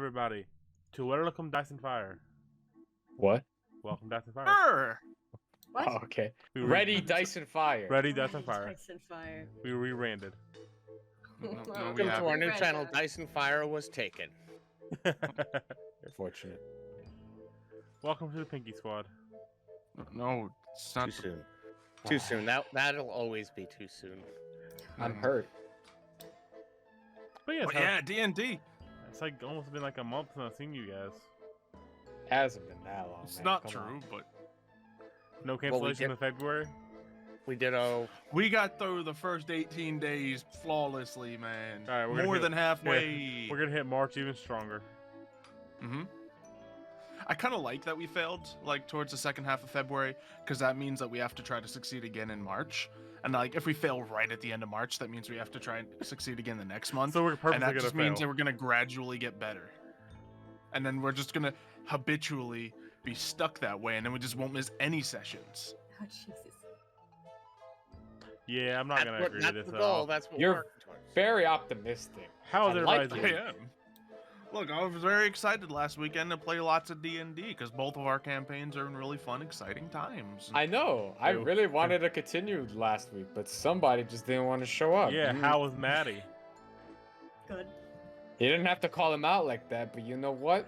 everybody, to Welcome Dice and Fire. What? Welcome Dice and Fire. Arr! What? Oh, okay. We Ready, dice, and fire. Ready, Dice and Fire. Dice and Fire. We rebranded. No, we Welcome to haven't. our new Red channel, dot. Dice and Fire was taken. You're fortunate. Welcome to the Pinky Squad. No, it's not. Too soon. Too soon. That'll always be too soon. I'm hurt. But yeah, Oh, yeah, D&D. it's like almost been like a month since I've seen you guys. Hasn't been that long. It's man. not Come true, on. but No we cancellation did- in February. We did we got through the first 18 days flawlessly, man. All right, we're gonna More hit- than halfway. We're gonna hit March even stronger. Mm-hmm. I kind of like that we failed, like, towards the second half of February, because that means that we have to try to succeed again in March. And, like, if we fail right at the end of March, that means we have to try and succeed again the next month. So we're And purposely that gonna just means that fail. we're going to gradually get better. And then we're just going to habitually be stuck that way, and then we just won't miss any sessions. Oh, Jesus. Yeah, I'm not gonna agree that's with this the at goal. all. That's what You're we're working towards. Very optimistic. How is I everybody like doing? I am. Look, I was very excited last weekend to play lots of D&D, because both of our campaigns are in really fun, exciting times. I know. I Ew. really wanted to continue last week, but somebody just didn't want to show up. Yeah, Mhm. how was Maddie? Good. You didn't have to call him out like that, but you know what?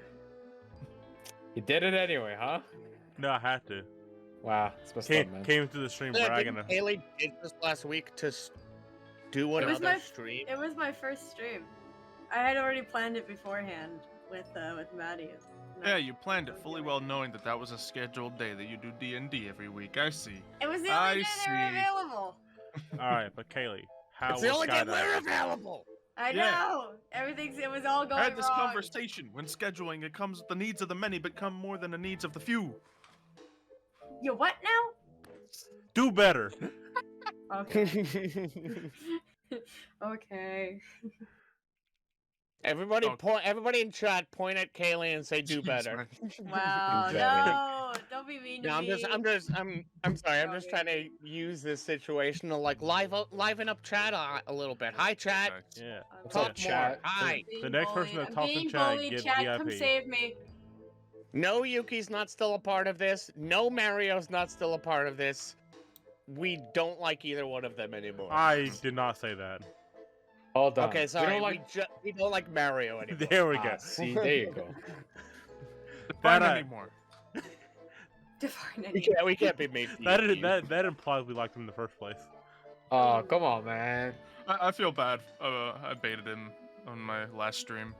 He did it anyway, huh? No, I had to. Wow, it's messed up, man. Came to the stream Yeah, bragging. didn't Haley did this last week to do was another my- stream. It was my first stream. I had already planned it beforehand with Maddie. Yeah, you planned it fully well knowing that that was a scheduled day that you do D&D every week. I see. It was the I only day they were see. available. All right, but Kaylee, how It's was the only game skydiving? we're available. I Yeah. know. It was all going I had this wrong. conversation. When scheduling, it comes the needs of the many become more than the needs of the few. You what now? Do better. Okay. Okay. Everybody Oh. point. Everybody in chat point at Kaylee and say, "Do Jeez, better." man. Wow. Exactly. No. Don't be mean to No, I'm me. just, I'm sorry. I'm just trying to use this situation to like liven up chat a little bit. Hi, chat. Okay. Yeah. I'm What's up, Talk being- more. chat? Hi. being The next person bullied. that talks in I'm being chat bullied. gets Chat, come VIP. save me. No, Yuki's not still a part of this. No, Mario's not still a part of this. We don't like either one of them anymore. I did not say that. Hold on. Okay, We sorry. don't like... We don't like Mario anymore. There we go. See, there you go. Fine That, anymore. Define We can't be made. That implies we liked him in the first place. Oh, come on, man. I feel bad. I baited him on my last stream.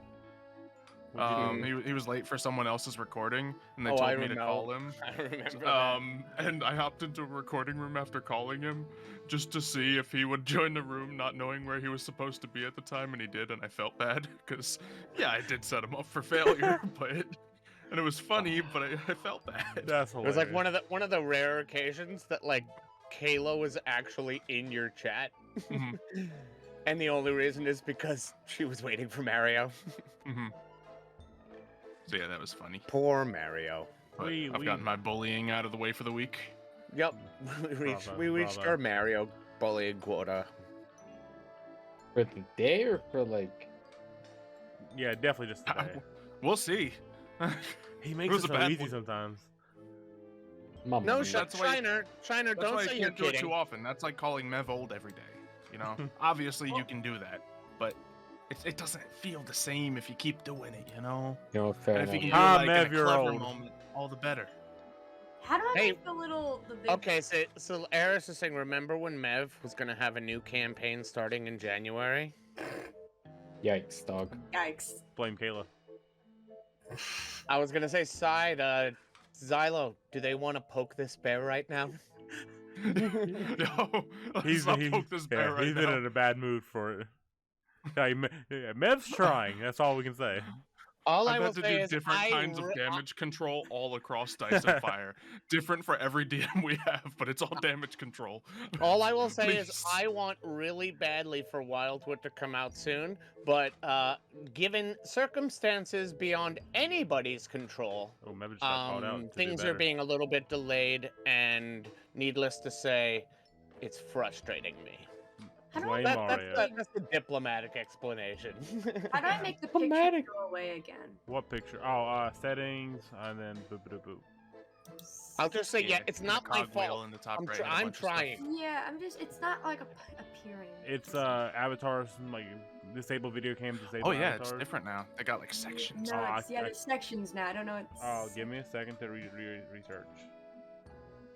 He was late for someone else's recording, and they Oh, I told me to call him. I remember that. And I hopped into a recording room after calling him, just to see if he would join the room, not knowing where he was supposed to be at the time, and he did, and I felt bad, because, yeah, I did set him up for failure, and it was funny, but I felt bad. That's It hilarious. was like one of the rare occasions that like Kayla was actually in your chat, Mhm. and the only reason is because she was waiting for Mario. Mhm. So yeah, that was funny. Poor Mario. But We- I've gotten my bullying out of the way for the week. Yep, we reached bravo. our Mario bullying quota. For the day or for like... Yeah, definitely just today. We'll see. He makes was it a so bad easy one. sometimes. Mamma No, mia. shut That's why- Shiner, That's don't why say I you're can't do it kidding. too often. That's like calling Mev old every day. You know, obviously you can do that, but it doesn't feel the same if you keep doing it. You know, You know, fair and if you enough. can do Ah, it like Mev, in a you're clever old. moment, all the better. How do I Hey. make the big... Okay, so Eris is saying, remember when Mev was gonna have a new campaign starting in January? Yikes, dog. Yikes. Blame Kayla. I was gonna say, side, Xylo, do they want to poke this bear right now? No, let's not poke this bear right he's been now. in a bad mood for it. Yeah, Mev's trying. That's all we can say. All I I've will had to say do is, different kinds of damage control all across Dice and Fire. Different for every DM we have, but it's all damage control. all I will say is, Please. I want really badly for Wildwood to come out soon, but given circumstances beyond anybody's control, Oh, Mev just got called out. to do things are better. being a little bit delayed, and needless to say, it's frustrating me. How do Blame I, Mario. That's the diplomatic explanation. how do I make the picture Diplomatic. go away again? What picture? Oh, settings, and then boop boop boop. I'll just say, yeah, it's in not the my cogwheel fault. in the top I'm, right tr- and a I'm bunch of stuff. trying. Yeah, it's not like appearing. It's avatars, like disable video cams, disable Oh yeah, avatars. it's different now. They got like sections. No, Oh, there's sections now. I don't know. Oh, give me a second to research.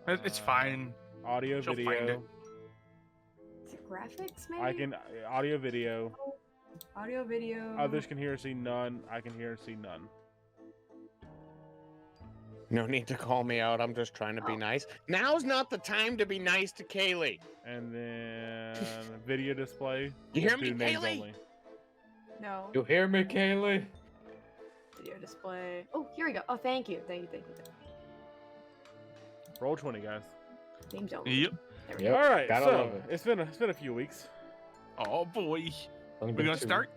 It's fine. Audio, She'll find video. it. Is it graphics, maybe? I can audio, video. Audio, video. Others can hear or see none. I can hear or see none. No need to call me out. I'm just trying to be Oh. nice. Now's not the time to be nice to Kaylee. And then video display. You hear do me, names Kaylee? only. No. You hear me, Kaylee? Video display. Oh, here we go. Oh, thank you. Thank you. Roll 20, guys. Names only. Yep. There we Yep. go. All right, gotta so love it. it's been a few weeks. Oh boy. Only We're been gonna 2. start.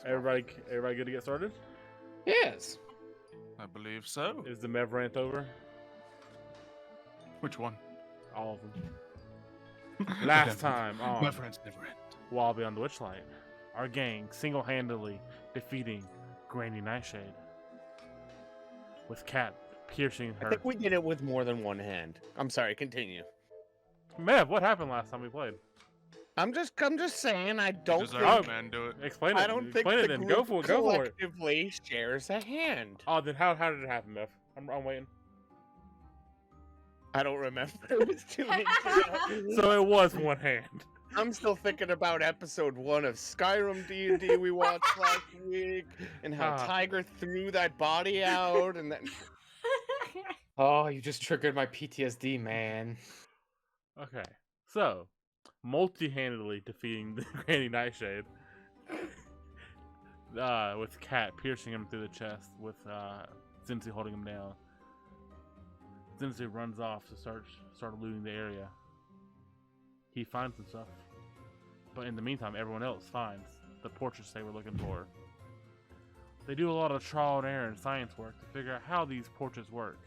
Everybody good to get started? Yes. I believe so. Is the Mev rant over? Which one? All of them. Last time My on friends never end. While Beyond the Witchlight, our gang single-handedly defeating Granny Nightshade with Cat piercing I her. think we did it with more than one hand. I'm sorry, continue. Mev, what happened last time we played? I'm just saying I don't Deserve think, it, man. Do it. Explain it. I don't think Explain the it then. group Go for it. Go for it. collectively shares a hand. Oh, then how did it happen, Mev? I'm waiting. I don't remember. It was 2 weeks ago. So it was one hand. I'm still thinking about episode 1 of Skyrim D&D we watched last week, and how Ah. Tiger threw that body out, and then Oh, you just triggered my PTSD, man. Okay, so multi-handedly defeating the Granny Nightshade with Cat piercing him through the chest with Zen Tsu holding him down. Zen Tsu runs off to start looting the area. He finds some stuff, but in the meantime, everyone else finds the portraits they were looking for. They do a lot of trial and error and science work to figure out how these portraits work.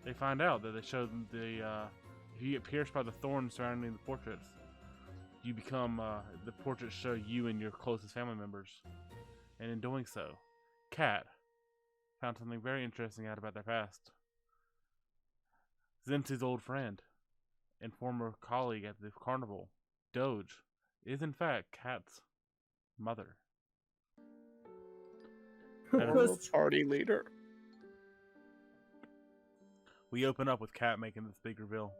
They find out that they show them if you get pierced by the thorns surrounding the portraits, you become the portraits show you and your closest family members, and in doing so, Cat found something very interesting out about their past. Zen Tsu's old friend and former colleague at the carnival, Doge, is in fact Cat's mother. former party leader. We open up with Cat making this big reveal.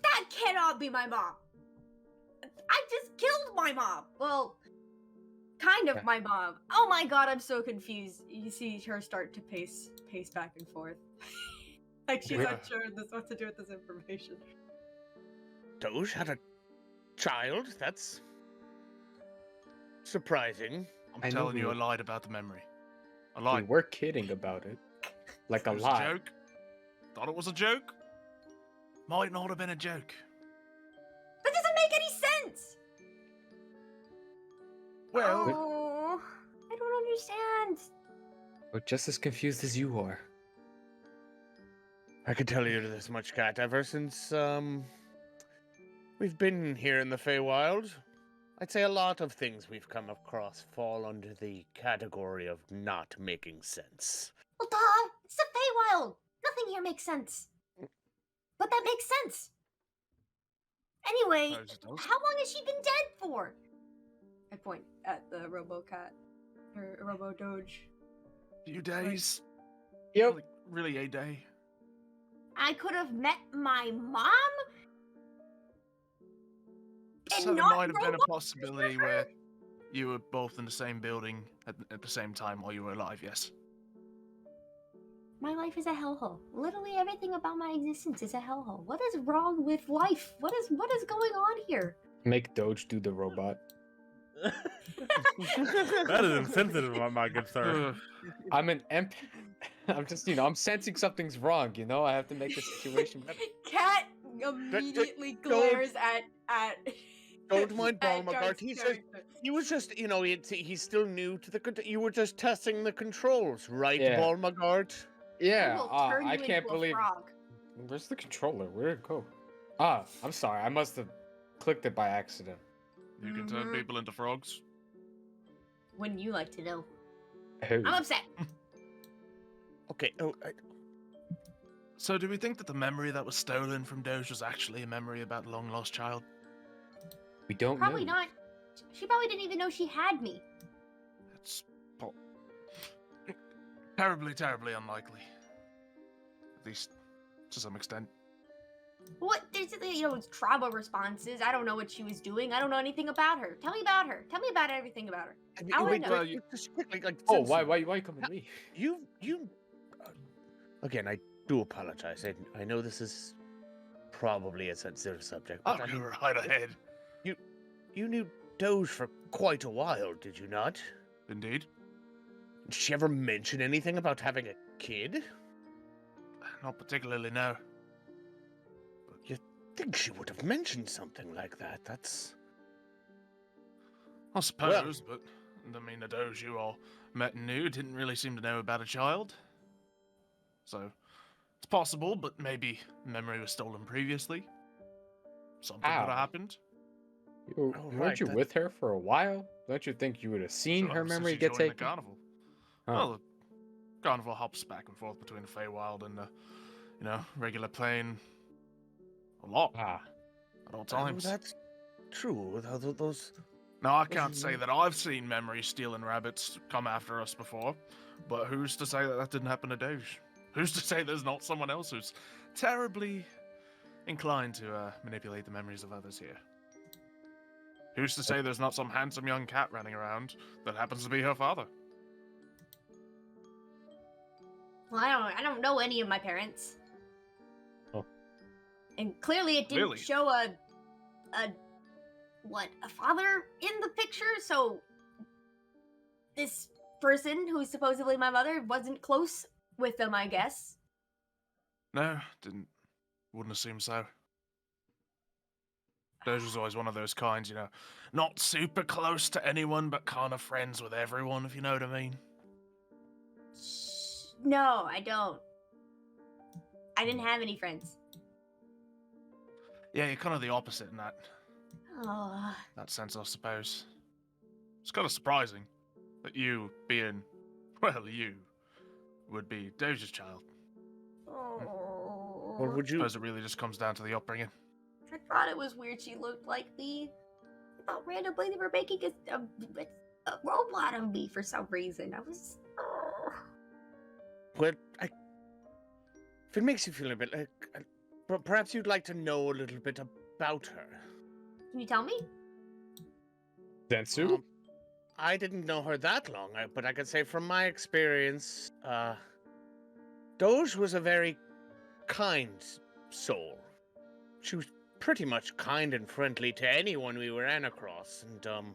That cannot be my mom. I just killed my mom. Well, kind of my mom. Oh my god, I'm so confused. You see her start to pace back and forth. Like she's Yeah. not sure what to do with this information. Doge had a child? That's surprising. I'm I know telling you, we- I lied about the memory. I We lied. were kidding about it. Like a It was lot. a joke. Thought it was a joke. Might not have been a joke. That doesn't make any sense. Well, Oh, I don't understand. We're just as confused as you are. I could tell you this much, Cat. Ever since we've been here in the Feywild, I'd say a lot of things we've come across fall under the category of not making sense. Well, duh. It's the Feywild. Nothing here makes sense. But that makes sense. Anyway, Suppose it does. how long has she been dead for? I point at the Robo-Cat. Or Robo-Doge. few days. Yep. Like, really a day. I could have met my mom? And So there not might have been a robots possibility with her? where you were both in the same building at the same time while you were alive, yes. My life is a hellhole. Literally everything about my existence is a hellhole. What is wrong with life? What is going on here? Make Doge do the robot. That is insensitive, my good sir. Ugh. I'm an empath. I'm just, I'm sensing something's wrong, I have to make the situation better. Cat immediately don't- glares at Don't mind at Balmagart. Dark's He's just, character. he was just, he's still new to the. You were just testing the controls, right, Yeah. Balmagart? I Yeah, will turn I you can't into a believe. frog. Where's the controller? Where'd it go? Ah, I'm sorry. I must have clicked it by accident. You can turn Mhm. people into frogs. Wouldn't you like to know? Hey. I'm upset. Okay. So do we think that the memory that was stolen from Doge was actually a memory about a long-lost child? We don't Probably know. not. She probably didn't even know she had me. It's terribly, terribly unlikely. At least to some extent. What? There's it's trauma responses. I don't know what she was doing. I don't know anything about her. Tell me about her. Tell me about everything about her. How would I know? Just quick, like, Oh, since why you coming to me? you again, I do apologize. I know this is probably a sensitive subject, I'll but I go mean, right ahead. you knew Doge for quite a while, did you not? Indeed. Did she ever mention anything about having a kid? Not particularly, no. You think she would have mentioned something like that? That's... I suppose, but I mean, the Doge you all met and knew didn't really seem to know about a child. So, it's possible, but maybe memory was stolen previously. Something could have Ow. happened. Weren't you with her for a while? Don't you think you would have seen Sure, her since memory you get joined taken? the carnival. Huh. Well, the carnival hops back and forth between the Feywild and the, regular plane a lot Ah, at all times. that's true. Those Now, I can't say that I've seen memory stealing rabbits come after us before, but who's to say that that didn't happen to Doge? Who's to say there's not someone else who's terribly inclined to manipulate the memories of others here? Who's to say there's not some handsome young cat running around that happens to be her father? Well, I don't know any of my parents. Oh. And clearly it didn't Really? show a father in the picture, so this person who's supposedly my mother wasn't close with them, I guess. No, wouldn't assume so. Doge was always one of those kinds, not super close to anyone, but kind of friends with everyone, if you know what I mean. No, I don't. I didn't have any friends. Yeah, you're kind of the opposite in that Oh. sense, I suppose. It's kind of surprising that you, being, you, would be Doge's child. Oh. Or would I you? suppose it really just comes down to the upbringing. I thought it was weird she looked like me. I thought randomly they were making a robot of me for some reason. I was... Well, if it makes you feel a bit like, perhaps you'd like to know a little bit about her. Can you tell me? Zen Tsu? I didn't know her that long, but I could say from my experience, Doge was a very kind soul. She was pretty much kind and friendly to anyone we ran across, and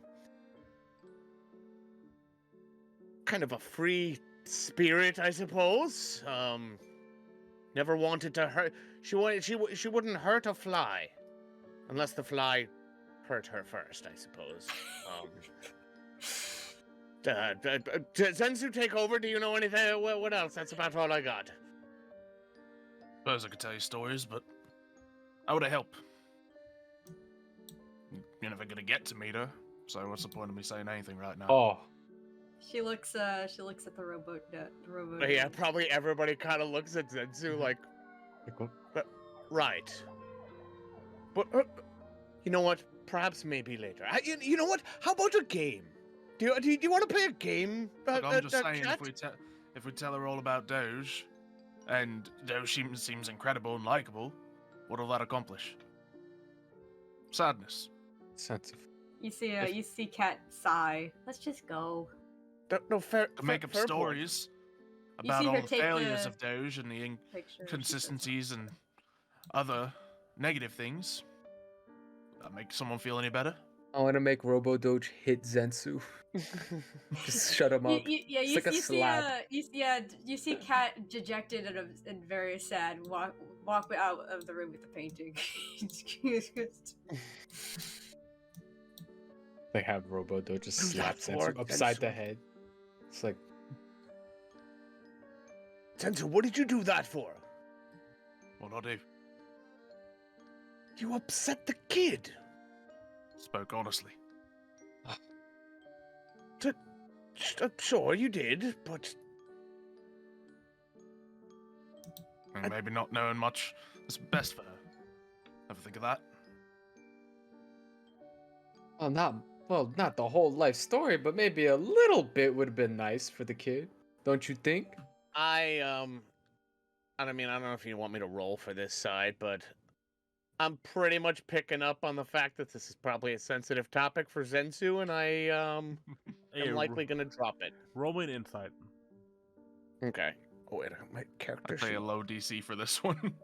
kind of a free spirit, I suppose. Never wanted to hurt. She wouldn't hurt a fly, unless the fly hurt her first, I suppose. Zen Tsu, take over. Do you know anything? What else? That's about all I got. Suppose I could tell you stories, but how would it help? You're never gonna get to meet her, so what's the point of me saying anything right now? Oh, She looks at the robot. Yeah, probably everybody kind of looks at Zen Tsu like, right. But you know what? Perhaps maybe later. You know what? How about a game? Do you want to play a game? Look, I'm just saying, Cat? if we tell her all about Doge, and Doge seems incredible and likable, what'll that accomplish? Sadness. sense of You see Cat sigh. Let's just go. No, fair. To make up fair point. stories You about see all her the take failures the of Doge and the Picture. inconsistencies and other negative things. That make someone feel any better? I want to make Robo Doge hit Zen Tsu. Just shut him up. It's like a slap. You see Cat dejected and very sad walk out of the room with the painting. They have Robo Doge just Do slap that Zen for Tsu upside Zen the Tsu. head. It's like, Zen Tsu, what did you do that for? What'd I do? You upset the kid. Spoke honestly. Sure, you did, but And maybe not knowing much is best for her. Ever think of that? Not the whole life story, but maybe a little bit would have been nice for the kid, don't you think? I don't know if you want me to roll for this side, but I'm pretty much picking up on the fact that this is probably a sensitive topic for Zen Tsu, and I am likely gonna drop it. Roll me an insight. Okay. Oh wait, my character I'd play sheet. a low DC for this one.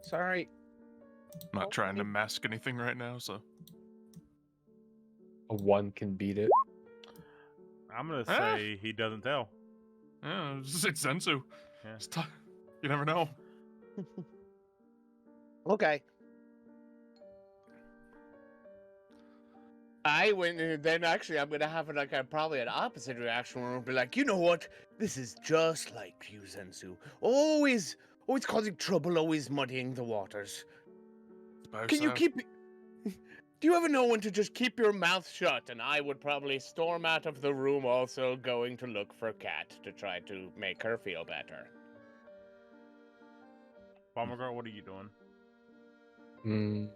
Sorry. Not trying to mask anything right now, so. A 1 can beat it. I'm gonna say he doesn't tell. Yeah, it's Zen Tsu. Yeah. You never know. Okay. I went, and then actually I'm gonna have probably an opposite reaction where I'll be like, you know what? This is just like you, Zen Tsu. Always causing trouble, always muddying the waters. Suppose Can you so. keep? Do you ever know when to just keep your mouth shut? And I would probably storm out of the room, also going to look for Kat to try to make her feel better. Bombergirl, what are you doing?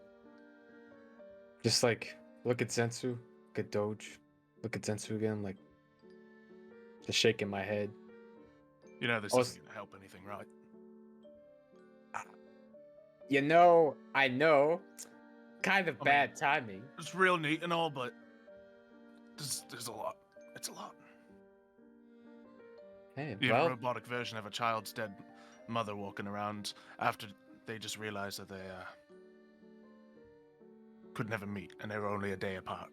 Just like look at Zen Tsu, look at Doge, look at Zen Tsu again, like just shaking my head. You know this isn't gonna help anything, right? You know, I know. Kind of bad timing. It's real neat and all, but there's a lot. It's a lot. Hey, You have a well, robotic version of a child's dead mother walking around after they just realized that they could never meet and they were only a day apart.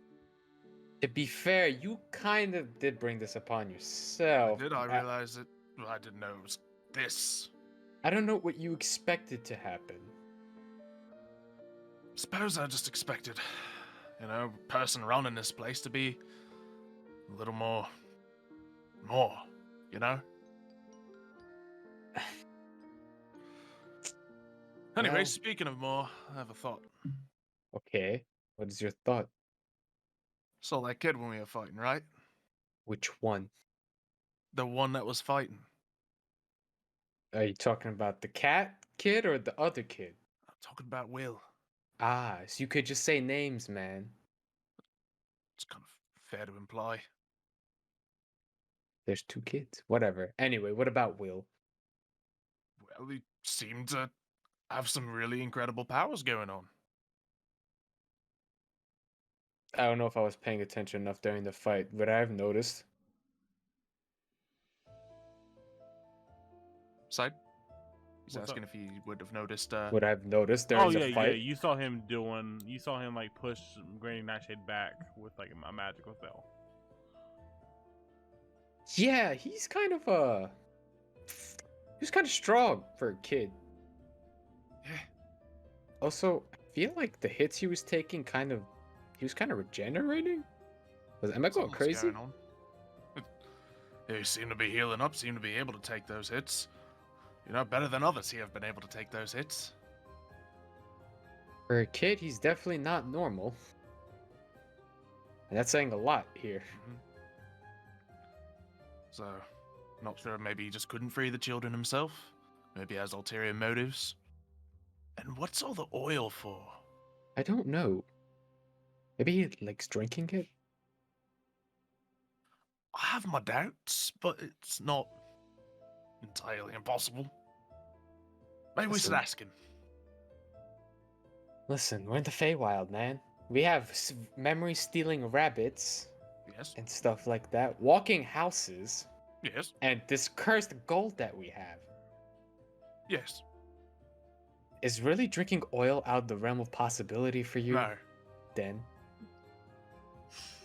to be fair, you kind of did bring this upon yourself. Did I realize it? Well, I didn't know it was this. I don't know what you expected to happen. Suppose I just expected, person running this place to be a little more, you know? Anyway, Well- speaking of more, I have a thought. Okay, what is your thought? Saw that kid when we were fighting, right? Which one? The one that was fighting. Are you talking about the cat kid or the other kid? I'm talking about Will. Ah, so you could just say names, man. It's kind of fair to imply. There's 2 kids. Whatever. Anyway, what about Will? Well, he seemed to have some really incredible powers going on. I don't know if I was paying attention enough during the fight, but I've noticed. Side? He's What's asking if he would have noticed. What I've noticed during Oh the yeah, fight. You saw him like push Granny Nightshade back with like a magical spell. Yeah, he's kind of strong for a kid. Yeah. Also, I feel like the hits he was taking he was kind of regenerating. Am I going Something's crazy? going on. He seemed to be healing up, seemed to be able to take those hits. Better than others he have been able to take those hits. For a kid, he's definitely not normal. And that's saying a lot here. So, not sure, maybe he just couldn't free the children himself. Maybe he has ulterior motives. And what's all the oil for? I don't know. Maybe he likes drinking it? I have my doubts, but it's not entirely impossible. Maybe we should Listen. ask him. Listen, we're in the Feywild, man. We have memory-stealing rabbits Yes, and stuff like that. Walking houses. yes, And this cursed gold that we have. yes. Is really drinking oil out of the realm of possibility for you, No, then?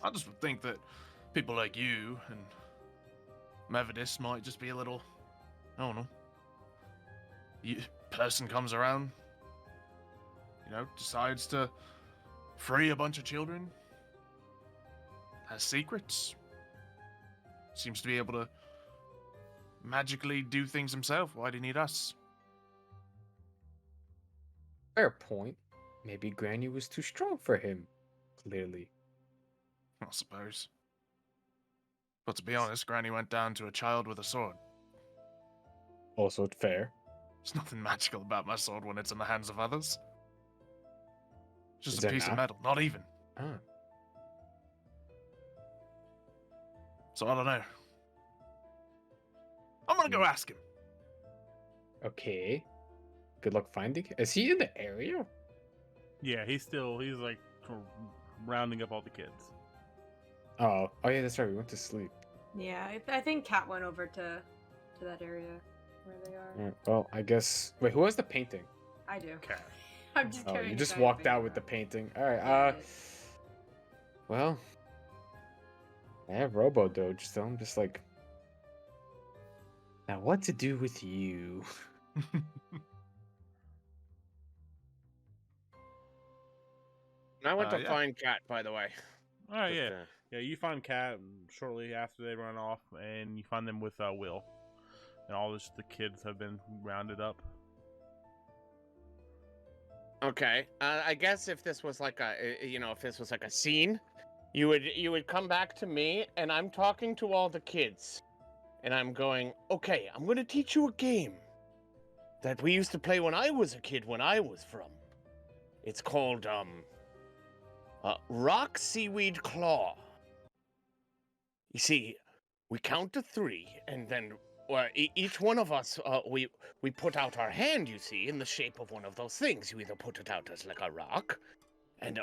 I just would think that people like you and Mevidus might just be a little, I don't know. Person comes around, decides to free a bunch of children, has secrets, seems to be able to magically do things himself. Why do you need us? Fair point. Maybe Granny was too strong for him. Clearly. I suppose. But to be honest, Granny went down to a child with a sword. Also fair. There's nothing magical about my sword when it's in the hands of others. Just Is a there piece of not? metal, not even. Ah. So I don't know. I'm gonna go ask him. Okay. Good luck finding. Is he in the area? Yeah, he's like rounding up all the kids. Oh yeah, that's right. We went to sleep. Yeah, I think Kat went over to that area where they are. Alright, well, I guess. Wait, who has the painting? I do. Okay. I'm just Oh, carrying you a just giant walked thing out with the around. painting. All right. Yeah, I did. Well, I have Robo Doge, so I'm just like, now what to do with you? And I went to Yeah. find Cat, by the way. All right, Just, yeah. Yeah, you find Kat shortly after they run off, and you find them with Will, and all the kids have been rounded up. Okay. I guess if this was like if this was like a scene, you would come back to me, and I'm talking to all the kids, and I'm going, okay, I'm gonna teach you a game that we used to play when I was a kid, when I was from. It's called Rock, Seaweed, Claw. You see, we count to 3, and then each one of us, we put out our hand, you see, in the shape of one of those things. You either put it out as like a rock,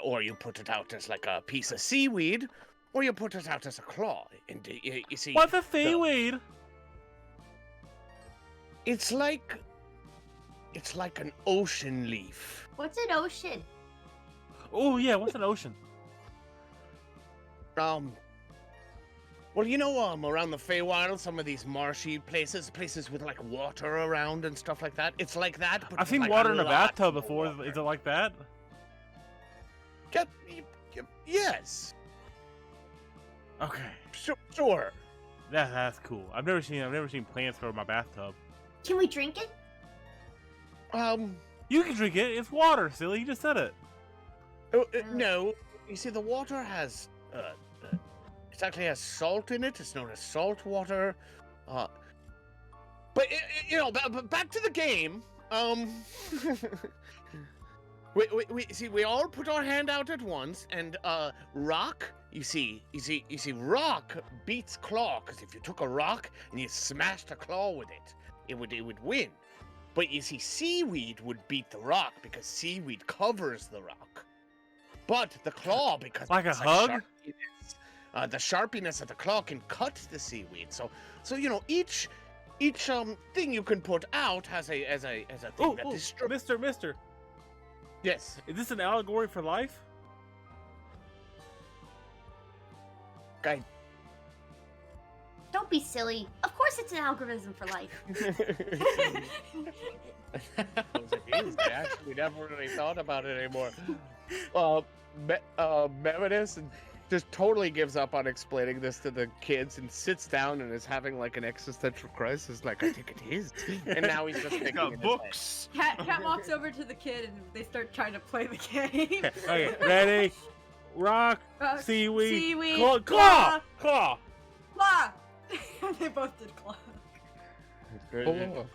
or you put it out as like a piece of seaweed, or you put it out as a claw. And you see, What's a Feywild? it's like an ocean leaf. What's an ocean? Oh yeah, what's an ocean? Well, around the Feywild, some of these marshy places with like water around and stuff like that. It's like that. But I've with, seen like, water in a lot bathtub more before. water. Is it like that? Yes. Okay, Sure. that's cool. I've never seen plants grow in my bathtub. Can we drink it? You can drink it. It's water, silly. You just said it. No. You see, the water has it actually has salt in it. It's known as salt water. But back to the game. We all put our hand out at once, and rock. You see, rock beats claw, because if you took a rock and you smashed a claw with it, it would win. But you see, seaweed would beat the rock because seaweed covers the rock. But the claw, because Like a it's hug? sharpiness, the sharpiness of the claw can cut the seaweed. So each thing you can put out has a thing that destroys. Mister, Yes. is this an allegory for life? I Don't be silly. Of course it's an algorithm for life. I actually never really thought about it anymore. Meredith just totally gives up on explaining this to the kids and sits down and is having like an existential crisis. Like, I think it is. And now he's just thinking Got in his books. Kat walks over to the kid and they start trying to play the game. Okay, ready? Rock, seaweed, seaweed, claw. Claw! They both did claw. head. Oh,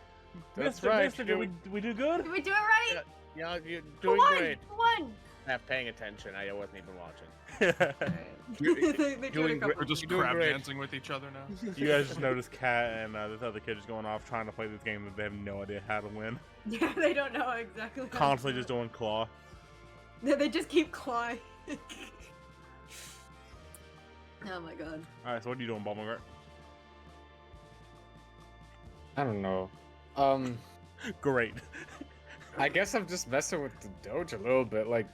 That's Mister, right. Mister, did we do good? Did we do it right? Yeah, you're Who doing won? great. Who won? Not paying attention. I wasn't even watching. They doing did a couple. We're just You're doing crab great. dancing with each other now. You guys just noticed Kat and this other kid just going off trying to play this game that they have no idea how to win. Yeah, they don't know exactly. how to Constantly do just it. doing claw. Yeah, they just keep clawing. Oh my god. Alright, so what are you doing, Balmogart? I don't know. Great. I guess I'm just messing with the Doge a little bit. Like,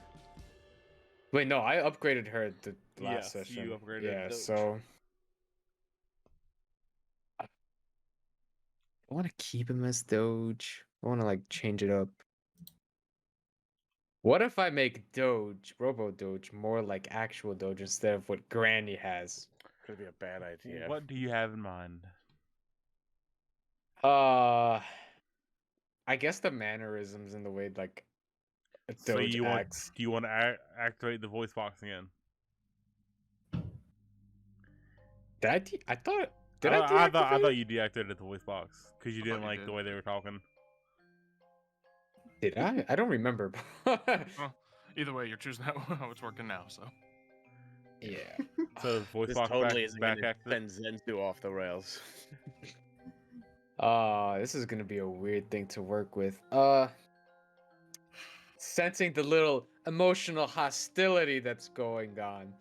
wait, no, I upgraded her the last Yes, session. you upgraded Yeah, Doge. so I want to keep him as Doge. I want to like change it up. What if I make Doge, Robo Doge, more like actual Doge instead of what Granny has? Could be a bad idea. What do you have in mind? I guess the mannerisms and the way like a So doge you want? acts. Do you want to activate the voice box again? I thought. Did I I thought deactivate? you deactivated the voice box because you I thought didn't you like did. the way they were talking. Did I? I don't remember. Well, either way, you're choosing how it's working now. So Yeah. So the voice This box totally back, isn't back going to active. send Zen Tsu off the rails. This is gonna be a weird thing to work with. Sensing the little emotional hostility that's going on.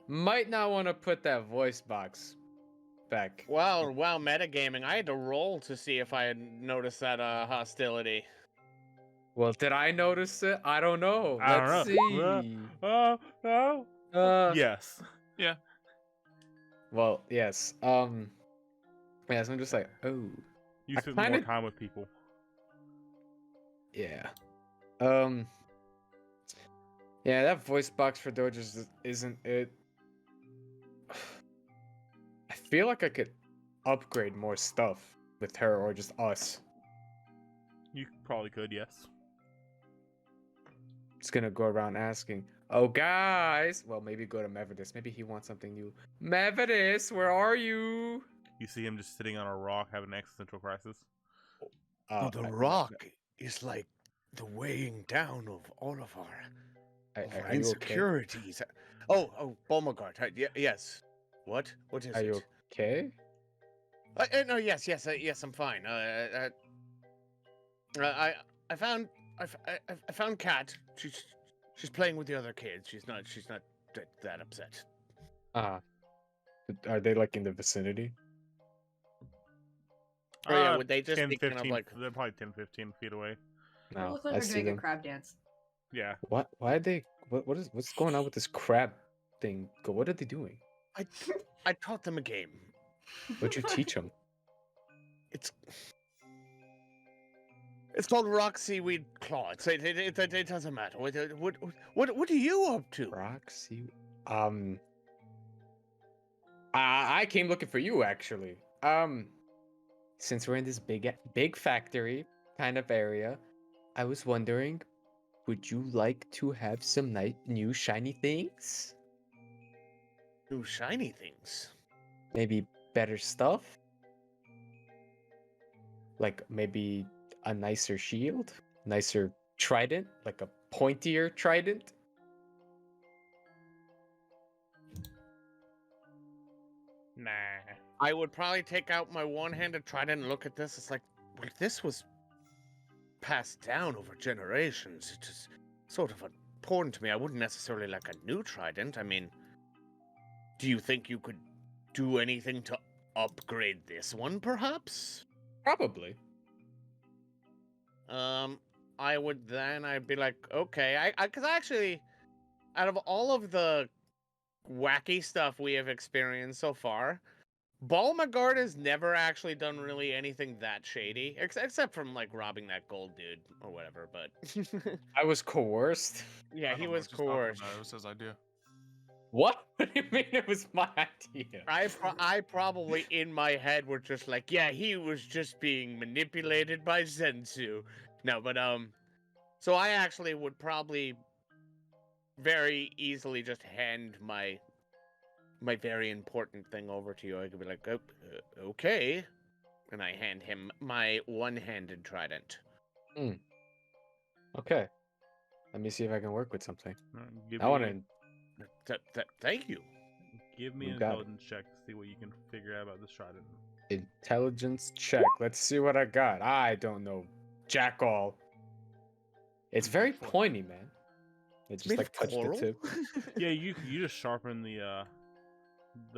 Might not want to put that voice box back. Wow, metagaming. I had to roll to see if I had noticed that hostility. Well, did I notice it? I don't know. I don't Let's know. see. No. Yes. yeah, Well, yes. Yes, I'm just like, oh, You I spend more kinda- time with people. yeah. Yeah, that voice box for Doges isn't it. I feel like I could upgrade more stuff with her or just us. You probably could, yes. It's gonna go around asking, oh guys, well maybe go to Mevidus. Maybe he wants something new. Mevidus, where are you? You see him just sitting on a rock having an existential crisis. The rock is like the weighing down of all of our Are you okay? insecurities. Oh, Beauregard. Yes. What? What is Are it? you okay? No, yes, I'm fine. I found Kat. She's playing with the other kids. She's not that upset. Are they like in the vicinity? Oh yeah, would they just 10, be 15, kind of like? they're probably 10, 15 feet away. They No, look like I they're see doing a them. crab dance. Yeah. What? Why are they? What's going on with this crab thing? What are they doing? I taught them a game. What'd you teach them? It's called Rock Seaweed Claw. It doesn't matter. What are you up to? Roxy. I came looking for you actually. Since we're in this big factory kind of area, I was wondering, would you like to have some new shiny things? New shiny things. Maybe better stuff? Like maybe a nicer shield? Nicer trident? Like a pointier trident? Nah. I would probably take out my one-handed trident and look at this. It's like, well, this was passed down over generations. It is sort of important to me. I wouldn't necessarily like a new trident. I mean, do you think you could do anything to upgrade this one, perhaps? Probably. I'd be like, okay, because actually, out of all of the wacky stuff we have experienced so far, Balmagard has never actually done really anything that shady, except from like robbing that gold dude or whatever. But I was coerced. yeah, I he don't know was what you're talking coerced. about. It was his idea. What? What do you mean it was my idea? I probably in my head were just like, yeah, he was just being manipulated by Zen Tsu. No, but so I actually would probably very easily just hand my very important thing over to you. I could be like, okay, and I hand him my one-handed trident. Okay. Let me see if I can work with something. Give I want me, to. Thank you. give me You an got it. intelligence check to see what you can figure out about this trident. Intelligence check. Let's see what I got. I don't know. Jack all. It's very pointy, man. It just Made like of touched the coral? tip. Yeah, you just sharpen the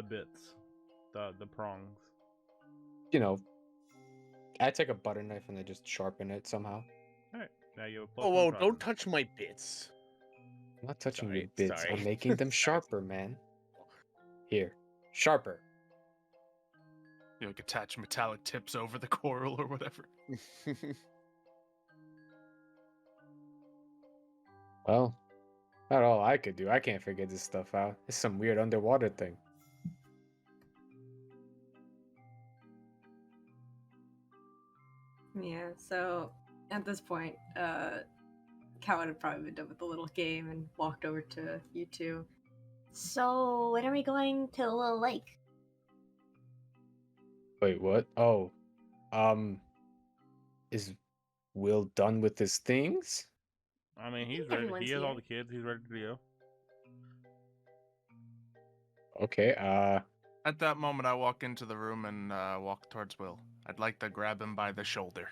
bits, the prongs. You know, I take a butter knife and I just sharpen it somehow. All right, now you have a plus Oh, one whoa, trident. don't touch my bits. I'm not touching your Sorry, bits. sorry. I'm making them Sorry. sharper, man. Here. Sharper. You like attach metallic tips over the coral or whatever. Well, not all I could do. I can't figure this stuff out. It's some weird underwater thing. Yeah, so at this point, Cowan had probably been done with the little game and walked over to you two. So, when are we going to the lake? Wait, what? Oh, is Will done with his things? I mean, I he's think ready. everyone's He has all here. the kids. He's ready to go. Okay, At that moment, I walk into the room and walk towards Will. I'd like to grab him by the shoulder.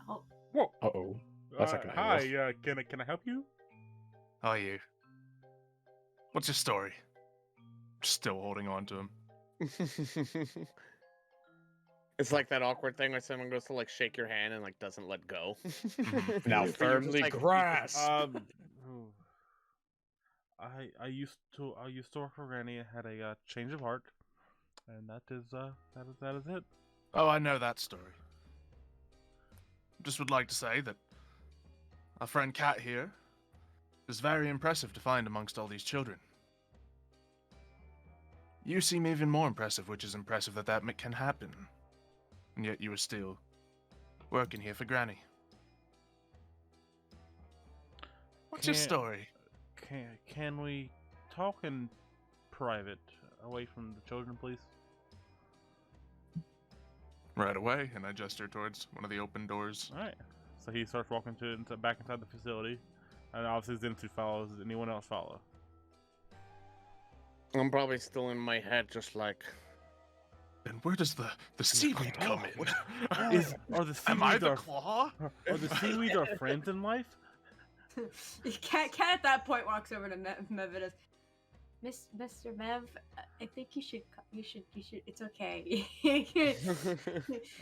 Oh, Whoa. uh-oh. That's not gonna end Hi. well. Can I help you? How are you? What's your story? Still holding on to him. It's like that awkward thing where someone goes to like shake your hand and like doesn't let go. Now But you're just firmly like, grasp. I used to work for Granny and had a change of heart, and that is it. Oh, I know that story. Just would like to say that our friend Kat here is very impressive to find amongst all these children. You seem even more impressive, which is impressive that can happen. And yet you are still working here for Granny. What's your Can't- story? Can we talk in private, away from the children, please? Right away, and I gesture towards one of the open doors. All right. So he starts walking back inside the facility, and obviously Zen Tsu follows. Does anyone else follow? I'm probably still in my head, just like, And where does the seaweed come in? Are the Am I seaweeds the our claw? are the seaweeds our friends in life? Cat at that point walks over to Mev and goes, Mr. Mev, I think you should, it's okay.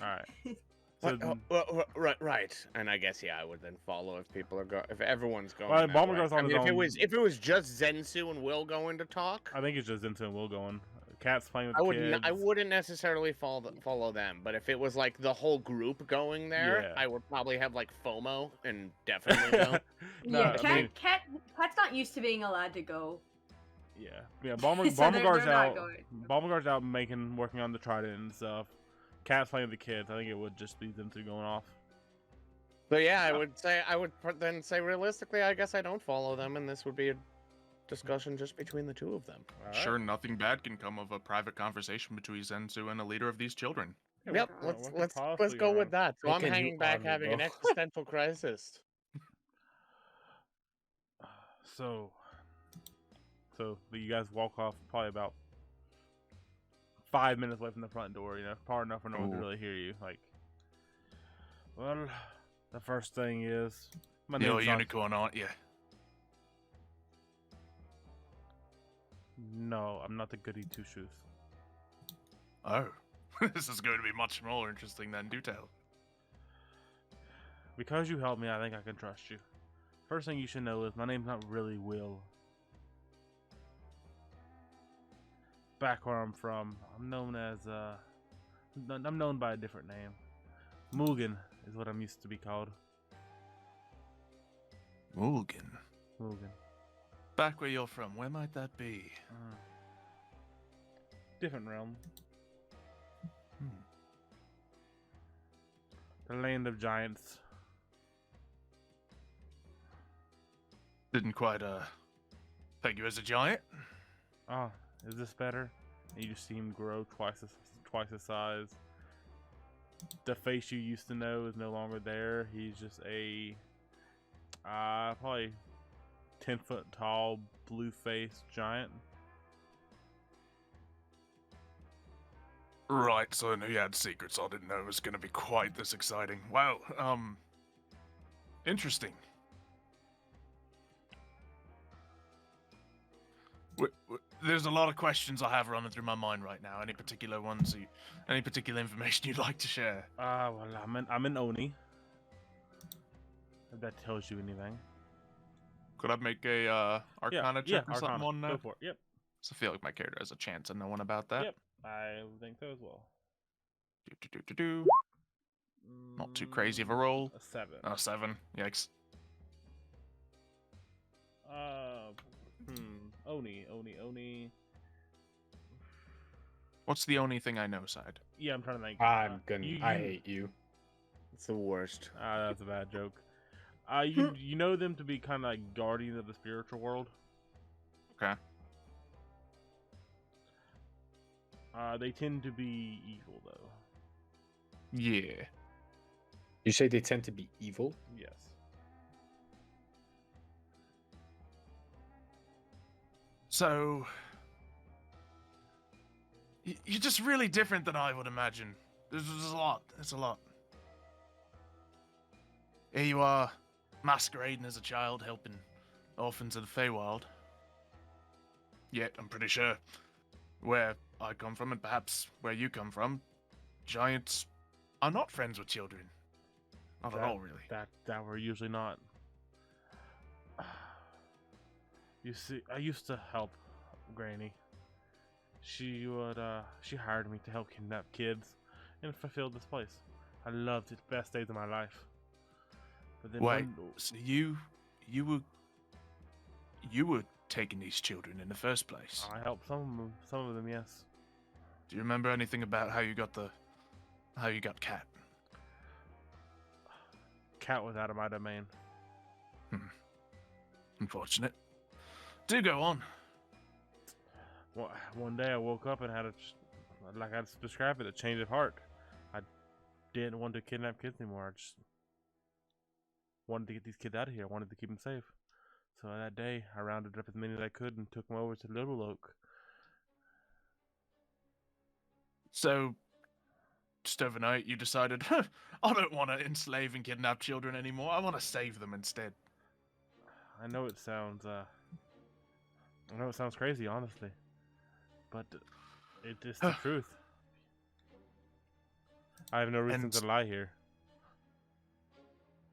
All right. So, right. And I guess yeah, I would then follow if people are if everyone's going. Well, that Bomber way. goes on I mean, his if it was just Zen Tsu and Will going to talk, I think it's just Zen Tsu and Will going. Cat's playing with I the would kids. I wouldn't necessarily follow them, but if it was like the whole group going there, Yeah. I would probably have like FOMO and definitely go. No, Yeah, I mean- Cat's not used to being allowed to go. Yeah. Bomber So Bomber they're Guard's not out. going. Bomber Guard's out working on the trident and stuff. Cat's playing with the kids. I think it would just be Zen Tsu going off. So yeah, I would then say realistically, I guess I don't follow them, and this would be a discussion just between the two of them. All right. Sure, nothing bad can come of a private conversation between Zen Tsu and a leader of these children. Yeah, Yep, what could let's possibly go wrong? with that. So Hey, I'm can you hanging back honor having an both? existential crisis. So you guys walk off probably about 5 minutes away from the front door. Far enough for no one to Ooh. really hear you. Like, well, the first thing is my You're a name's not. unicorn, aren't you? No, I'm not the goody two shoes. Oh. This is going to be much more interesting than do tell. Because you helped me, I think I can trust you. First thing you should know is my name's not really Will. Back where I'm from, I'm known as I'm known by a different name. Mugen is what I'm used to be called. Mulligan. Mugen. Back where you're from, where might that be? Different realm. Hmm. The land of giants. Didn't quite, peg you as a giant. Oh, is this better? And you just see him grow twice the size. The face you used to know is no longer there. He's just a probably 10-foot tall, blue-faced giant. Right, so I knew you had secrets. I didn't know it was going to be quite this exciting. Wow, interesting. There's a lot of questions I have running through my mind right now. Any particular any particular information you'd like to share? Well, I'm an Oni. If that tells you anything. Could I make a Arcana check or something Arcana. on that? Go for it. Yep. So I feel like my character has a chance of knowing about that. Yep. I think so as well. Do. Not too crazy of a roll. A 7. Oh, 7. Yikes. Oni. What's the only thing I know side? Yeah, I'm trying to think. I'm gonna. you- I hate you. It's the worst. That's a bad joke. You know them to be kind of like guardians of the spiritual world. Okay. They tend to be evil, though. Yeah. You say they tend to be evil? Yes. So, you're just really different than I would imagine. There's a lot. There's a lot. Here you are, masquerading as a child, helping orphans of the Feywild. Yet, I'm pretty sure where I come from, and perhaps where you come from, giants are not friends with children. Not at all, really. That we're usually not. You see, I used to help Granny. She hired me to help kidnap kids and fulfill this place. I loved it. Best days of my life. But then Wait, so you were taking these children in the first place? I helped some of them, yes. Do you remember anything about how you got Cat? Cat was out of my domain. Unfortunate. Do go on. Well, one day I woke up and had like I described it, a change of heart. I didn't want to kidnap kids anymore. I just wanted to get these kids out of here. I wanted to keep them safe. So that day, I rounded up as many as I could and took them over to Little Oak. So, just overnight, you decided, I don't want to enslave and kidnap children anymore. I want to save them instead. I know it sounds crazy, honestly, but it is the truth. I have no reason to lie here.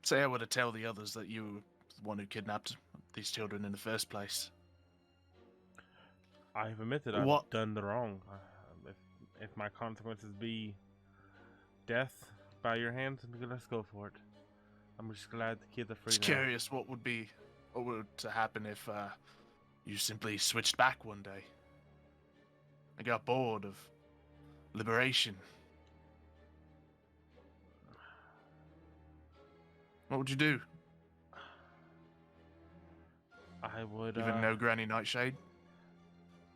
Say I were to tell the others that you were the one who kidnapped these children in the first place. I have admitted I've done the wrong. If my consequences be death by your hands, let's go for it. I'm just glad the kids are free. Just now. curious, what would to happen if you simply switched back one day? I got bored of liberation. What would you do? I would. Even no Granny Nightshade?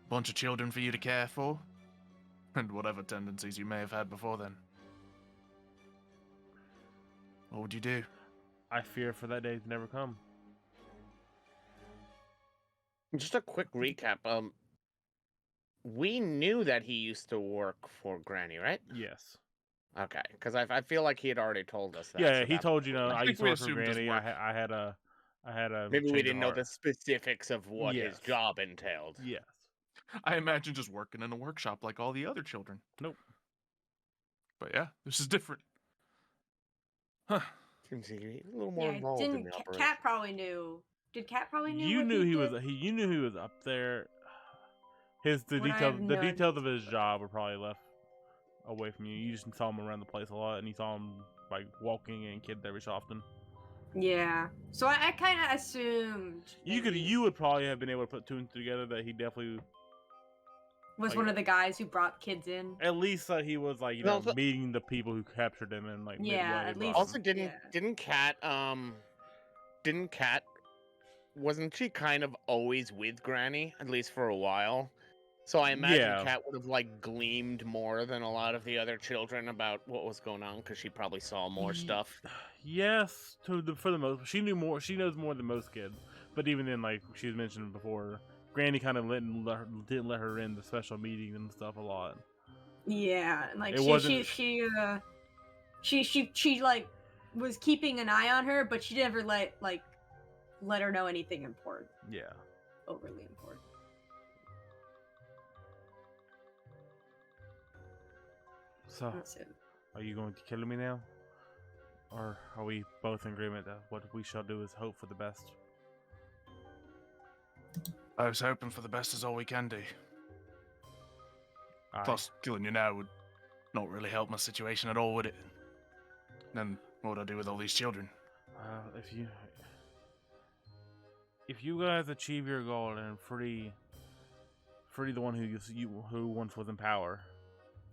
Bunch of children for you to care for? And whatever tendencies you may have had before then. What would you do? I fear for that day to never come. Just a quick recap. We knew that he used to work for Granny, right? Yes. Okay, because I feel like he had already told us that. Yeah, so he that- told you. I think used to we work for assumed his Granny. work. I had a. Maybe change we of didn't know heart. the specifics of what his Yes. job entailed. Yes. I imagine just working in a workshop like all the other children. Nope. But yeah, this is different. Huh. Seems to be a little more Yeah, involved in didn't the Cat operation. probably knew? Did Cat probably knew? You what knew he did? was. You knew he was up there. The When I have no details of his job were probably left away from you. You just saw him around the place a lot, and you saw him like walking and kids every so often. Yeah. So I kind of assumed You would probably have been able to put two and two together that he definitely, was like- one of the guys who brought kids in. at least he was like No, but- meeting the people who captured him and like Yeah, midway, at least- but- Also, Yeah. didn't Cat wasn't she kind of always with Granny, at least for a while? So I imagine Yeah. Cat would have like gleamed more than a lot of the other children about what was going on because she probably saw more Ye- stuff. Yes, for the most. She knew more. She knows more than most kids. But even then, like she was mentioned before, Granny kind of didn't let her in the special meetings and stuff a lot. Yeah, like It she wasn't- she like was keeping an eye on her, but she never let her know anything important, Yeah. overly important. So, That's it. are you going to kill me now, or are we both in agreement that what we shall do is hope for the best? I was hoping for the best is all we can do. Aye. Plus, killing you now would not really help my situation at all, would it? Then what would I do with all these children? If you guys achieve your goal and free the one who once was in power,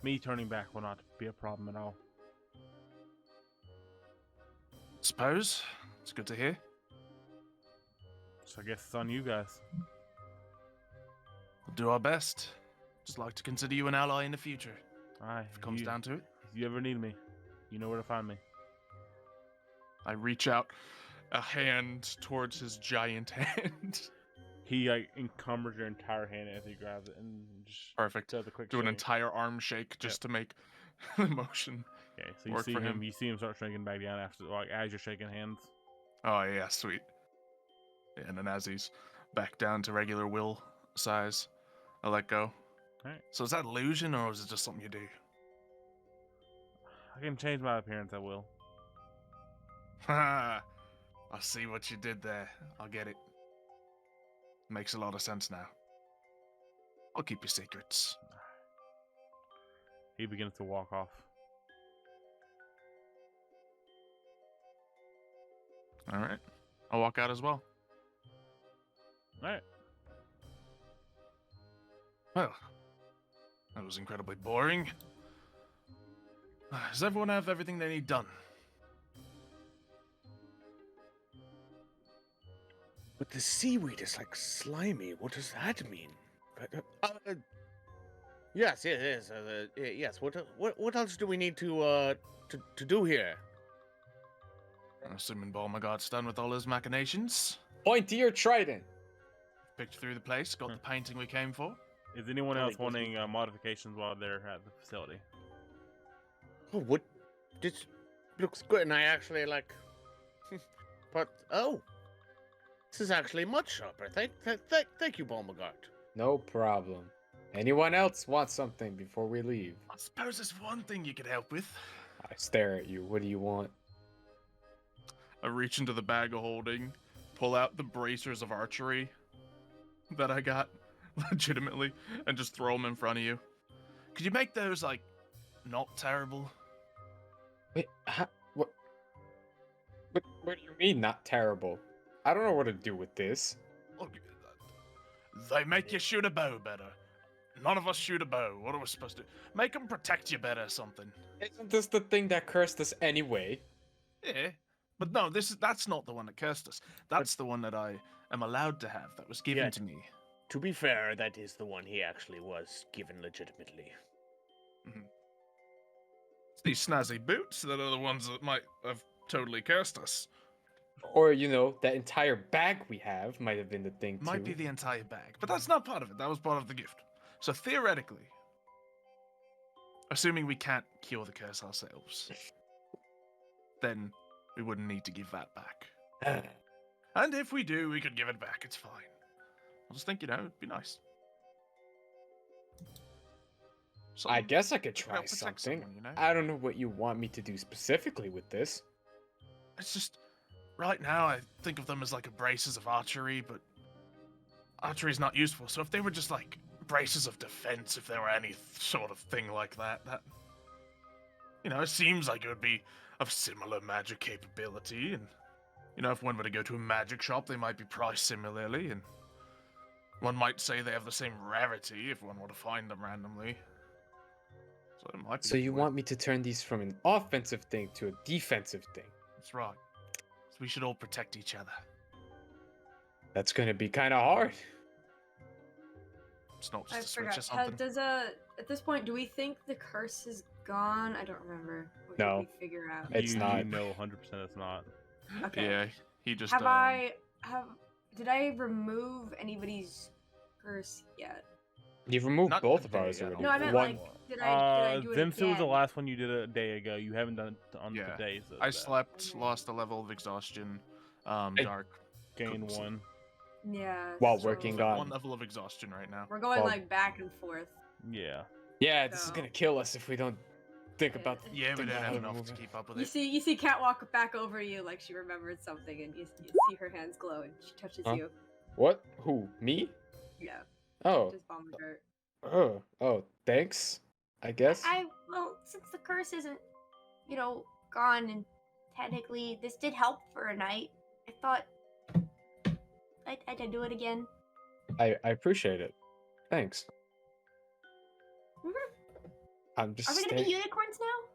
me turning back will not be a problem at all. Suppose. It's good to hear. So I guess it's on you guys. We'll do our best. Just like to consider you an ally in the future, Aye, if it comes down to it. If you ever need me, you know where to find me. I reach out a hand towards his giant hand. He like encumbers your entire hand as he grabs it and just Perfect. does a quick Do an shake. entire arm shake just to make the motion. Okay, so you work see for him. him. You see him start shrinking back down after, like, as you're shaking hands. Oh yeah, sweet. And then as he's back down to regular will size, I let go. Alright. So is that illusion or is it just something you do? I can change my appearance. I will. I see what you did there. I'll get it. Makes a lot of sense now. I'll keep your secrets. He begins to walk off. All right. I'll walk out as well. All right. Well, that was incredibly boring. Does everyone have everything they need done? But the seaweed is like slimy. What does that mean? Yes, yes, yes. What else do we need to do here? I'm assuming Balmagod's done with all his machinations. Point to your trident. Picked through the place, got the painting we came for. Is anyone I else think we'll wanting modifications while they're at the facility? Oh, what? This looks good, and I actually like. But this is actually much sharper. Thank you, Balmagard. No problem. Anyone else want something before we leave? I suppose there's one thing you could help with. I stare at you. What do you want? I reach into the bag of holding, pull out the bracers of archery that I got legitimately, and just throw them in front of you. Could you make those, like, not terrible? Wait, what do you mean, not terrible? I don't know what to do with this. Look, they make you shoot a bow better. None of us shoot a bow. What are we supposed to do? Make them protect you better or something. Isn't this the thing that cursed us anyway? Yeah. But no, that's not the one that cursed us. That's the one that I am allowed to have, that was given Yeah. to me. To be fair, that is the one he actually was given legitimately. It's these snazzy boots that are the ones that might have totally cursed us. Or, you know, that entire bag we have might have been the thing, too. Might be the entire bag, but that's not part of it. That was part of the gift. So theoretically, assuming we can't cure the curse ourselves, then we wouldn't need to give that back. And if we do, we could give it back. It's fine. I just think, it'd be nice. I guess I could help try protect something. someone, I don't know what you want me to do specifically with this. It's just, right now, I think of them as like braces of archery, but archery's not useful. So if they were just like braces of defense, if there were any sort of thing like that, it seems like it would be of similar magic capability. And, if one were to go to a magic shop, they might be priced similarly. And one might say they have the same rarity if one were to find them randomly. So it might be. So you want me to turn these from an offensive thing to a defensive thing? That's right. So we should all protect each other. That's gonna be kind of hard. It's not I just a switch or forgot. something. At this point, do we think the curse is gone? I don't remember. What No. did we figure out? It's you not. know 100% it's not. Okay. Yeah, he just. Did I remove anybody's curse yet? You've removed Not both of today, ours I already. don't No, I meant One. like, did I do it Zen Tsu was the again? last one you did a day ago. You haven't done it on Yeah. the days. of I that. slept, lost a level of exhaustion. Dark. Gain Cooks. one. Yeah. While so working It's like on- one level of exhaustion right now. We're going Well- like back and forth. Yeah. Yeah, this is So- gonna kill us if we don't think Yeah. about. Yeah, we think don't about have how to enough remove to it. keep up with You it. see Kat walk back over to you like she remembered something, and you see her hands glow, and she touches Huh? you. What? Who? Me? Yeah, Oh. just Baumgart. Oh. Thanks. I guess. Well, since the curse isn't, gone, and technically this did help for a night, I thought I'd do it again. I appreciate it. Thanks. Mhm. I'm just. Are we gonna be unicorns now?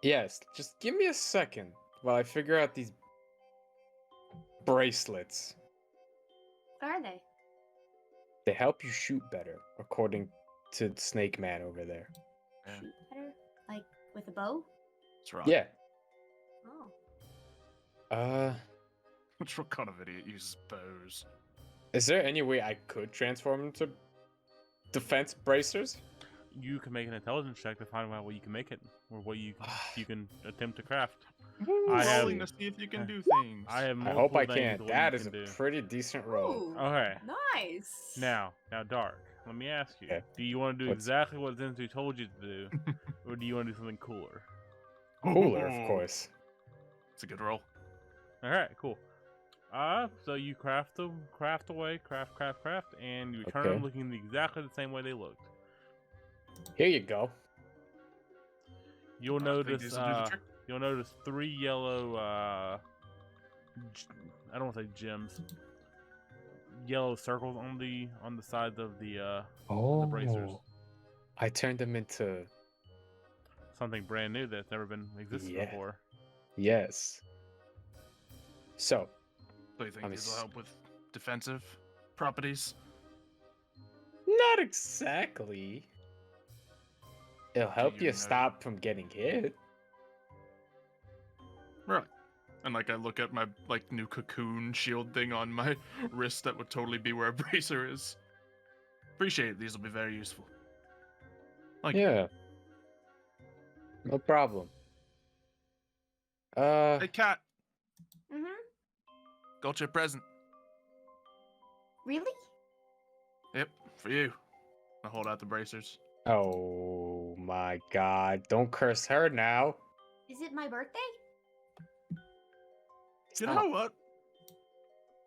Yes. Just give me a second. while I figure out these bracelets. What are they? They help you shoot better, according to Snake Man over there. Yeah. Shoot better? Like with a bow? That's right. Yeah. Oh. Which what kind of idiot uses bows? Is there any way I could transform into defense bracers? You can make an intelligence check to find out what you can make it, or what you can attempt to craft. I I have- rolling to see if you can do things. I have. I hope multiple I things can. what That you is a can do. pretty decent roll. Ooh, Okay. nice. Now, Dark. Let me ask you: Okay. do you want to do What's- exactly what Zen Tsu told you to do, or do you want to do something cooler? Cooler, of course. It's a good roll. All right, cool. So you craft away, craft, and you return them Okay. looking exactly the same way they looked. Here you go. You'll I think notice. these will do the trick. You'll notice 3 yellow. I don't want to say gems. Yellow circles on the sides of the bracers. I turned them into Something brand new that's never been existed Yeah. before. yes. So Do you think I'm these will s- help with defensive properties? not exactly. It'll help you you know- stop from getting hit. Right. And like I look at my like new cocoon shield thing on my wrist that would totally be where a bracer is. Appreciate it. These will be very useful. Like Yeah. No problem. Hey cat, Mm-hmm. got your present. Really? Yep, for you. I hold out the bracers. Oh my god. Don't curse her now. Is it my birthday? You Stop. know what?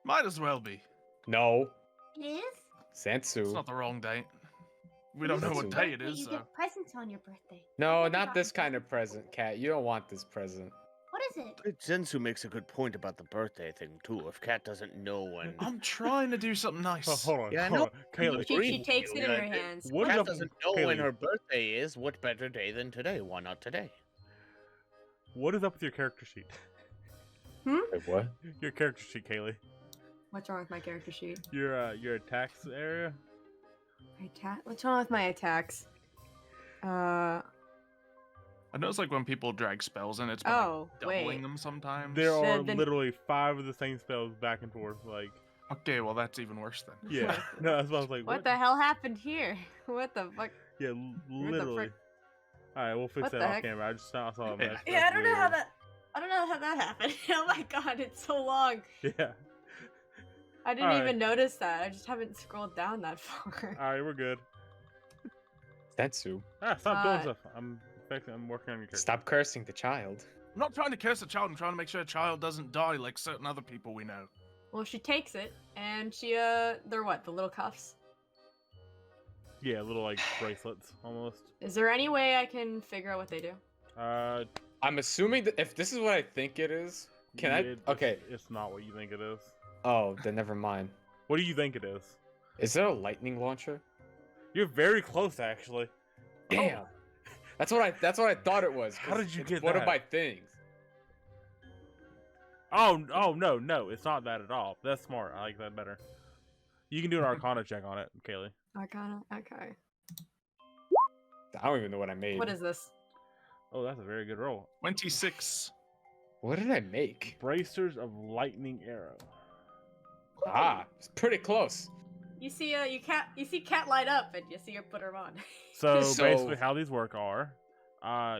Might as well be. No. It is? Zen It's Tsu. not the wrong date. We don't know That's what a- day it is, You so. get presents on your birthday. No, I've never not this gotten kind of present, Cat. You don't want this present. What is it? Zen Tsu makes a good point about the birthday thing too. If Cat doesn't know when, I'm trying to do something nice. Oh, hold on, Yeah, I hold know. on. Kaylee, agree She with takes you, it in yeah, her it- hands. what Cat the- doesn't know when Kaylee. her birthday is. What better day than today? Why not today? what is up with your character sheet? Wait, what? Your character sheet, Kaylee. What's wrong with my character sheet? Your attacks area. My attack? What's wrong with my attacks? I notice like when people drag spells in, it's been Oh, like, doubling wait. them sometimes. There are Then- literally 5 of the same spells back and forth. Like, Okay, well that's even worse then. yeah. No, that's what I was like. What the hell happened here? What the fuck? Yeah, literally. All right, we'll fix What that the off heck? camera. I just saw it. Yeah. Yeah, I don't know how that. I don't know how that happened. Oh my god, it's so long. Yeah. I didn't Alright. even notice that. I just haven't scrolled down that far. All right, we're good. Zen Tsu. Stop doing Uh, stuff. I'm working on your character. Stop cursing the child. I'm not trying to curse a child, I'm trying to make sure a child doesn't die like certain other people we know. Well, she takes it, and they're what? The little cuffs? Yeah, little like bracelets almost. Is there any way I can figure out what they do? I'm assuming that if this is what I think it is, can I? it's- Okay. It's not what you think it is. Oh, then never mind. What do you think it is? Is there a lightning launcher? You're very close, actually. Damn. That's what I thought it was. How 'cause did you it's get one that? of my things? Oh, no, it's not that at all. That's smart. I like that better. You can do an Arcana check on it, Kaylee. Arcana. Okay. I don't even know what I made. What is this? Oh, that's a very good roll. 26. What did I make? Bracers of lightning arrow. Ah, it's pretty close. You see, you see cat light up, and you see her put her on. So, So- basically, how these work are,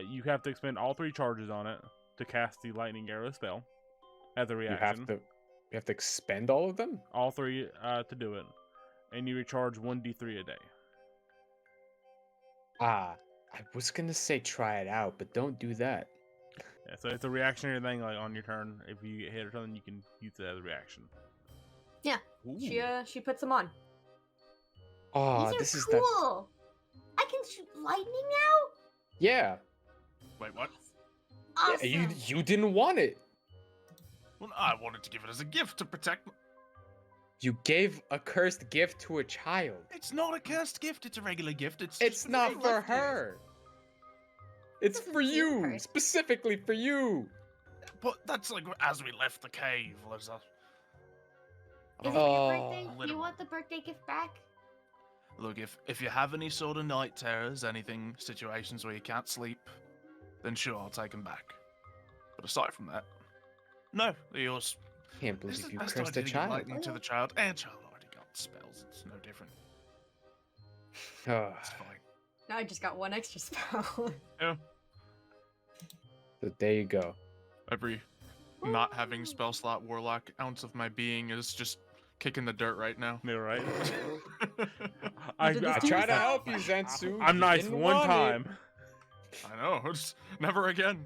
you have to expend all 3 charges on it to cast the lightning arrow spell as a You reaction. have to expend all of them. All 3 to do it, and you recharge 1d3 a day. Ah, I was gonna say try it out, but don't do that. Yeah, so it's a reactionary thing. Like on your turn, if you get hit or something, you can use it as a reaction. Yeah, Ooh. she puts them on. Oh, These are this is the cool. I can shoot lightning now. yeah. Wait, what? Awesome. Yeah, you didn't want it. Well, I wanted to give it as a gift to protect. You gave a cursed gift to a child. It's not a cursed gift, it's a regular gift. It's It's just not a for gift. her. It's Doesn't for seem you, cursed. specifically for you. but that's like as we left the cave. Was that? Is it Oh, your birthday? Do you literally. want the birthday gift back? Look, if you have any sort of night terrors, anything, situations where you can't sleep, then sure, I'll take them back. But aside from that, no, they're yours. Can't This is believe the you best cursed a idea to give child. lightning to the child. And child already got spells. It's no different. Oh, It's fine. Now I just got one extra spell. Yeah. so there you go. Every not having spell slot warlock ounce of my being is just kicking the dirt right now. Yeah, right. You did this I to tried to yourself. help you, Zen Tsu. I'm You nice didn't one want it. time. I know. It's never again.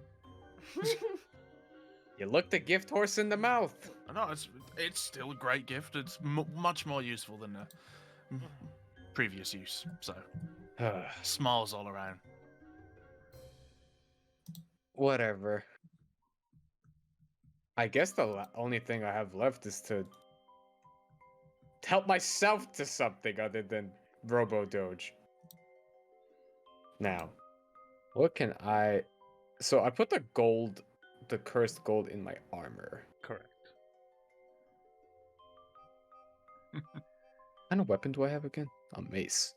You looked a gift horse in the mouth. I know. It's still a great gift. It's much more useful than the previous use. So smalls all around. Whatever. I guess the only thing I have left is to help myself to something other than Robo Doge. Now, what can I... So I put the cursed gold in my armor. Correct. What kind of weapon do I have again? A mace.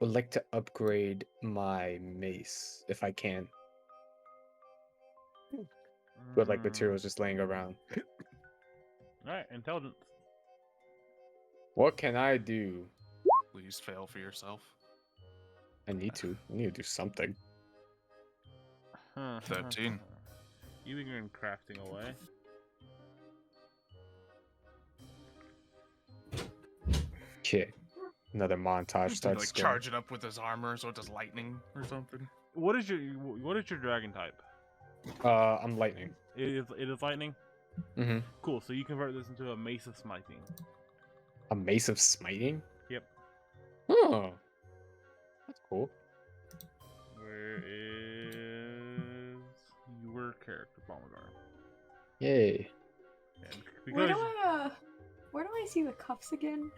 Would like to upgrade my mace if I can. With like materials just laying around. Alright, intelligence. What can I do? Please fail for yourself. I need to do something. 13. You think you're in crafting away? Okay. Another montage Just starts. like going. charge it up with his armor so it does lightning or something. What is your dragon type? I'm lightning. It is lightning? Mm-hmm. Cool, so you convert this into a mace of smiting. A mace of smiting? Yep. Oh. That's cool. Where is your character, Balmagar? Yay. And Where because do I see the cuffs again?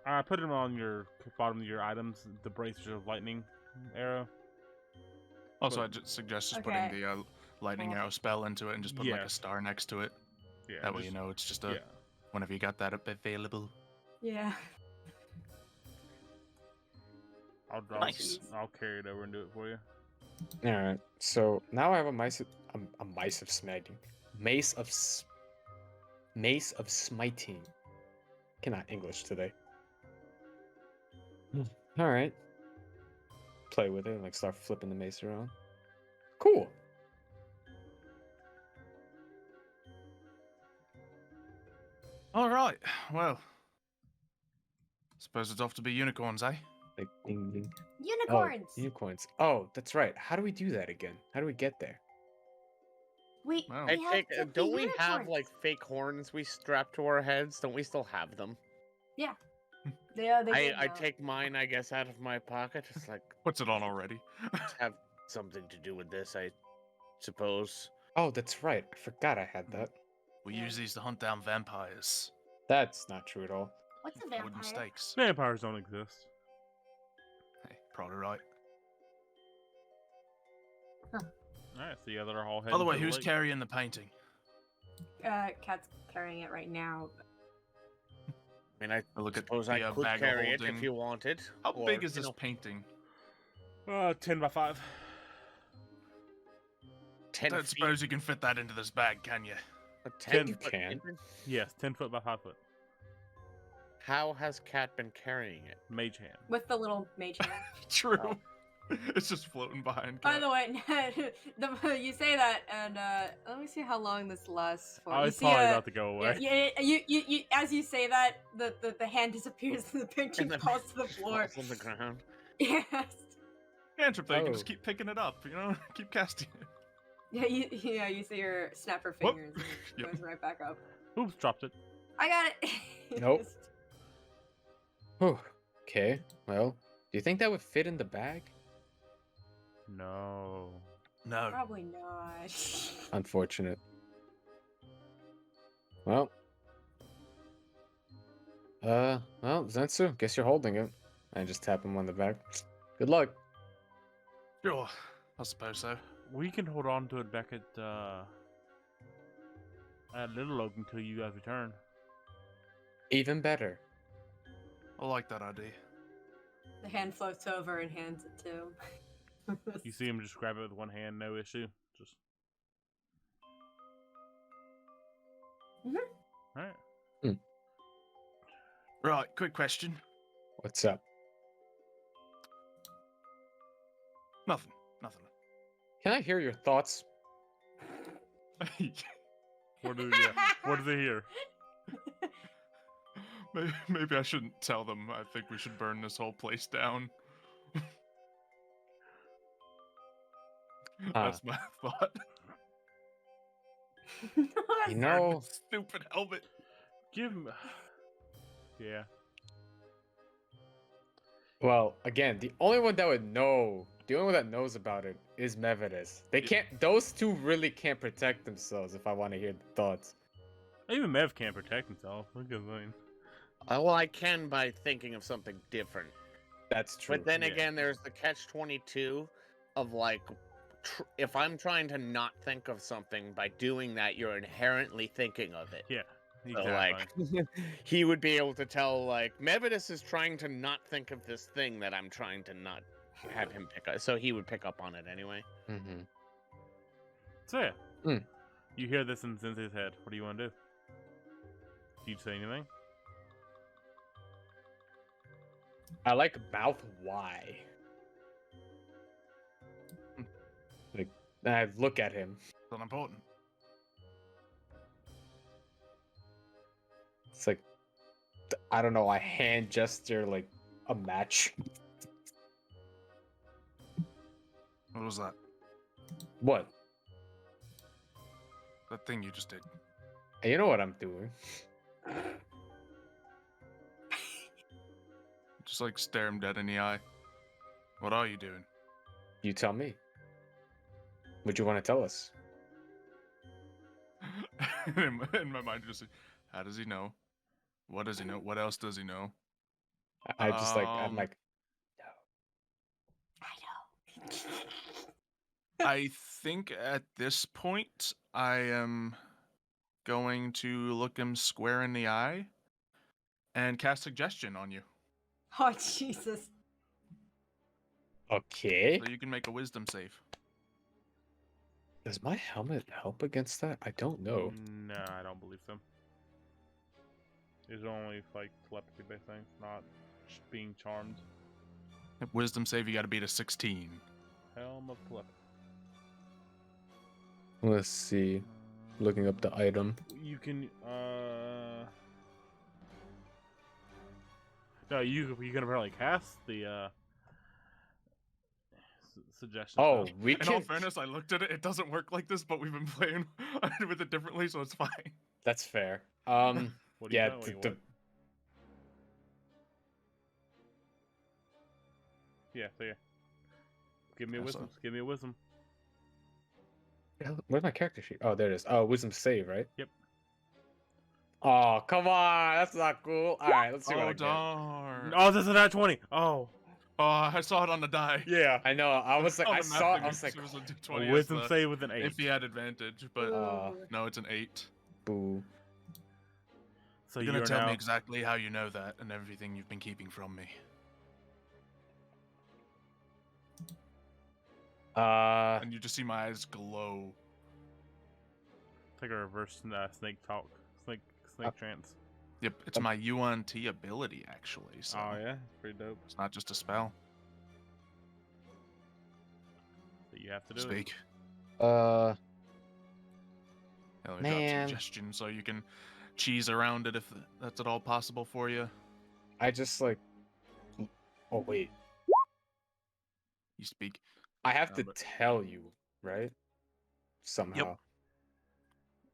I put them on your bottom of your items, the bracer of lightning arrow. Also, I just suggest just Okay. putting the lightning Cool. arrow spell into it and just put like Yeah. a star next to it. Yeah. That way you know it's just a Yeah. whenever you got that available. Yeah. Nice. I'll carry it over and do it for you. Alright. So now I have a mace of smiting. Mace of smiting. Cannot English today. Alright. Play with it and like start flipping the mace around. Cool. All right. Well, suppose it's off to be unicorns, eh? Like ding ding. Unicorns. Oh, unicorns. Oh, that's right. How do we do that again? How do we get there? We, Wow. we I have think, to be don't we have unicorns. like fake horns we strap to our heads? Don't we still have them? Yeah, they I did now. take mine, I guess, out of my pocket. It's like Puts it on already. have something to do with this, I suppose. Oh, that's right. I forgot I had that. We use these to hunt down vampires. That's not true at all. What's a Wooden vampire? stakes. Vampires don't exist. Hey, probably right. Alright, so yeah, they're all heading By the way, to who's lake. carrying the painting? Cat's carrying it right now. I mean, I Look at suppose the, I could bag of carry it if holding. you wanted. How or, big is you this know, painting? 10 by 5. 10 Don't feet? suppose you can fit that into this bag, can you? A 10 you foot can. painting? Yes, 10 foot by 5 foot. How has Cat been carrying it? Mage hand. With the little mage hand. True. Oh. It's just floating behind. By Cat. the way, you say that, and let me see how long this lasts for. Oh, You it's see, probably about to go away. yeah, you, as you say that, the hand disappears and the painting And the falls to the floor. Falls on the ground. Yes. Cantrip, though, you can just Oh. keep picking it up, you know? Keep casting it. Yeah, you see her snap her Whoop. fingers and it Yep. goes right back up. Oops, dropped it. I got it. Nope. Whew. Okay. Well, do you think that would fit in the bag? No. No. Probably not. Unfortunate. Well. Well, Zen Tsu, guess you're holding it. I just tap him on the back. Good luck. Sure. I suppose so. We can hold on to it back at a little oak until you guys return. Even better. I like that idea. The hand floats over and hands it to him. You see him just grab it with one hand, no issue. Just. Mhm. All right. Right, quick question. What's up? Nothing. Can I hear your thoughts? What does he hear? Maybe I shouldn't tell them. I think we should burn this whole place down. That's my thought. You know, Stupid helmet. Give him. Yeah. well, again, the only one that knows about it is Mevidus. They can't, those two really can't protect themselves if I want to hear the thoughts. Even Mev can't protect himself. Look at that. Well, I can by thinking of something different. That's true. But then Yeah. again, there's the catch-22 of like, if I'm trying to not think of something, by doing that, you're inherently thinking of it. Yeah. So, Exactly. like, he would be able to tell, like, Mevidus is trying to not think of this thing that I'm trying to not have him pick up. So he would pick up on it anyway. Mm-hmm. So yeah. Mm. You hear this in Sensei's head. What do you want to do? Do you say anything? I like mouth Y. Like, I look at him. It's not important. It's like, I don't know, I hand gesture like a match. What was that? What? That thing you just did. You know what I'm doing. Just like stare him dead in the eye. What are you doing? You tell me. What you want to tell us? in my mind, just how does he know? What does he know? What else does he know? I just like, I'm Um, like, I know. I think at this point, I am going to look him square in the eye and cast suggestion on you. Oh, Jesus. okay. So you can make a wisdom save. Does my helmet help against that? I don't know. No, I don't believe so. It's only like telepathy based things, not being charmed. Wisdom save, you got to beat a 16. Helm of telepathy. Let's see. Looking up the item. You can no, you can apparently cast the suggestion. Oh, spell. we In all can. fairness, I looked at it. It doesn't work like this, but we've been playing with it differently, so it's fine. That's fair. What do you Yeah. know? Wait, The, what? Yeah, so yeah. Give me a Awesome. wisdom. Give me a wisdom. where's my character sheet? Oh, there it is. Oh, wisdom save, right? Yep. Oh, come on. That's not cool. All right, let's see what I Oh, get. darn. Oh, this is not 20. Oh, Oh, I saw it on the die. yeah. I know. I was like, On I the map saw. thing, I was like, it was a A D20 as wisdom the- save with an 8. if he had advantage, but Uh, no, it's an 8. boo. So You're you're gonna tell now. me exactly how you know that and everything you've been keeping from me. And you just see my eyes glow. It's like a reverse snake talk. Snake trance. Yep, it's my UNT ability actually. So Oh yeah, pretty dope. it's not just a spell. So you have to do Speak. Uh, Let me drop Man. suggestion so you can cheese around it if that's at all possible for you. I just like. Oh wait, You speak. I have to but- tell you, right? Somehow.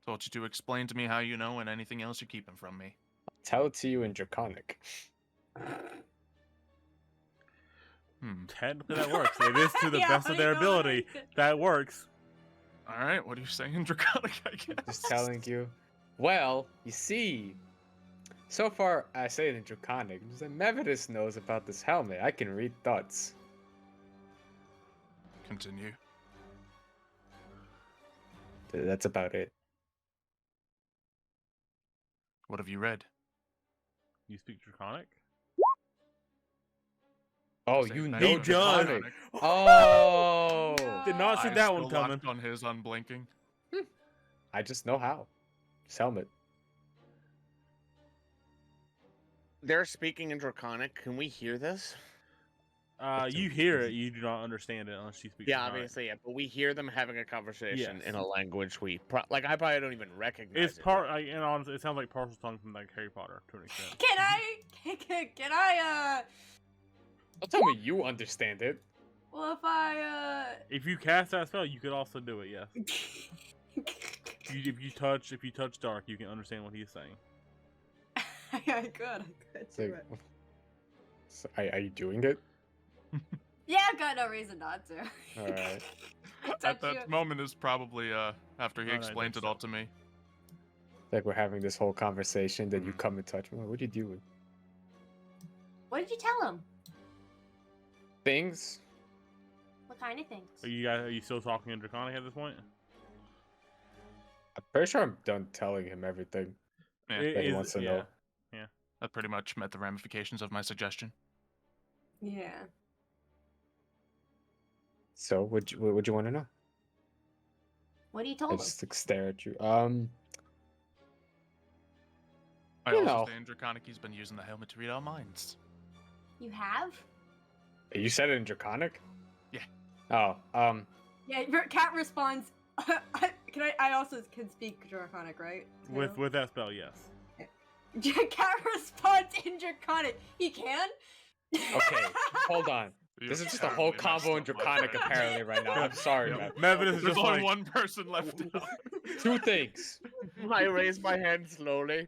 Told you to explain to me how you know and anything else you're keeping from me. Tell it to you in Draconic. Technically that works. It is to the Yeah, best of what their are you doing? ability. That works. All right, what are you saying, Draconic? I guess. Just telling you. Well, you see, so far I say it in Draconic. Mevidus knows about this helmet. I can read thoughts. Continue. That's about it. What have you read? You speak Draconic? Oh, Say you thank know He you. does. Draconic. Oh. Did not see I that one still coming. left on his unblinking. I just know how. It's helmet. They're speaking in Draconic. Can we hear this? You hear it, you do not understand it unless you speak Yeah, Draconic. obviously, yeah. But we hear them having a conversation Yes. in a language I probably don't even recognize. It's part, and honestly, it sounds like partial tongue from like Harry Potter to an extent. Can I Don't tell me you understand it. well if I If you cast that spell, you could also do it. Yes. If you touch dark, you can understand what he's saying. I could It's do like, it. so, are you doing it? Yeah, I've got no reason not to. All right. At that moment is probably after he Oh, no, explained that's it all to me. Like we're having this whole conversation, then you come and touch me. What are you doing? What did you tell him? Things? What kind of things? Are you still talking in Draconic at this point? I'm pretty sure I'm done telling him everything Yeah, that he wants to know. that pretty much met the ramifications of my suggestion. Yeah. So, what you want to know? What do you I told him? just like, stare at you. I You also know. say in Draconic he's been using the helmet to read our minds. You have? You said it in Draconic? Yeah. Oh, Yeah, Cat responds. I also can speak Draconic, right? With that spell, yes. Cat responds in Draconic. He can? okay. Hold on. This is just a whole combo in Draconic apparently right now. I'm sorry, man. Mevin is There's just only like, one person left. Two things. I raise my hand slowly.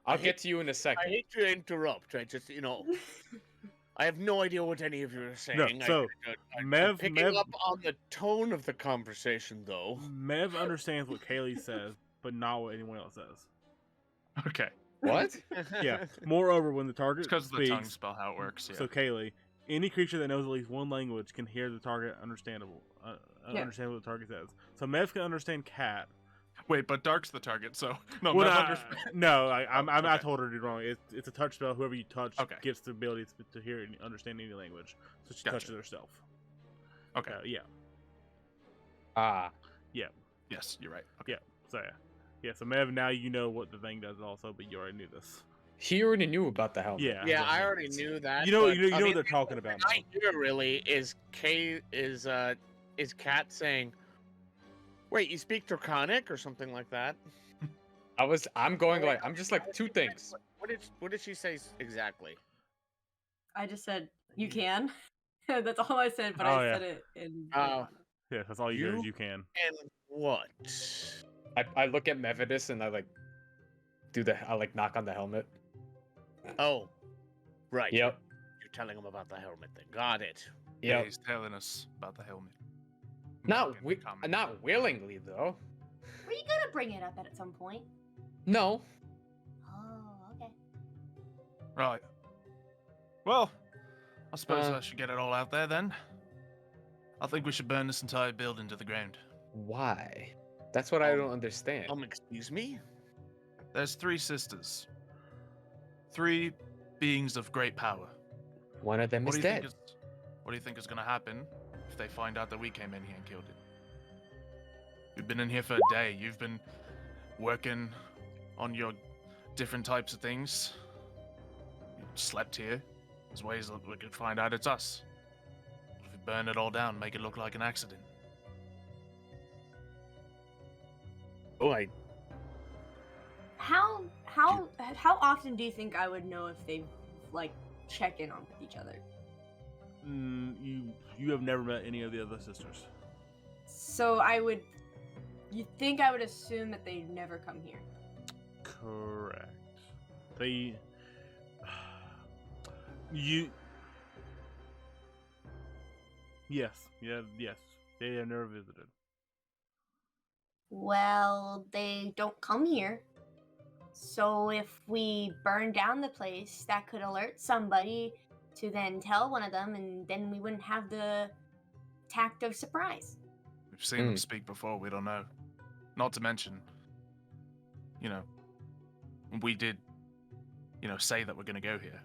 I'll get to you in a I second. hate to interrupt. I just, I have no idea what any of you are saying. so, I'm Mev- picking Mev- up on the tone of the conversation, though. Mev understands what Kaylee says, but not what anyone else says. Okay. What? Yeah. Moreover, when the target It's because of the speaks, tongue spell how it works. Yeah. so Kaylee, any creature that knows at least one language can hear the target understand what the target says. So Mev can understand cat. Wait, but Dark's the target, so no. Well, Mev I Okay. told her to do wrong. It's a touch spell. Whoever you touch Okay. gets the ability to hear and understand any language. So she Gotcha. touches herself. Okay. Yeah. Ah. Yes, you're right. Okay. Yeah. So yeah. So Mev, now you know what the thing does also, but you already knew this. He already knew about the helmet. Yeah. Yeah, I already knew that. You know but, I what mean, they're talking about. I hear really is Kat saying, "Wait, you speak Draconic or something like that?" I'm going like, I'm just like two things. What did she say exactly? I just said, you can. That's all I said, but Oh, I yeah. said it in. Yeah, that's all you hear You- is you can. And what? I look at Mevidus and I like I like knock on the helmet. Oh, right. Yep. You're telling him about the helmet thing. Got it. Yeah, Yep. he's telling us about the helmet. Not Making a comment. not willingly though. Were you gonna bring it up at some point? No. Oh, okay. Right. Well, I suppose Uh, I should get it all out there then. I think we should burn this entire building to the ground. Why? That's what I don't understand. Excuse me? There's 3 sisters. 3 beings of great power. One of them What is do you think dead. what do you think is going to happen if they find out that we came in here and killed it? You've been in here for a day. You've been working on your different types of things. You slept here. There's ways that we could find out it's us. If we burn it all down, make it look like an accident. Oh, How often do you think I would know if they like check in on with each other? You have never met any of the other sisters. So you think I would assume that they never come here? Correct. Yes. They have never visited. Well, they don't come here. So if we burn down the place, that could alert somebody to then tell one of them, and then we wouldn't have the tact of surprise. We've seen them speak before. We don't know. Not to mention, We did, say that we're going to go here.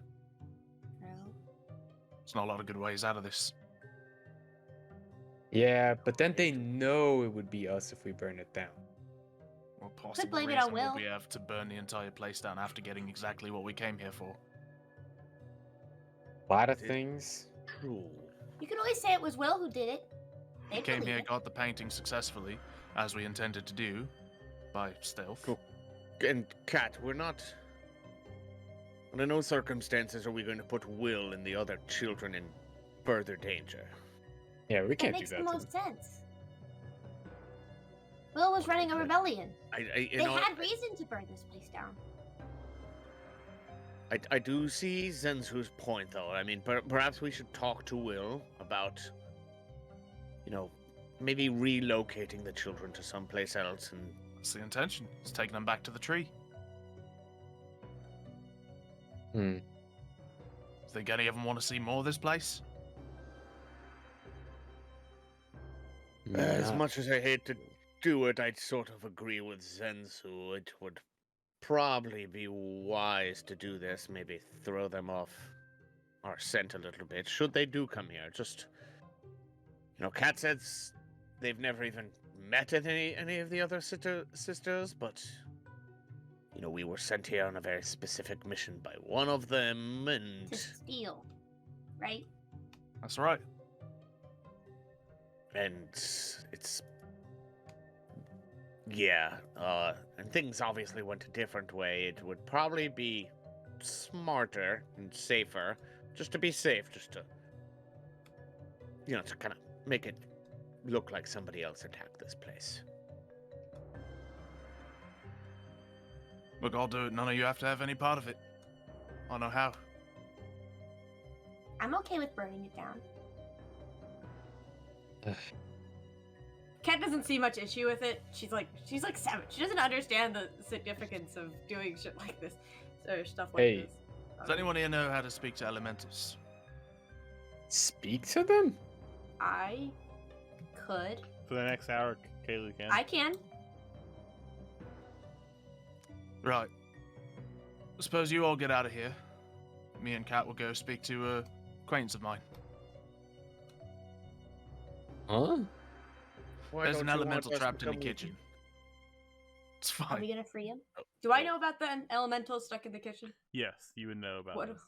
Well, There's not a lot of good ways out of this. Yeah, but then they know it would be us if we burn it down. Well, possible blame it reason on Will. would be have to burn the entire place down after getting exactly what we came here for. A lot of things. True. you can always say it was Will who did it. We They came believe here, it. got the painting successfully, as we intended to do, by stealth. Cool. And Kat, we're not. Under no circumstances are we going to put Will and the other children in further danger. Yeah, we That can't do makes that. the to most them. sense. Will was running a rebellion. You They know, had reason to burn this place down. I do see Zen Tsu's point, though. I mean, perhaps we should talk to Will about, maybe relocating the children to someplace else. And That's the intention. It's taking them back to the tree. Hmm. Think any of them want to see more of this place? as Not- much as I hate to do it, I'd sort of agree with Zen Tsu. It would probably be wise to do this. Maybe throw them off our scent a little bit. Should they do come here, just Kat says they've never even met any of the other sisters, but we were sent here on a very specific mission by one of them, and To steal. Right? That's right. it's and things obviously went a different way. It would probably be smarter and safer, just to be safe, just to to kind of make it look like somebody else attacked this place. Look, I'll do it. None of you have to have any part of it. I know how. I'm okay with burning it down. Kat doesn't see much issue with it. She's like 7. She doesn't understand the significance of doing shit like this or stuff like Hey. this. Does anyone here know how to speak to elementals? Speak to them? I could. For the next hour, Kaylee can. I can. Right. Suppose you all get out of here. Me and Kat will go speak to a acquaintance of mine. Huh? Why There's don't an you want elemental us to trapped in the come with kitchen. you? It's Are we fine. gonna free him? Do I know about the elemental stuck in the kitchen? Yes, you would know about What? this.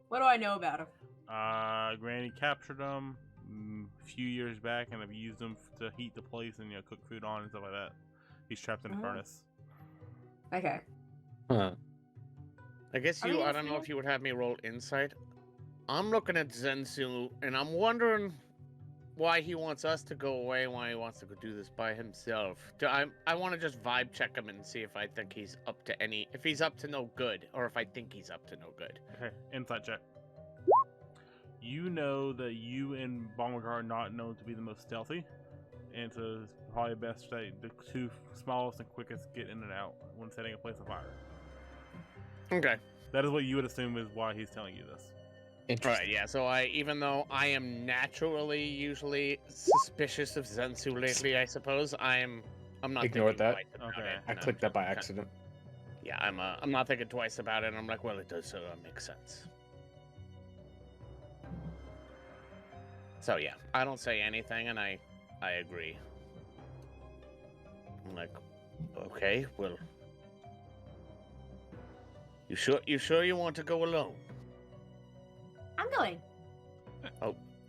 What do I know about him? Granny captured them a few years back and have used them to heat the place and cook food on and stuff like that. He's trapped in a Oh. furnace. Okay. Huh. I guess Are we I gonna don't know free if you would have me roll insight. I'm looking at Zen Tsu, and I'm wondering why he wants us to go away, why he wants to go do this by himself. I want to just vibe check him and see if I think he's up to if he's up to no good, or if I think he's up to no good. Okay, insight check. You know that you and Balmagar are not known to be the most stealthy, and so it's probably best that the two smallest and quickest get in and out when setting a place on fire. Okay. That is what you would assume is why he's telling you this. All Interesting. right, yeah. So even though I am naturally usually suspicious of Zen Tsu lately, I suppose I'm not Ignore thinking that. twice about Okay. it. I No. clicked that by Okay. accident. Yeah, I'm not thinking twice about it. I'm like, well, it does make sense. So yeah, I don't say anything, and I agree. I'm like, okay, well, you sure you want to go alone? I'm going.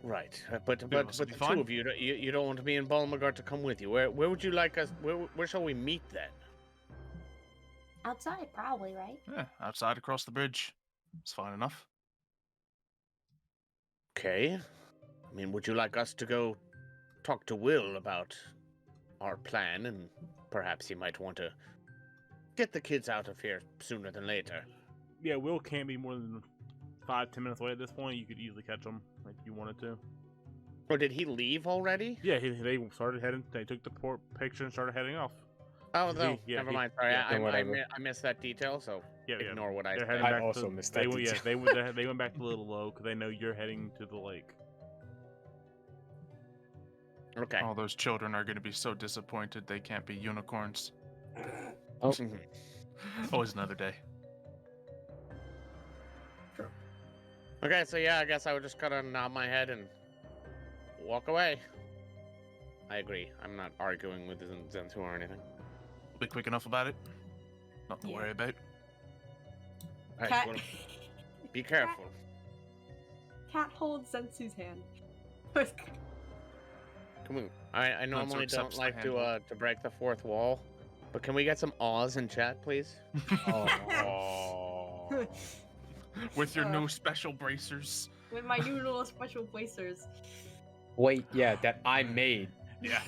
Right, but must the be two fine. of you don't want me and Balmagar to come with you. Where would you like us? Where shall we meet then? Outside, probably, right? Yeah, outside across the bridge. It's fine enough. Okay. I mean, would you like us to go talk to Will about our plan, and perhaps he might want to get the kids out of here sooner than later? Yeah, Will can't be more than 5-10 minutes away at this point. You could easily catch him if you wanted to. Or did he leave already? Yeah, they started heading. They took the picture and started heading off. Oh, no. Yeah, Never he- mind. Sorry, yeah, I whatever. missed that detail, so Yeah, yeah. ignore what I They're said. heading I back also to, missed they that went, yeah, detail. they went back to Little Low because they know you're heading to the lake. Okay. All those children are going to be so disappointed they can't be unicorns. Oh. Mhm. Always another day. Okay, so yeah, I guess I would just kind of nod my head and walk away. I agree. I'm not arguing with Zen Tsu or anything. We'll be quick enough about it. Nothing to Yeah. worry about. Alright, Cat. well, be careful. Cat holds Zen Tsu's hand. Can we, I normally don't accepts the like handle. to break the fourth wall, but can we get some awes in chat, please? Oh. With your Uh, new special bracers. With my new little special placers. Wait, yeah, that I made. Yeah.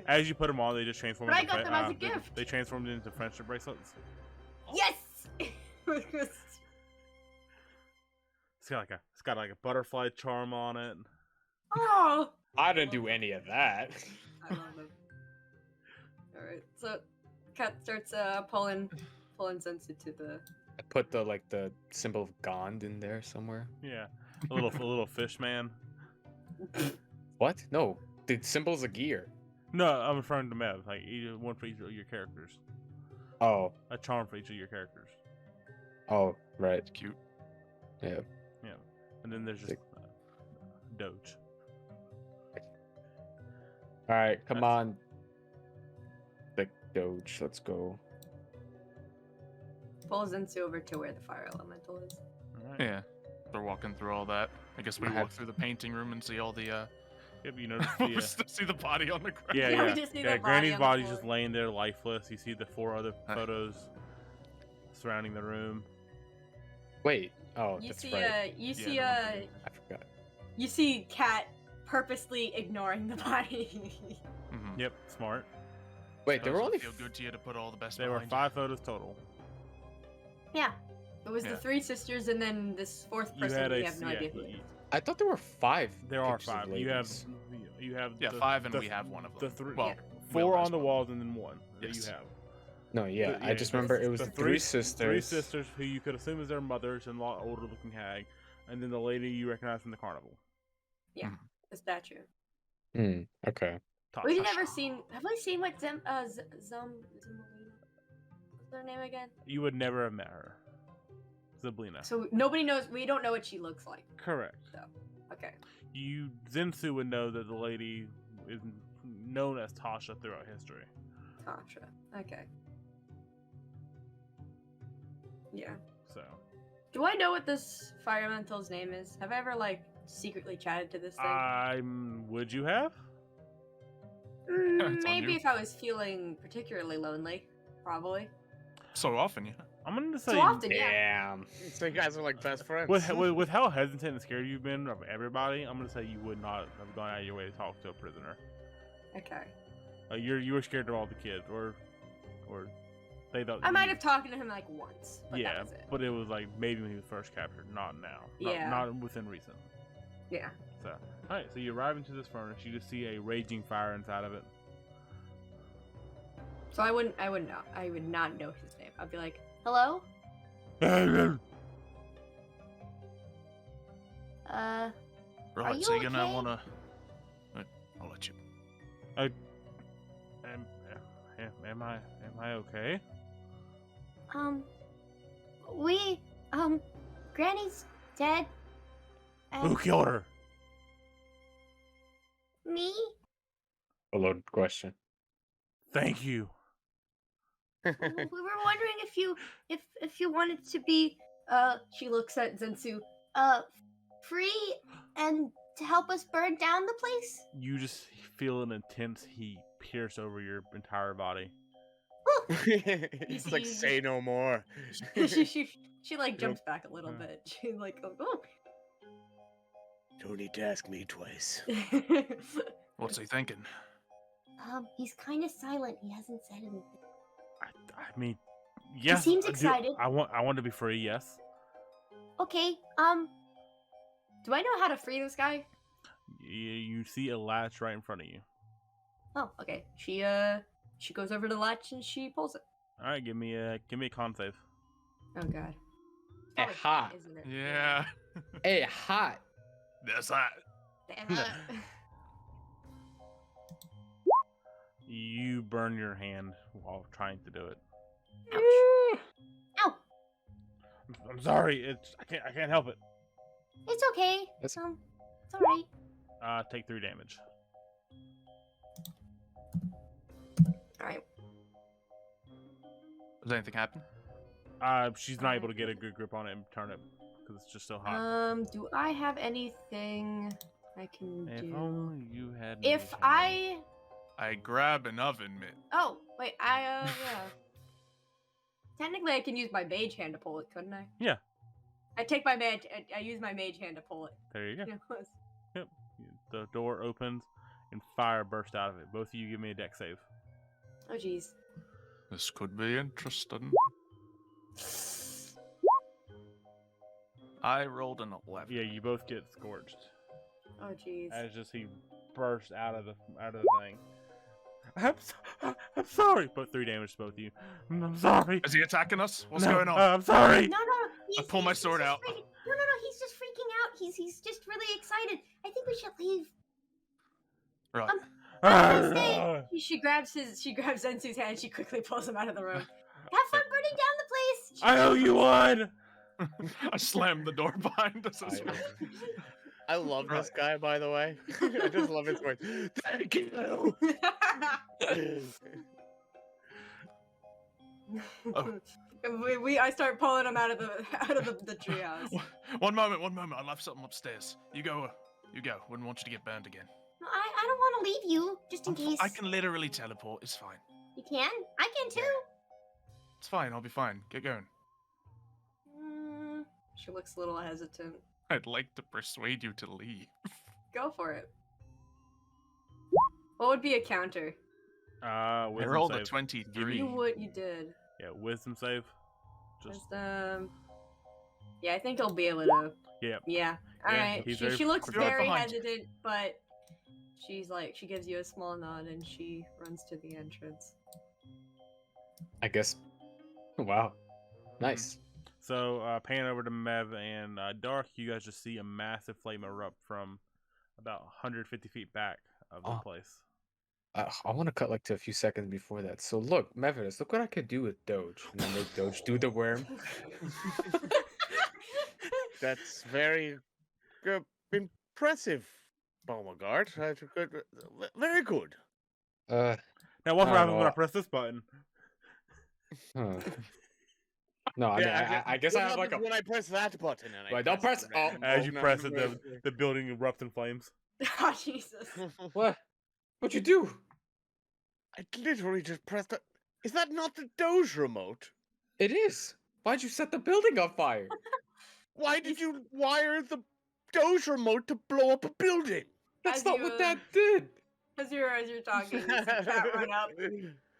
As you put them on, they just transform. But I into got them as a gift. They transformed into friendship bracelets. Yes! It's got like a butterfly charm on it. Oh! I didn't do any of that. I love them. Alright, so Cat starts pulling Zen Tsu to the... I put the symbol of Gond in there somewhere. Yeah, a little fish man. What? No, the symbol's a gear. No, I'm referring to Mev. Like one for each of your characters. Oh, A charm for each of your characters. oh, right. It's cute. Yeah. Yeah, and then there's just Doge. All right, come That's- on. The Doge, let's go. Pulls Zen Tsu over to where the fire elemental is. All right. Yeah. They're walking through all that. I guess we I walk have- through the painting room and see all the Yep, you notice we the. still see the body on the ground. Yeah, Yeah, we yeah. just see Yeah, the body Granny's on the body's floor. just laying there lifeless. You see the 4 other Hi. photos surrounding the room. Wait. Oh, You that's see, right. you Yeah, see, the one I forgot. you see Cat purposely ignoring the body. Mhm. Yep, smart. Wait, there were Doesn't only. feel good to you to put all the best There were behind 5 photos total. Yeah. It was Yeah. the 3 sisters and then this 4th You person had we a have no yeah, idea who it is. I thought there were 5. there are pictures of 5. You have ladies. Yeah, the, 5 and the, we have one of them. the 3 Well, Yeah. 4 Will on has the one. walls and then 1 that Yes. you have. No, yeah, I Yeah, just the- remember it was the 3 3 sisters. sisters who you could assume is their mothers and older looking hag, and then the lady you recognize from the carnival. The statue. Okay. We've Tasha. never seen. Have we seen what Zemelina? What's her name again? You would never have met her. Zablina. So nobody knows. We don't know what she looks like. Correct. Okay. Zen Tsu would know that the lady is known as Tasha throughout history. Tasha. Okay. Yeah. So Do I know what this fire elemental's name is? Have I ever secretly chatted to this thing? would you have? Mm, It's on maybe you. if I was feeling particularly lonely. Probably. So often, yeah. I'm gonna say So often, yeah. Damn. So you guys are like best friends. with how hesitant and scared you've been of everybody, I'm gonna say you would not have gone out of your way to talk to a prisoner. Okay. You were scared of all the kids, or they thought. I might have talked to him once, but yeah, that was it. but it was maybe when he was first captured, not now. Yeah. Not within recent. Yeah. So, all right. So you arrive into this furnace. You just see a raging fire inside of it. So I would not know his name. I'd be like, hello? Right, you so you're gonna okay? wanna. I'll let you. Am I okay? Granny's dead. Who And killed her? me? A loaded question. Thank you. We were wondering if you wanted to be She looks at Zen Tsu. free and to help us burn down the place. You just feel an intense heat pierce over your entire body. He's like, say no more. she jumps back a little bit. She oh. Don't need to ask me twice. What's he thinking? He's kind of silent. He hasn't said anything. I mean, yes. seems I do- excited. I want to be free. Yes. Okay. Do I know how to free this guy? You see a latch right in front of you. Oh, okay. She goes over to the latch and she pulls it. All right, give me a con save. Oh god. Eh, Probably hot. isn't it? Yeah. Hey, hot. That's that. Damn it. You burn your hand while trying to do it. Ouch. Ow. I'm sorry. I can't help it. It's okay. It's- It's alright. Take 3 damage. Alright. Does anything happen? She's not able to get a good grip on it and turn it because it's just so hot. Do I have anything I can If do? only you had. If mage hand. I grab an oven mitt. Oh, wait, yeah. Technically, I can use my mage hand to pull it, couldn't I? Yeah. I use my mage hand to pull it. There you go. Yes. Yep. The door opens and fire bursts out of it. Both of you give me a deck save. Oh, jeez. This could be interesting. I rolled an 11. Yeah, you both get scorched. Oh, jeez. As just he bursts out of the thing. I'm sorry. Put 3 damage to both of you. I'm sorry. Is he attacking us? What's No, going on? I'm sorry. No. I pull my sword out. No. He's just freaking out. He's just really excited. I think we should leave. Right. She grabs Zen Tsu's hand and she quickly pulls him out of the room. Have fun burning down the place. I owe you one. I slammed the door behind us as well. I love this guy, by the way. I just love his voice. Thank you. I start pulling him out of the treehouse. One moment. I left something upstairs. You go. Wouldn't want you to get burned again. No, I don't want to leave you, just in case. I can literally teleport. It's fine. You can? I can too. It's fine. I'll be fine. Get going. She looks a little hesitant. I'd like to persuade you to leave. Go for it. What would be a counter? I Wisdom rolled a save. 23. You did. Yeah, wisdom save. Just Wisdom. Yeah, I think he'll be able to. Yeah. Yeah. Yeah, Alright. he's She very looks You're right very behind. hesitant, but she's like, she gives you a small nod and she runs to the entrance. I guess. Wow. Nice. so pan over to Mev and Dark. You guys just see a massive flame erupt from about 150 feet back of the Oh. place. I want to cut like to a few seconds before that. So look, Mevidus, look what I could do with Doge. And then make Doge do the worm. That's very impressive, Beauregard. Very good. Uh, Now, what I don't happens know. when I press this button? huh. No, I mean, I guess I have like a. When I press that button and Wait, don't press- red. oh, As you no, press no, it, the building erupts in flames. Oh, Jesus. What? What'd you do? I literally just pressed the. Is that not the Doge remote? It is. Why'd you set the building on fire? Why did you wire the Doge remote to blow up a building? That's As not you, what that did. As you're talking, you see Kat run up,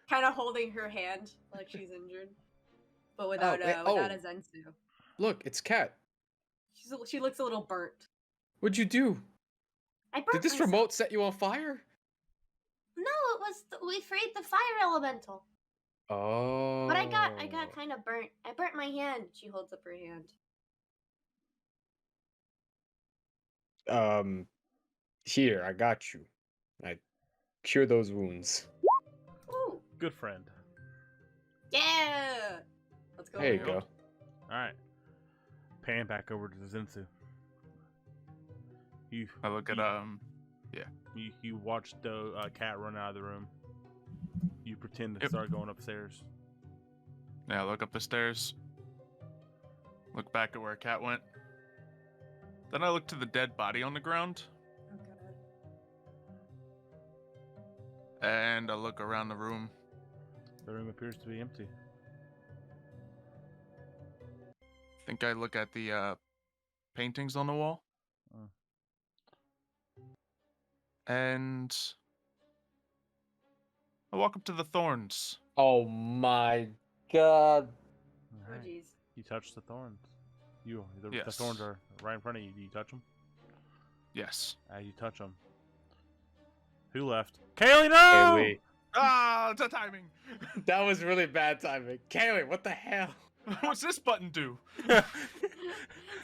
kind of holding her hand like she's injured, but without wait, a Zen Tsu. Look, it's Cat. She looks a little burnt. What'd you do? I Did burnt this myself. remote set you on fire? No, it was we freed the fire elemental. Oh. But I got kind of burnt. I burnt my hand. She holds up her hand. Here, I got you. I cure those wounds. Ooh, Good friend. yeah. Let's go. There you There go. you All right. Pan back over to the Zen Tsu. You I look at you watch the cat run out of the room. You pretend to Yep. start going upstairs. yeah, I look up the stairs. Look back at where Cat went. Then I look to the dead body on the ground, Oh, God. and I look around the room. The room appears to be empty. Think I look at the paintings on the wall. Oh. And I walk up to the thorns. Oh my god. All Oh, right. jeez. You touch the thorns. The Yes. thorns are right in front of you. Do you touch them? Yes. As you touch them. Who left? Kaylee, no! Kaylee. Ah, the timing. That was really bad timing. Kaylee, what the hell? What's this button do?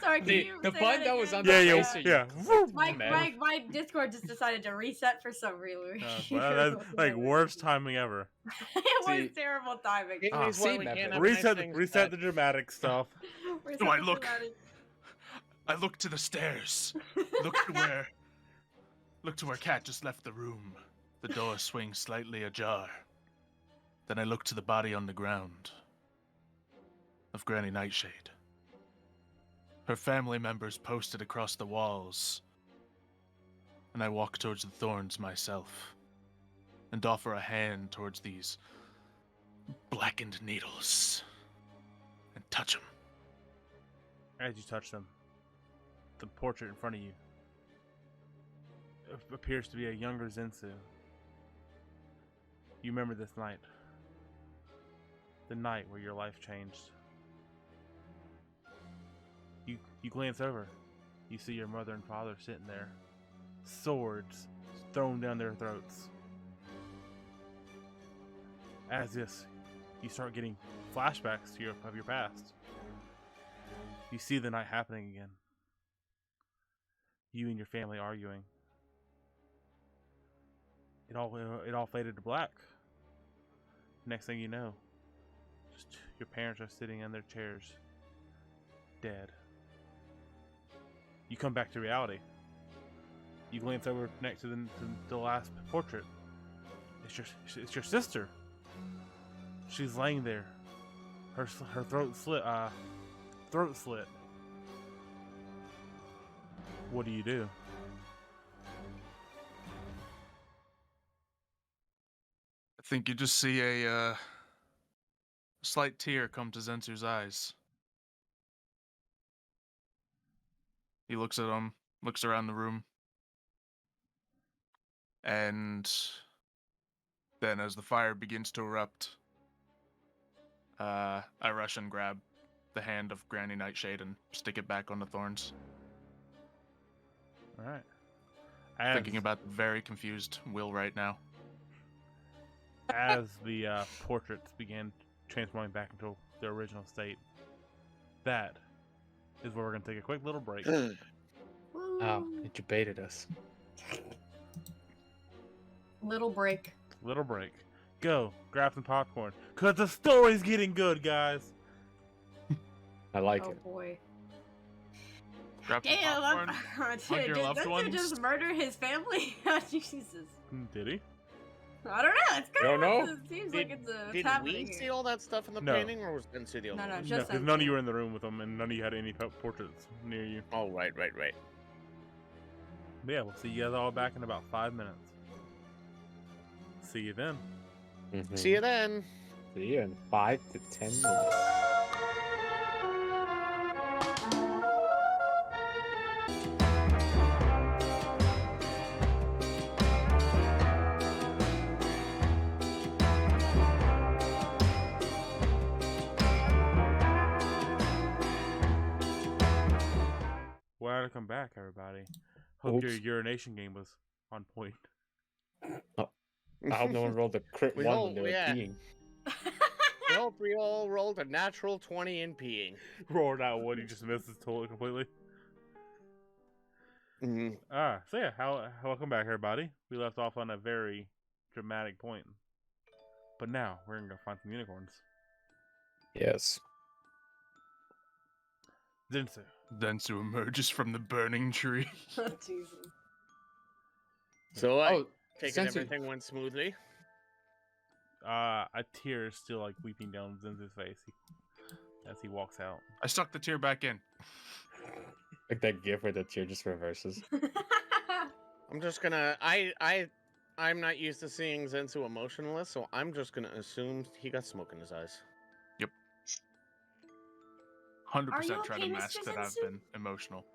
Sorry, can you The say button that was again? on yeah, the yeah, face of yeah. you. My Discord just decided to reset for some reason. Well, that's like worst timing ever. It was See- terrible timing. Kaylee's see, why we Method. can't have Reset nice things the that- dramatic stuff. Reset Do I the look? dramatic- I look to the stairs. Look to where Cat just left the room. The door swings slightly ajar. Then I look to the body on the ground of Granny Nightshade. Her family members posted across the walls. And I walk towards the thorns myself and offer a hand towards these blackened needles and touch them. As you touch them, the portrait in front of you appears to be a younger Zen Tsu. You remember this night. The night where your life changed. You glance over. You see your mother and father sitting there. Swords thrown down their throats. As this, you start getting flashbacks of your past. You see the night happening again. You and your family arguing. It all faded to black. Next thing you know, just your parents are sitting in their chairs, dead. You come back to reality. You glance over next to the last portrait. It's your sister. She's laying there. Her throat slit. Throat slit. What do you do? I think you just see a slight tear come to Zen Tsu's eyes. He looks at him, looks around the room, and then as the fire begins to erupt, I rush and grab the hand of Granny Nightshade and stick it back on the thorns. All right. Thinking about very confused Will right now. As the portraits begin transforming back into their original state, that is where we're going to take a quick little break. Oh, it debated us. Little break. Little break. Go, grab some popcorn, because the story's getting good, guys. I like Oh it. boy. Grab some Damn, popcorn. Hug your loved Did ones. just murder his family? Jesus. Did he? I don't know. It's kind Don't of. know. It seems like it's Did happening. we see all that stuff in the No. painting, or was Zen Tsu the only No, no, one? just because none of you were in the room with them, and none of you had any portraits near you. Oh, right. But yeah, we'll see you guys all back in about 5 minutes. See you then. Mhm. See you then. See you in 5 to 10 minutes. Welcome back, everybody. Hope your Oops. urination game was on point. I hope no one rolled a crit We 1 all- when they were yeah. peeing. I hope we all rolled a natural 20 in peeing. Roared out one, you just missed it totally completely. Mm. So yeah, welcome back, everybody. We left off on a very dramatic point. But now, we're gonna go find some unicorns. Yes. Zen Tsu. Zen Tsu emerges from the burning tree. Oh, Jesus. So I Oh, take it Zen Tsu- everything went smoothly. A tear is still like weeping down Zen Tsu's face as he walks out. I stuck the tear back in. Like that gif where the tear just reverses. I'm just gonna I'm not used to seeing Zen Tsu emotionless, so I'm just gonna assume he got smoke in his eyes. 100% Are you try okay, to Mr. mask that Zen I've Tsu? been emotional.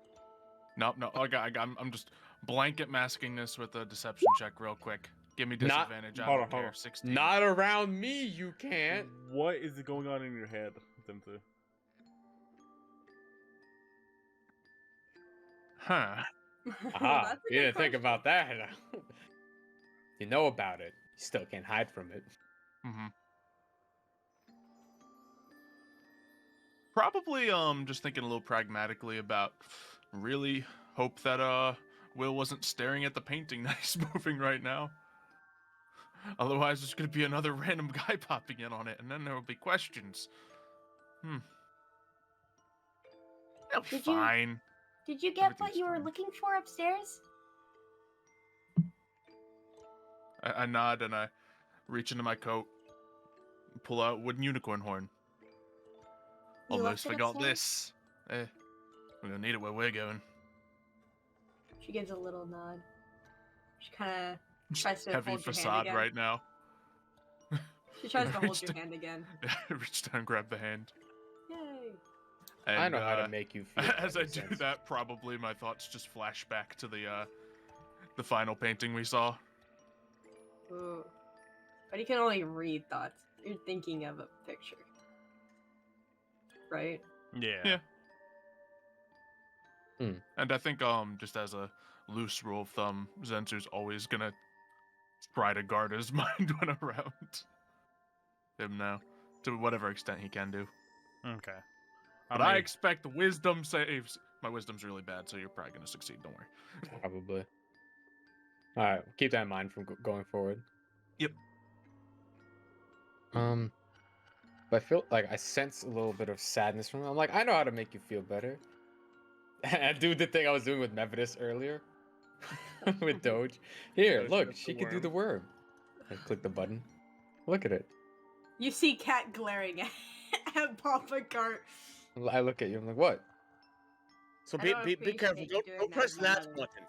No, I'm just blanket masking this with a deception check real quick. Give me Not- disadvantage. I hold don't on, hold care. on. 16. Not around me, you can't. What is going on in your head, Zen Tsu? Huh. Aha, That's a you good didn't think question. about that. You know about it. You still can't hide from it. Mm-hmm. Probably just thinking a little pragmatically about really hope that Will wasn't staring at the painting that he's moving right now. Otherwise there's gonna be another random guy popping in on it, and then there will be questions. It'll be Did you- fine. Did you get what Everything's you were fine. looking for upstairs? Everything's You were fine. looking for upstairs? I nod and I reach into my coat, pull out wooden unicorn horn. You Almost left it forgot upstairs? this. We're gonna need it where we're going. She gives a little nod. She kind of tries to Heavy hold your hand facade again. right now. She tries to hold Reached your in- hand again. Reach down, grab the hand. Yay! And, I know how to make you feel. As I better, do Sense. that, probably my thoughts just flash back to the final painting we saw. Ooh. But you can only read thoughts. You're thinking of a picture. Right? Yeah. Yeah. And I think just as a loose rule of thumb, Zen Tsu's always gonna try to guard his mind when around him now, to whatever extent he can do. Okay. But I expect wisdom saves. My wisdom's really bad, so you're probably gonna succeed. Don't worry. Probably. All right, keep that in mind from going forward. Yep. But I feel like I sense a little bit of sadness from him. I'm like, I know how to make you feel better. And I do the thing I was doing with Mevidus earlier, with Doge. Here, Doge look, with she the can do the worm. I click the button. Look at it. You see Cat glaring at Papa Cart. I look at you. I'm like, what? So I be, don't be, be appreciate careful. you Don't, doing don't that press with my that mother. button.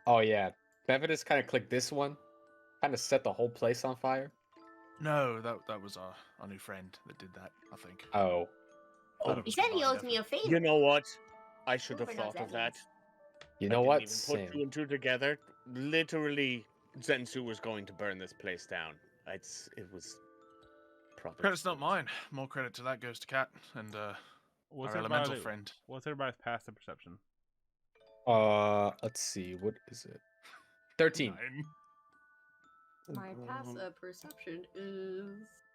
Oh yeah, Mevidus kind of clicked this one, kind of set the whole place on fire. No, that was our new friend that did that. I think. Oh, Thought it He was said he combined owes me a effort. favor. You know what? I should have Whoever knows thought of that that. you I know didn't what? even Same. put two and two together. Literally, Zen Tsu was going to burn this place down. It was proper. Credit's not mine. More credit to that goes to Cat and What's our elemental everybody- friend. What's everybody's passive perception? Let's see. What is it? 13. 9. My passive perception is.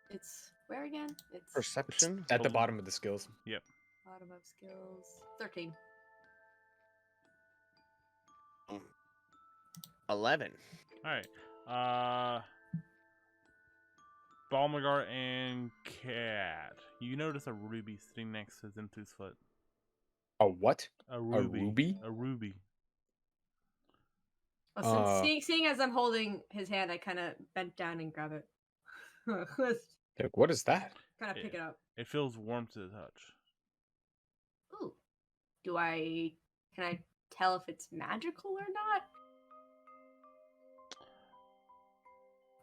It's. Where again? It's. Perception? At the Hold on. bottom of the skills. Bottom of skills. 13. 11. All right. Balmagar and Cat. You notice a ruby sitting next to Zentu's foot. A what? A ruby. ruby? A ruby. Well, since seeing as I'm holding his hand, I kind of bent down and grab it. kind Like, what is that? of pick it up. It feels warm to the touch. Ooh. Can I tell if it's magical or not?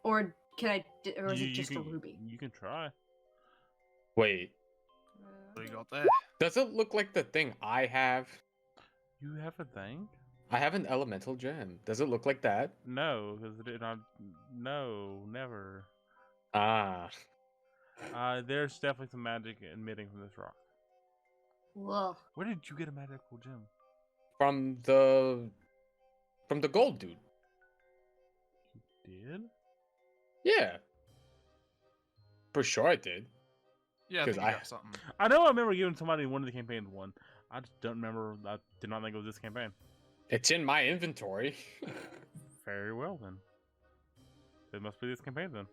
Or or is it just a ruby? You can try. Wait, What you got there? does it look like the thing I have? You have a thing? I have an elemental gem. Does it look like that? No, because it did not. No, never. Ah, There's definitely some magic emitting from this rock. Whoa. Where did you get a magical gem? from the gold dude. You did? Yeah, for sure I did. Yeah, I 'Cause think you I- got something. I know I remember giving somebody one of the campaigns one. I just don't remember. I did not think it was this campaign. It's in my inventory. Very well then. It must be this campaign then.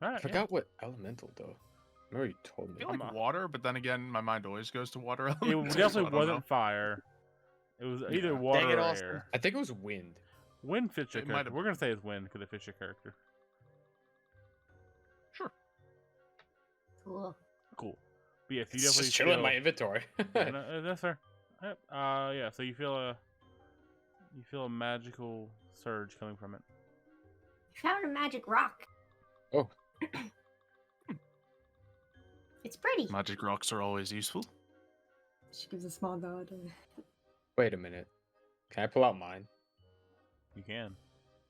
I Alright. forgot what elemental though. I remember you told I me. feel like I'm- water, but then again, my mind always goes to water Yeah. It elements. so I definitely don't wasn't know. fire. It was either Yeah. water Dang it, or Austin. air. I think it was wind. Wind fits your It might character. have We're gonna say it's wind because it fits your character. Sure. Cool. Cool. But yes, you It's definitely just chilling in feel... my inventory. Yeah, no, that's fair. Yep. Yeah. So you feel a magical surge coming from it. Found a magic rock. Oh. It's pretty. Magic rocks are always useful. She gives a small nod. Wait a minute. Can I pull out mine? You can.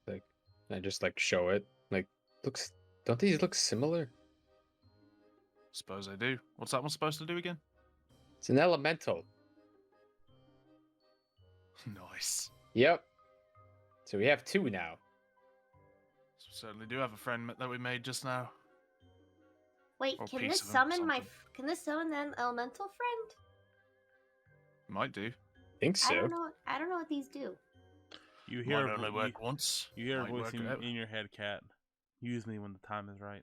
Can I just like show it? Like, don't these look similar? Suppose I do. What's that one supposed to do again? It's an elemental. Nice. Yep. So we have two now. Certainly do have a friend that we made just now. Wait, Or can piece this of 'em, summon something. Can this summon an elemental friend? Might do. Think I so. don't know. I don't know what these do. You hear. Might a only vo- work once. You hear a Might voice work in, out. in your head, Cat. Use me when the time is right.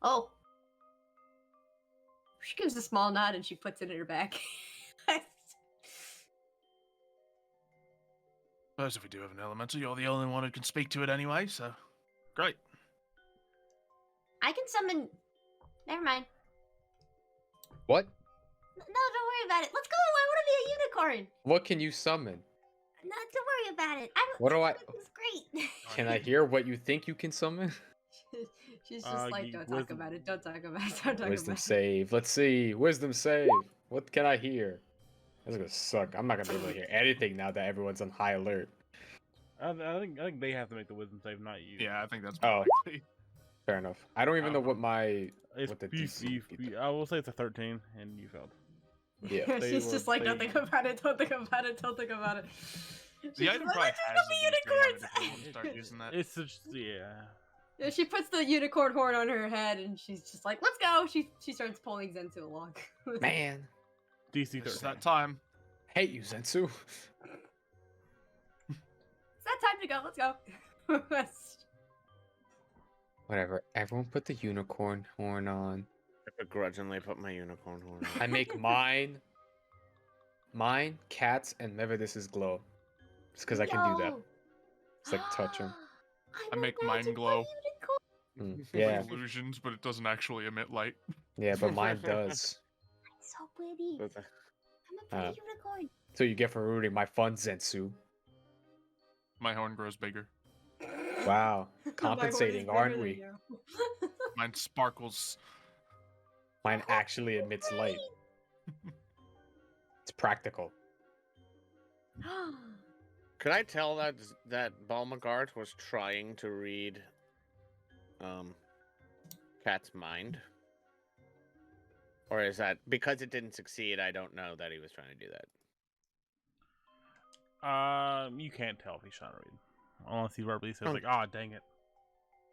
Oh, She gives a small nod and she puts it in her back. suppose if we do have an elemental, you're the only one who can speak to it anyway, so great. I can summon. Never mind. What? No, don't worry about it. Let's go. I want to be a unicorn. What can you summon? No, don't worry about it. What do I- It's great. Can I hear what you think you can summon? She's just like, you- don't talk wisdom- about it. Don't talk about it. Don't talk Wisdom about it. save. Let's see. Wisdom save. What can I hear? That's gonna suck. I'm not gonna be able to hear anything now that everyone's on high alert. I think they have to make the wisdom save, not you. Yeah, I think that's Oh. likely. Fair enough. I don't even know what my It's what the you- DC you- would be. I will say it's a 13, and you failed. Yeah. They She's will- just like, they- don't think about it. Don't think about it. Don't think about it. She's The just item like, probably let's just has go a be DC on it unicorns. if you want to start using that. It's just yeah. Yeah, she puts the unicorn horn on her head, and she's just like, let's go. She starts pulling Zen Tsu along. Man, DC It's 13. that time. hate you, Zen Tsu. It's that time to go. Let's go. Whatever. Everyone put the unicorn horn on. I begrudgingly put my unicorn horn I on. make mine, Cat's, and Mevidus's glow. Just because I can do that. Yo. It's like touch 'em. I make a mine magical glow. unicorn. Yeah, Illusions, but it doesn't actually emit light. yeah, but mine does. So pretty. With a- I'm a pretty unicorn. So you get for rooting my fun, Zen Tsu. My horn grows bigger. Wow, My horn is compensating, bigger aren't than we? you. Mine sparkles. Mine actually emits light. It's practical. Could I tell that Balmagart was trying to read Cat's mind? Or is that because it didn't succeed, I don't know that he was trying to do that. You can't tell if he's trying to read, unless he verbally says Hmm. like, "Ah, dang it."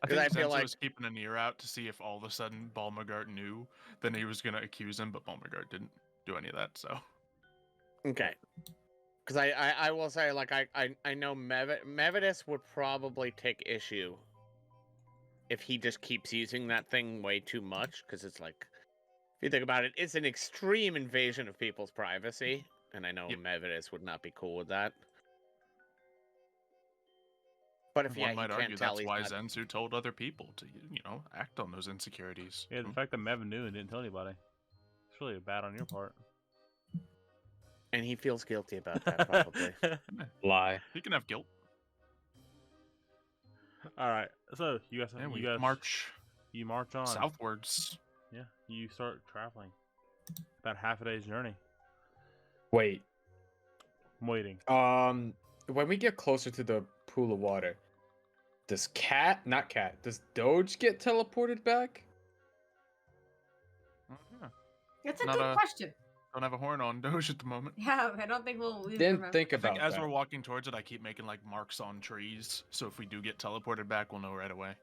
I 'Cause think I feel Zenzo like- was keeping an ear out to see if all of a sudden Balmagart knew, then he was going to accuse him, but Balmagart didn't do any of that, so. Okay. Because I will say, like, I know Mevidus would probably take issue if he just keeps using that thing way too much, because it's like, if you think about it, it's an extreme invasion of people's privacy, and I know Yep. Mevidus would not be cool with that. But if One he might can't argue tell that's he's why not... Zenzu told other people to, act on those insecurities. Yeah, the fact that Mevin knew and didn't tell anybody, it's really bad on your part. And he feels guilty about that, probably. Lie. He can have guilt. All right, so you guys, And we you guys march march on southwards. Yeah, you start traveling. About half a day's journey. Wait. I'm waiting. When we get closer to the pool of water, does does Doge get teleported back? Oh, yeah. That's a Not good a- question. Don't have a horn on Doge at the moment. Yeah, I don't think we'll. Didn't think I about think as that. we're walking towards it, I keep making like marks on trees, so if we do get teleported back, we'll know right away.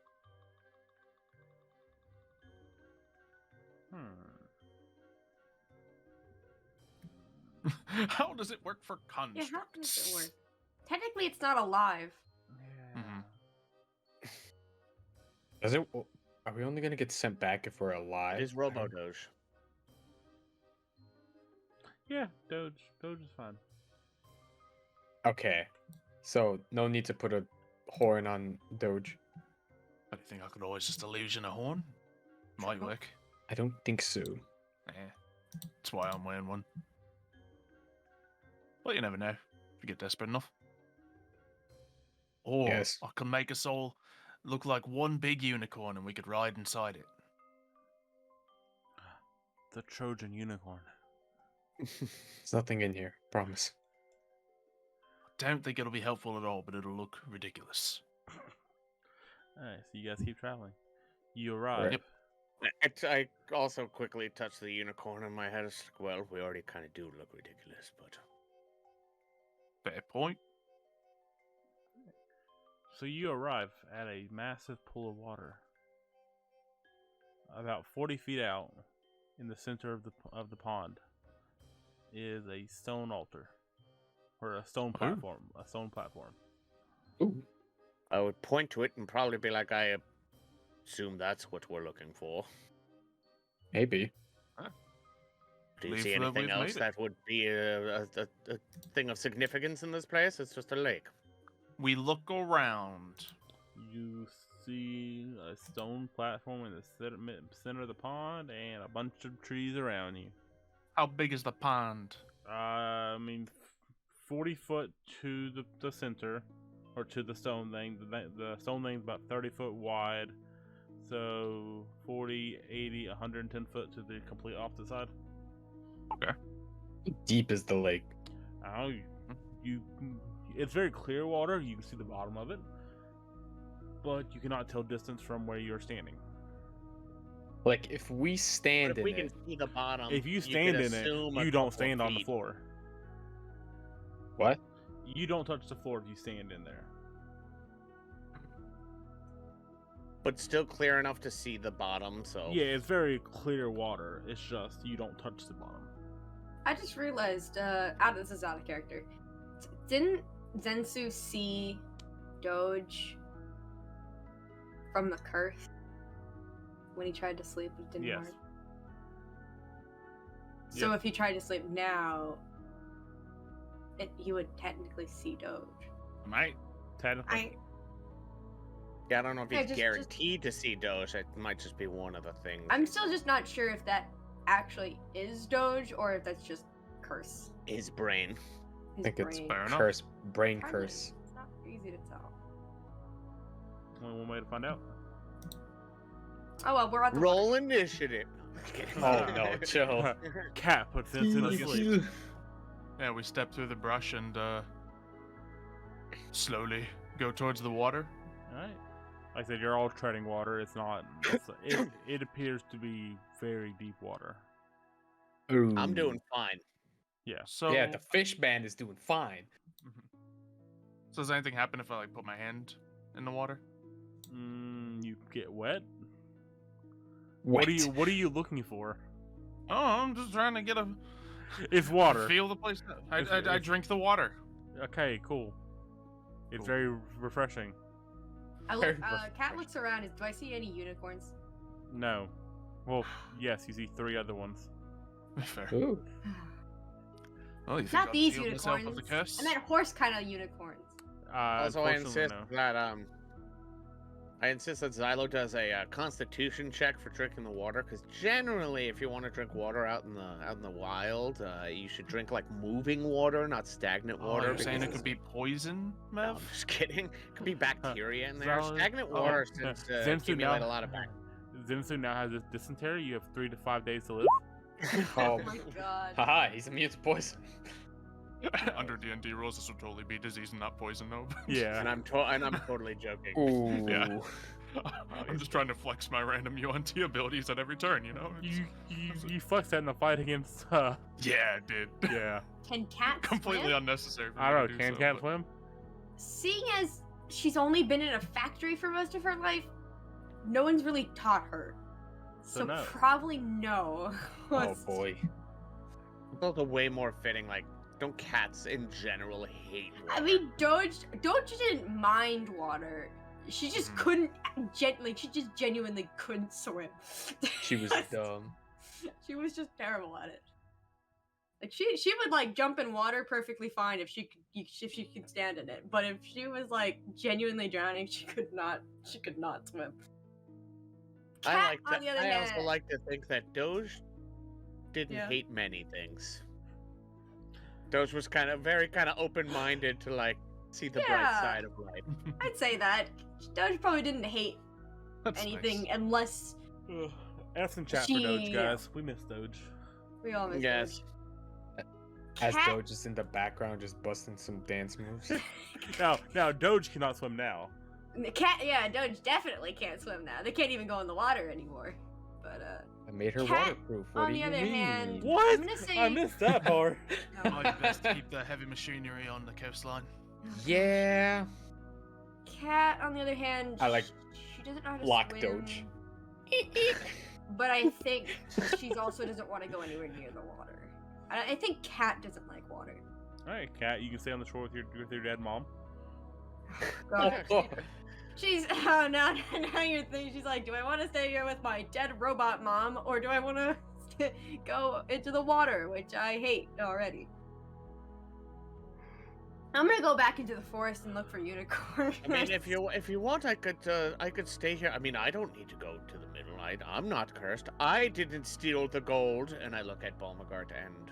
How does it work for Yeah, constructs? how does it work? Technically, it's not alive. Yeah. Mhm. Does it? Are we only gonna get sent back if we're alive? It is Robo Doge. Yeah, Doge. Doge is fine. Okay, so no need to put a horn on Doge. I think I could always just illusion a horn. Might work. I don't think so. That's why I'm wearing one. Well, you never know. If you get desperate enough. Or Yes. I can make us all look like one big unicorn and we could ride inside it. The Trojan unicorn. There's nothing in here. Promise. Don't think it'll be helpful at all, but it'll look ridiculous. Alright, so you guys keep traveling. You arrive. Yep. I also quickly touch the unicorn in my head. It's like, well, we already kind of do look ridiculous, but... Fair point. So you arrive at a massive pool of water. About 40 feet out, in the center of the pond, is a stone altar. Or a stone platform. A stone platform. Ooh. I would point to it and probably be like, I assume that's what we're looking for. Maybe. Do you Believe see that anything we've else made it. that would be a thing of significance in this place? It's just a lake. We look around. You see a stone platform in the center of the pond and a bunch of trees around you. How big is the pond? 40 foot to the center, or to the stone thing. The stone thing's about 30 foot wide, so 40, 80, 110 foot to the complete opposite side. Okay. How deep is the lake? It's very clear water. You can see the bottom of it, but you cannot tell distance from where you're standing. Like, if we stand But if we in can it, see the bottom, If you could stand in it, assume a you don't couple stand on the feet. floor. what? You don't touch the floor if you stand in there. But still clear enough to see the bottom, so... Yeah, it's very clear water. It's just you don't touch the bottom. I just realized, this is out of character. Didn't Zen Tsu see Doge from the curse when he tried to sleep? It didn't Yes. work. So if he tried to sleep now, he would technically see Doge. Might. Technically. Yeah, I don't know if Yeah, he's just- guaranteed to see Doge. It might just be one of the things. I'm still just not sure if that actually is Doge or if that's just curse. His brain. I His think it's brain. Fair enough. curse, brain Probably. curse. It's not easy to tell. Only one way to find out. Oh well, we're on the Roll initiative. Just kidding. Oh no, chill. Cat puts Zen Tsu to sleep. Yeah, we step through the brush and slowly go towards the water. Alright. Like I said, you're all treading water. It's not. It appears to be very deep water. I'm doing fine. Yeah. So Yeah, the fish band is doing fine. So does anything happen if I like put my hand in the water? You get wet. Wait. What are you looking for? Oh, I'm just trying to get a It's water. feel the place. I It's- drink the water. Okay, cool. It's Cool. very refreshing. I look, Cat looks around. Do I see any unicorns? No. Well, yes, you see 3 other ones. Fair. Ooh. Well, you think Not I'll these shield myself of the unicorns. curse? I meant horse kind of unicorns. Also, I Unfortunately, insist no. that Xylo does a Constitution check for drinking the water, because generally, if you want to drink water out in the wild, you should drink like moving water, not stagnant Oh, water. you're saying it because could be poison, No, Mev? I'm just kidding. It could be bacteria in there. Xylo- Stagnant oh, water yeah. since Zen Tsu accumulate now- a lot of bacteria. Zen Tsu now has this dysentery. You have 3 to 5 days to live. Oh my god. Haha, he's immune to poison. Under D&D rules, this would totally be disease and not poison, though. Yeah. And I'm totally joking. Ooh. Yeah. I'm just trying to flex my random UNT abilities at every turn, you know? You flexed that in the fight against. Yeah, it did. Yeah. Can Cat Completely swim? unnecessary. For I me don't to know. do Can so, cat but- swim? Seeing as she's only been in a factory for most of her life, no one's really taught her. So So no. probably no. Oh boy. It's also way more fitting. Like, don't cats in general hate water? I mean, Doge didn't mind water. She just couldn't she just genuinely couldn't swim. She was dumb. She was just terrible at it. Like she would like jump in water perfectly fine if she could stand in it, but if she was like genuinely drowning, she could not swim. Cat, on the other I hand, also like to think that Doge didn't Yeah. hate many things. Doge was very open-minded to like see the bright Yeah. side of life. I'd say that Doge probably didn't hate That's anything nice. unless Ugh. Ask in chat for Doge, She- guys. We miss Doge. we all miss Yes. As Cat- Doge is in the background just busting some dance moves. Now Doge cannot swim now. Doge. Doge definitely can't swim now. They can't even go in the water anymore. But I made her Cat, waterproof. What on do the you other mean? hand- What? I'm gonna say- I missed that part. Oh, you best keep the heavy machinery on the coastline. Yeah. Cat, on the other hand, I like she doesn't know how to Lock swim. Doge. But I think she's also doesn't want to go anywhere near the water. I think Cat doesn't like water. All right, Cat, you can stay on the shore with your dead mom. God, she's oh now you're thinking she's like, do I want to stay here with my dead robot mom or do I want to go into the water, which I hate already. I'm gonna go back into the forest and look for unicorns. I mean, if you want, I could stay here. I mean, I don't need to go to the middle. I'm not cursed. I didn't steal the gold. And I look at Balmagart and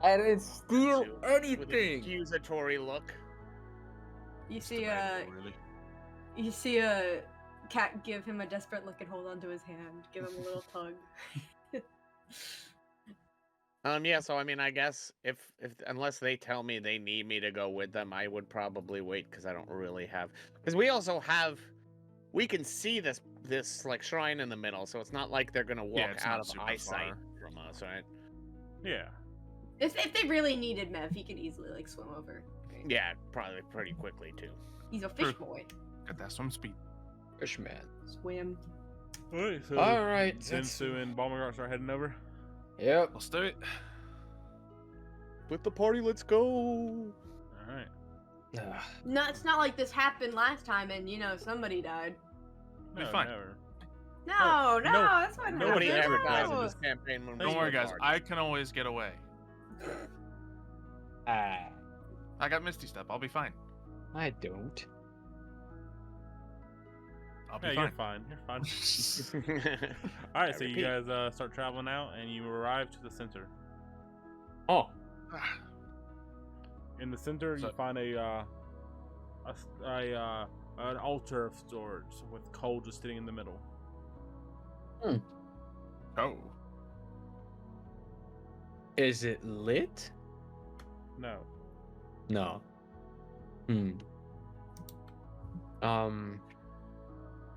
I didn't steal with an anything. accusatory look. You Just see debatable, really. you see a cat give him a desperate look and hold onto his hand. Give him a little tug. Yeah, so I mean, I guess if unless they tell me they need me to go with them, I would probably wait because I don't really have. Because we can see this like shrine in the middle, so it's not like they're gonna walk it's out not of super eyesight far. from us, right? Yeah. If they really needed Mev, he could easily like swim over. Right? Yeah, probably pretty quickly too. He's a fish True. boy. Got that swim speed. Fishman. Swim. Alright, so All right. Zen Tsu and Balmagart start heading over. Yep. Let's do it. With the party, let's go. Alright. No, it's not like this happened last time and somebody died. Be No, fine. never. No, no, that's what Nobody happened. ever dies in No. this campaign when we Don't worry, start guys. party. I can always get away. Ah, I got Misty Step. I'll be fine. I don't. I'll be Yeah, fine. you're fine. Alright, so you guys start traveling out and you arrive to the center. Oh, In the center, you So- find an altar of sorts with coal just sitting in the middle. Oh. is it lit? No. No.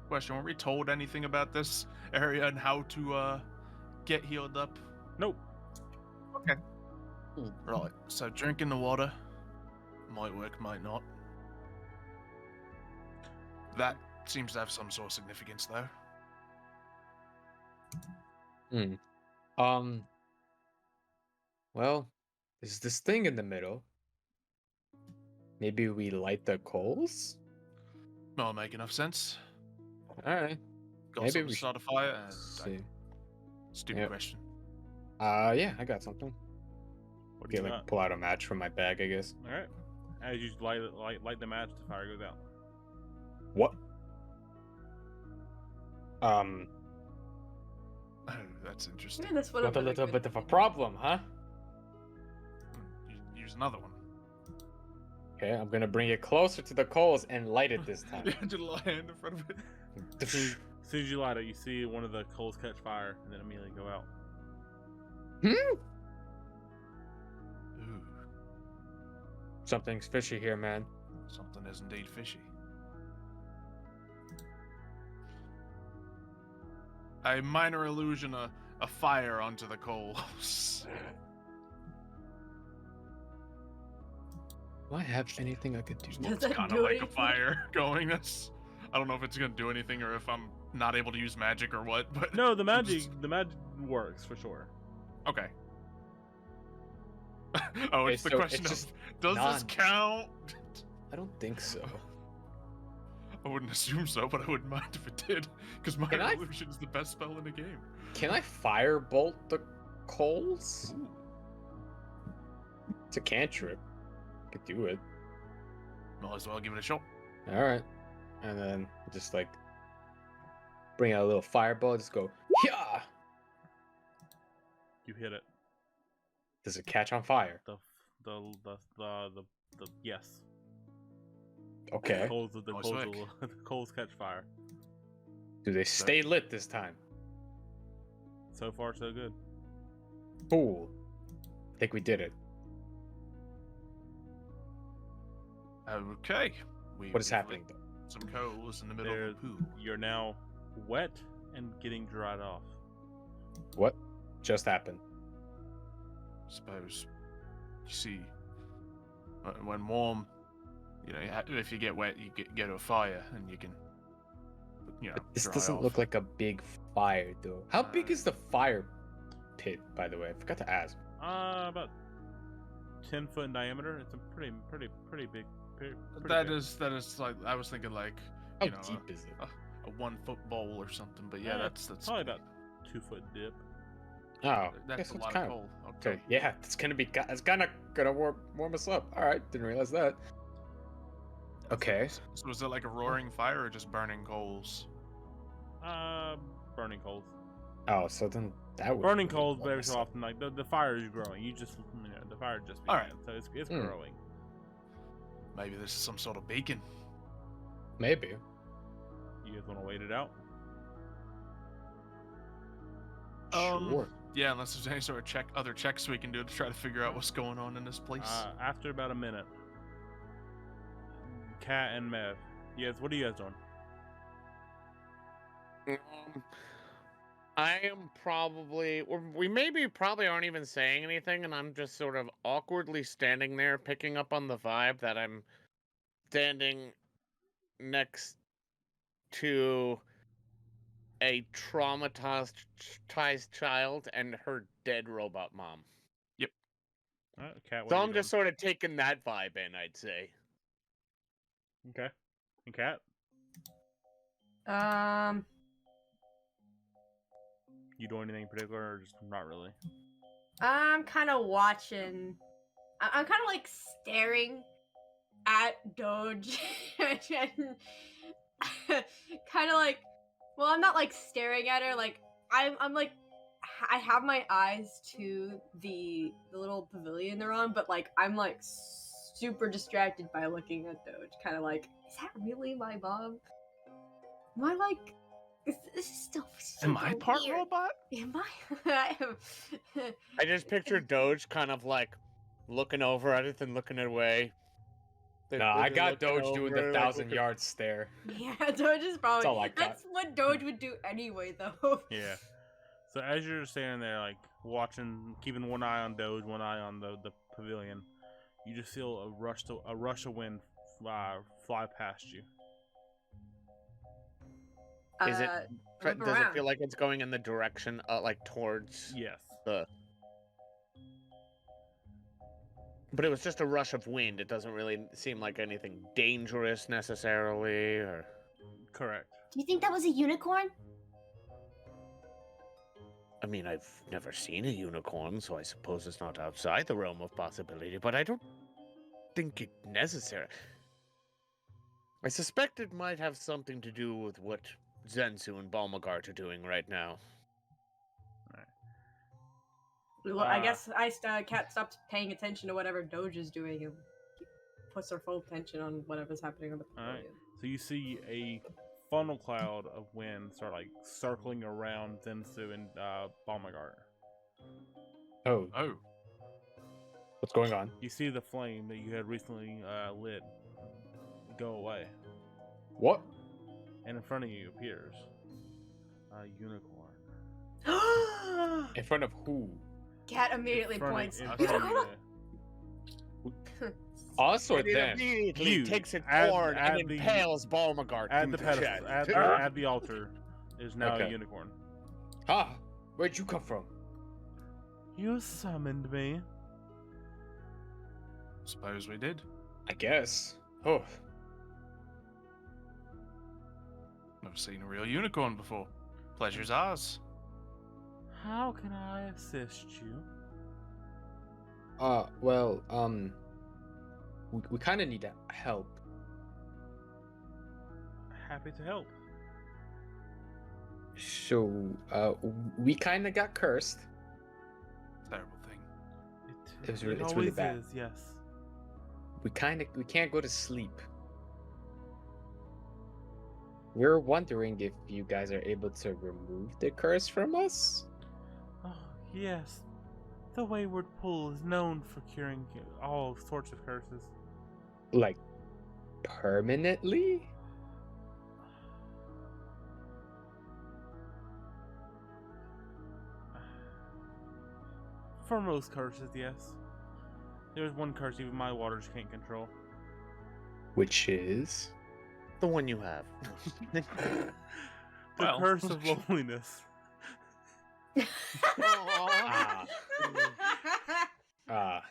Question: Were we told anything about this area and how to get healed up? Nope. Right. So drinking the water might work, might not. That seems to have some sort of significance, though. Well, there's this thing in the middle. Maybe we light the coals? That'll make enough sense. Alright. Got Maybe something we to start a fire. See. Stupid Yep. question. Yeah, I got something. What do Okay, you like got? pull out a match from my bag, I guess. Alright. As you light the match, the fire goes out. What? Oh, that's interesting. Yeah, this would have Got a been little good bit of a thing. problem, huh? Use another one. Okay, I'm gonna bring it closer to the coals and light it this time. Just a little hand in front of it. As soon as you light it, you see one of the coals catch fire and then immediately go out. Ooh. Something's fishy here, man. Something is indeed fishy. A minor illusion, a fire onto the coals. Do I have anything I could do? Does It's that kind do of like anything? a fire going. I don't know if it's gonna do anything or if I'm not able to use magic or what. But No, the I'm magic just- works for sure. Okay. Oh, Okay, it's the so question it's of just does this count? I don't think so. I wouldn't assume so, but I wouldn't mind if it did, because minor Can I- illusion is the best spell in the game. Can I firebolt the coals? It's a cantrip. I could do it. Might as well give it a shot. Alright. And then just like bring out a little fireball, just go, yeah! You hit it. Does it catch on fire? The yes. Okay. Nice work. The coals catch fire. Do they stay lit this time? So far, so good. Cool. I think we did it. Okay. What is we've happening lit though? Some coals in the middle There, of a pool. you're now wet and getting dried off. What just happened? Suppose you see when warm, if you get wet, you get a fire and you can, But this dry doesn't off. look like a big fire though. How big is the fire pit, by the way? I forgot to ask. About 10 foot in diameter. It's a pretty big. Pretty That big. is like I was thinking like How you know deep is it? a 1 foot bowl or something. But yeah, Yeah, that's probably about 2 foot dip. Oh, That's guess a it's lot kind of of coal. okay. Yeah, it's kind of gonna warm us up. All right, didn't realize that. Okay. So was it like a roaring fire or just burning coals? Burning coals. Oh, so then that would Burning really coals warm very us so up. often, like the fire is growing. You just the fire just began, Alright. so it's Hmm. growing. Maybe this is some sort of beacon. Maybe. You guys want to wait it out? Sure. Yeah, unless there's any sort of other checks we can do to try to figure out what's going on in this place. After about a minute, Kat and Mev, you guys, what are you guys doing? I am probably, or we probably aren't even saying anything, and I'm just sort of awkwardly standing there, picking up on the vibe that I'm standing next to a traumatized child and her dead robot mom. Kat, what So are you I'm just sort of taking that vibe in, I'd say. doing? Okay. And Kat, you doing anything in particular, or just not really? I'm kind of watching. I'm kind of like staring at Doge. Kind of like, well, I'm not like staring at her. Like I'm like, I have my eyes to the little pavilion they're on, but like I'm like super distracted by looking at Doge. Kind of like, is that really my mom? Am I like? This is still Am I super part weird. robot? Am I? I am. I just picture Doge kind of like looking over at it and looking away. Nah, I got Looking Doge doing over, the like, 1,000-yard stare. Yeah, Doge is probably. That's all I got. That's what Doge would do anyway, though. Yeah. So as you're standing there, like watching, keeping one eye on Doge, one eye on the pavilion, you just feel a rush of wind fly past you. Is it? Look Does around. it feel like it's going in the direction, like towards Yes. the? But it was just a rush of wind. It doesn't really seem like anything dangerous necessarily, or. Correct. Do you think that was a unicorn? I mean, I've never seen a unicorn, so I suppose it's not outside the realm of possibility. But I don't think it necessary. I suspect it might have something to do with what Zen Tsu and Balmagart are doing right now. Well, I guess Cat stops paying attention to whatever Doge is doing and puts her full attention on whatever's happening on the pavilion. Alright. So you see a funnel cloud of wind start like circling around Zen Tsu and Balmagart. Oh, Oh. what's going on? You see the flame that you had recently lit go away, What? and in front of you appears a unicorn. In front of who? Cat immediately In front of- points. in front of you there. Us or And it them? immediately You, takes its add- horn add and the- impales Balmagart At through the the pedestal, chest. at the altar, is now a Okay. unicorn. Ah, where'd you come from? You summoned me. Suppose we did. I guess. Oh, Never seen a real unicorn before. Pleasure's ours. How can I assist you? well, we kind of need help. Happy to help. So, we kind of got cursed. Terrible thing. It's really always bad. is, yes. We can't go to sleep. We're wondering if you guys are able to remove the curse from us? Oh, yes. The wayward pool is known for curing all sorts of curses. Like, permanently? For most curses, yes. There's one curse even my waters can't control. Which is? The one you have. The Well. curse of loneliness. Ah.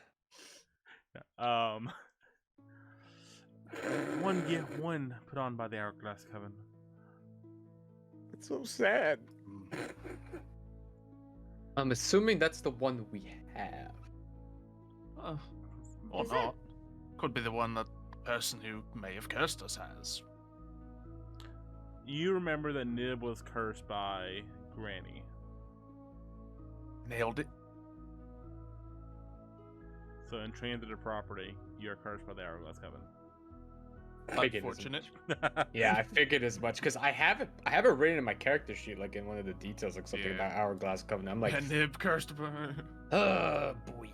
One get one put on by the Hourglass Coven. It's so sad. I'm assuming that's the one we have. Or Is it? not. Could be the one that the person who may have cursed us has. You remember that Nib was cursed by Granny. Nailed it. So in transitive property, you're cursed by the Hourglass Coven. I figured as Unfortunate. much. Yeah, I figured as much because I have it written in my character sheet, like in one of the details, like something Yeah. about Hourglass Coven. I'm like, And Nib cursed by. boy.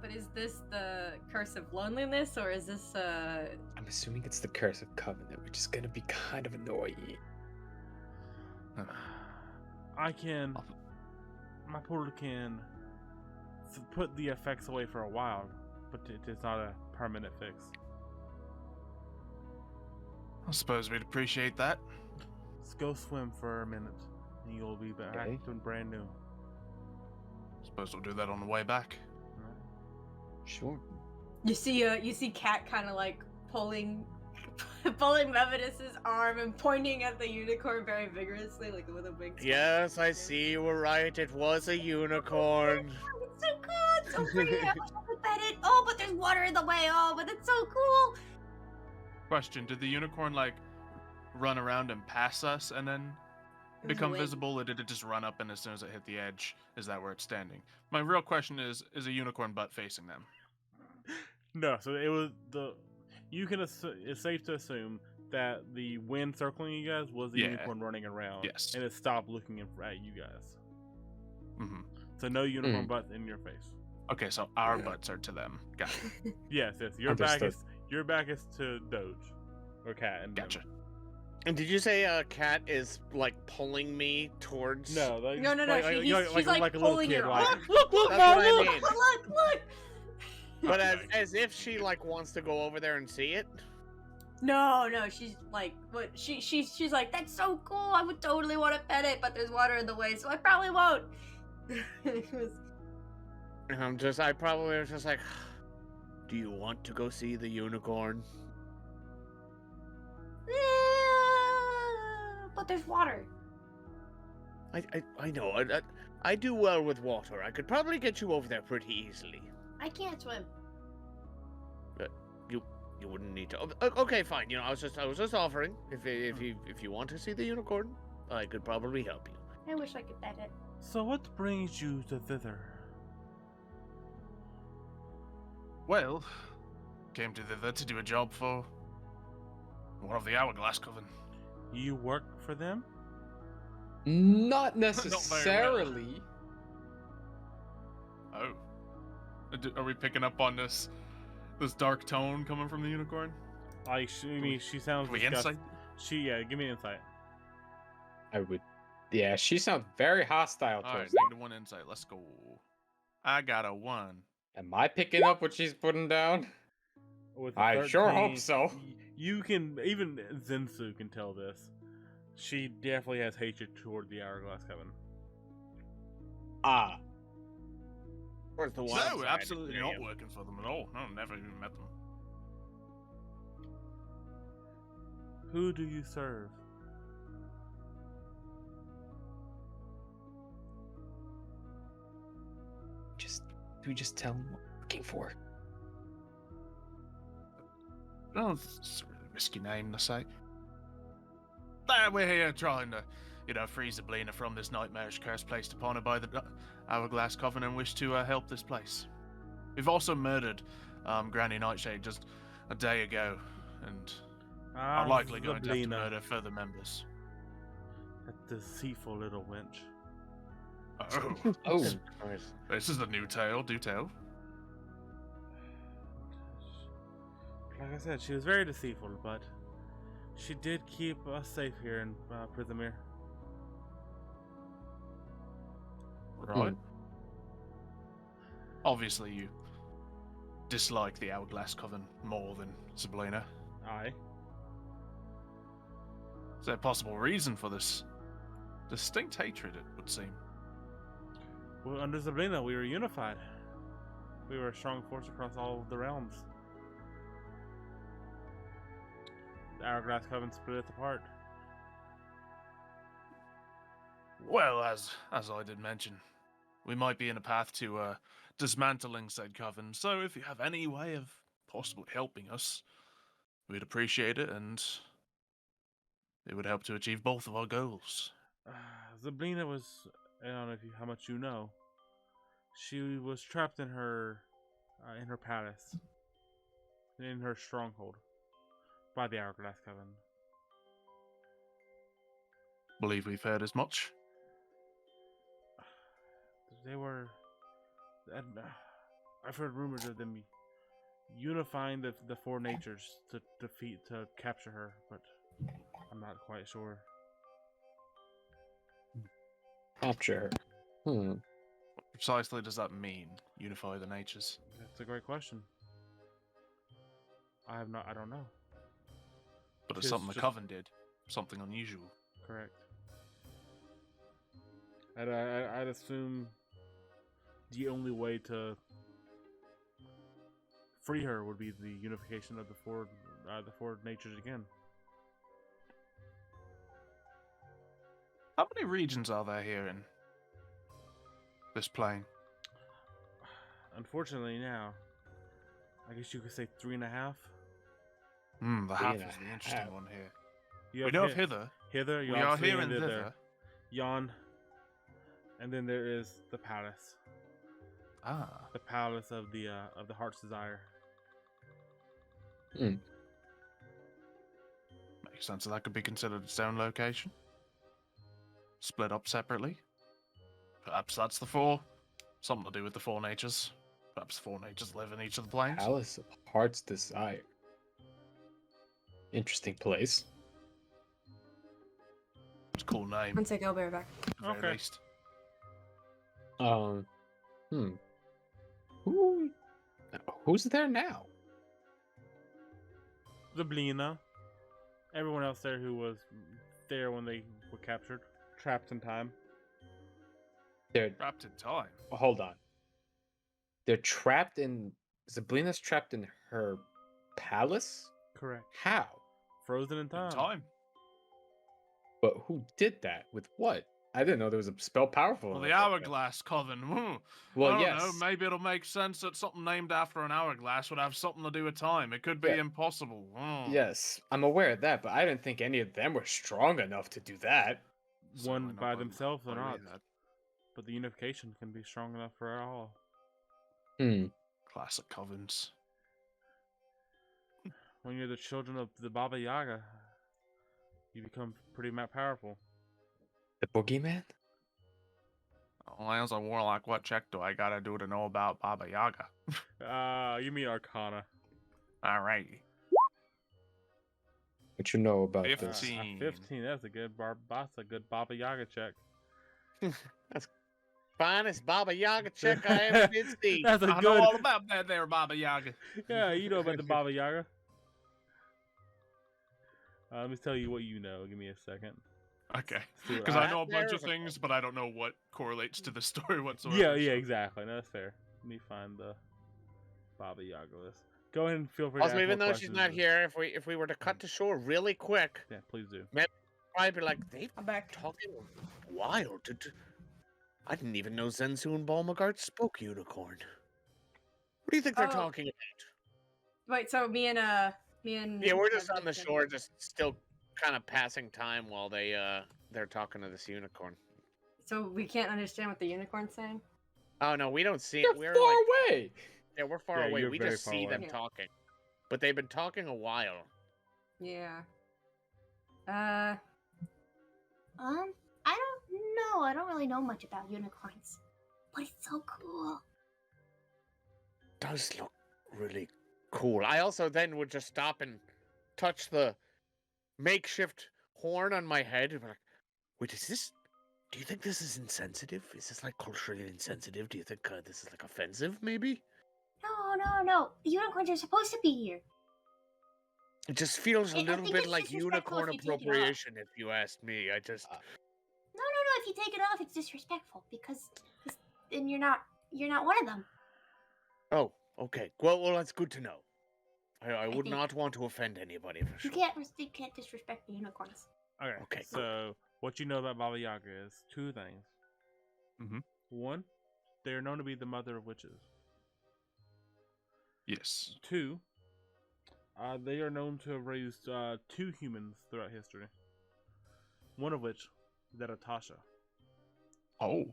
But is this the curse of loneliness, or is this I'm assuming it's the curse of Covenant, which is gonna be kind of annoying. I can. My portal can put the effects away for a while, but it is not a permanent fix. I suppose we'd appreciate that. Let's go swim for a minute, and you'll be back Okay. to brand new. Suppose we'll do that on the way back. Sure. you see Cat kind of like pulling Mevidus's arm and pointing at the unicorn very vigorously, like with a big smile. Yes, I see you were right. It was a unicorn. It's so cool, it's so pretty. I wish I could pet it. Oh, but there's water in the way. Oh, but it's so cool. Question: did the unicorn like run around and pass us and then become Wait. visible, or did it just run up and as soon as it hit the edge, is that where it's standing? My real question is a unicorn butt facing them? No, so it was the. You can. It's safe to assume that the wind circling you guys was the Yeah. unicorn running around. Yes. And it stopped looking at you guys. Mm-hmm. So no unicorn butts in your face. Okay, so our butts are to them. Got it. Yes. Your back is to Doge, or Cat. And Gotcha. And did you say Cat is like pulling me towards? No, like, No. She's like a little pulling kid, your like, arm. Look, that's what I mean. Look. But as if she like wants to go over there and see it. No, she's like, what? She's like, that's so cool. I would totally want to pet it, but there's water in the way, so I probably won't. It was- And I probably was just like, do you want to go see the unicorn? but there's water. I know. I do well with water. I could probably get you over there pretty easily. I can't swim. You wouldn't need to. Okay, fine. You know, I was just offering. If you want to see the unicorn, I could probably help you. I wish I could pet it. So what brings you to thither? Well, came to thither to do a job for one of the Hourglass Coven. You work for them? Not very well. necessarily. Oh. Are we picking up on this dark tone coming from the unicorn? Like, she sounds We disgusted. insight? Give me insight. I would. Yeah, she sounds very hostile All right, towards me. -1 insight. Let's go. I got a 1. Am I picking up what she's putting down? With a I sure 13, hope so. You can, even Zen Tsu can tell this. She definitely has hatred toward the Hourglass Coven. Ah. Where's the wild No, side? absolutely Yeah. not working for them at all. No, never even met them. Who do you serve? Do we just tell him what we're looking for? Oh, it's a really risky name to say. We're here trying to, free Zablina from this nightmarish curse placed upon her by the Hourglass Coven and wish to help this place. We've also murdered Granny Nightshade just a day ago, and are likely going to have to murder further members. That deceitful little wench. Oh, Oh. Christ. this is the new tale. Do tell. Like I said, she was very deceitful, but she did keep us safe here in Prismere. Right. Obviously, you dislike the Hourglass Coven more than Zablina. Aye. Is there a possible reason for this distinct hatred, it would seem? Well, under Zablina, we were unified. We were a strong force across all of the realms. The Hourglass Coven split us apart. Well, as I did mention, we might be in a path to dismantling said coven. So if you have any way of possibly helping us, we'd appreciate it, and it would help to achieve both of our goals. Zablina was, I don't know how much you know. She was trapped in her palace, in her stronghold, by the Hourglass Coven. Believe we've heard as much. They were, I've heard rumors of them unifying the four natures to capture her, but I'm not quite sure. Capture her. What precisely does that mean? Unify the natures? That's a great question. I don't know. But it's Tis something the just- coven did. Something unusual. Correct. I'd assume the only way to free her would be the unification of the four natures again. How many regions are there here in this plane? Unfortunately, now, I guess you could say 3.5. The half is 3.5. the interesting one here. You We know of hither. Hither, you We have are three here and thither. thither. Yon, and then there is the palace, Ah. the palace of the heart's desire. Makes sense. So that could be considered its own location. Split up separately. Perhaps that's the four. Something to do with the four natures. Perhaps the four natures live in each of the planes. Palace of Heart's Desire. Interesting place. It's a cool name. One sec, I'll be right back. At the very Okay. least. Who's there now? Zablina, everyone else there who was there when they were captured, trapped in time. They're Wrapped in time. hold on. They're trapped in Zablina's trapped in her palace? Correct. How? Frozen in In time. time. But who did that? With what? I didn't know there was a spell powerful. Well, enough the like that. Hourglass Coven. Well, I don't yes. know, maybe it'll make sense that something named after an hourglass would have something to do with time. It could be Yeah. impossible. Yes, I'm aware of that, but I didn't think any of them were strong enough to do that. Certainly One not by themselves or by not, that. but the unification can be strong enough for all. Classic covens. When you're the children of the Baba Yaga, you become pretty powerful. The boogeyman? Oh, as a warlock, what check do I gotta do to know about Baba Yaga? You mean Arcana? Alright. What you know about this? 15. 15. That's a good that's a good Baba Yaga check. Finest Baba Yaga check I ever did see. That's a I good. know all about that there, Baba Yaga. Yeah, you know about the Baba Yaga. Let me tell you what you know. Give me a second. Okay. See what Because I- I know a bunch of There we things, but I don't know what correlates to the story whatsoever. Yeah, so- exactly. No, that's fair. Let me find the Baba Yaga list. Go ahead and feel free to Also, ask even more though she's questions. not here, if we were to cut to shore really quick, Yeah, please do. I'd be like, they've I'm back. talking wild. I didn't even know Zen Tsu and Balmagard spoke unicorn. What do you think they're Oh. talking about? Wait, so me and Yeah, we're just on the shore, just still kind of passing time while they're talking to this unicorn. So we can't understand what the unicorn's saying. Oh no, we don't see They're it. We're far like, away. yeah, we're far Yeah, away. you're We very just far see away. them Yeah. talking, but they've been talking a while. Yeah. I don't know. I don't really know much about unicorns, but it's so cool. Does look really cool. I also then would just stop and touch the makeshift horn on my head and be like, wait, is this? Do you think this is insensitive? Is this like culturally insensitive? Do you think this is like offensive? Maybe. No. The unicorns are supposed to be here. It just feels a I little think bit it's like disrespectful unicorn if you take it off. appropriation, if you ask me. I just. No. If you take it off, it's disrespectful because then you're not one of them. Oh, okay. Well, that's good to know. I would think- not want to offend anybody for sure. You can't disrespect the unicorns. Okay. Okay, cool. So what you know about Baba Yaga is two things. Mhm. One, They are known to be the mother of witches. Yes. 2, they are known to have raised 2 humans throughout history. One of which is that of Tasha. Oh.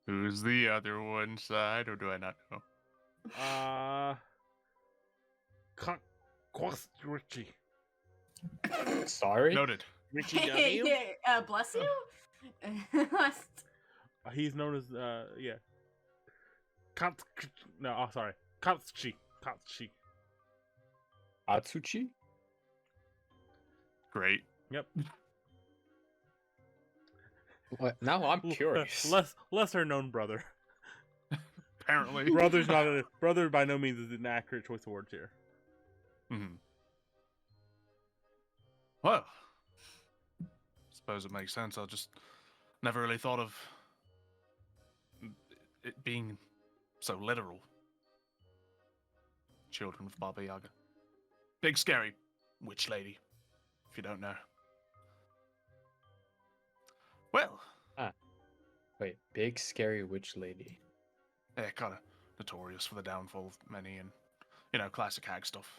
Who's the other one side, or do I not know? Richie. Sorry. Noted. Richie W. Bless you. He's known as no, oh sorry, Katsuchi. Atsuchi? Great. Yep. What? Now I'm curious. Lesser known brother. Apparently. Brother by no means is an accurate choice of words here. Hmm. Well, suppose it makes sense. I just never really thought of it being so literal. Children of Baba Yaga. Big scary witch lady, if you don't know. Well. Wait, big scary witch lady. Yeah, kind of notorious for the downfall of many and, classic hag stuff.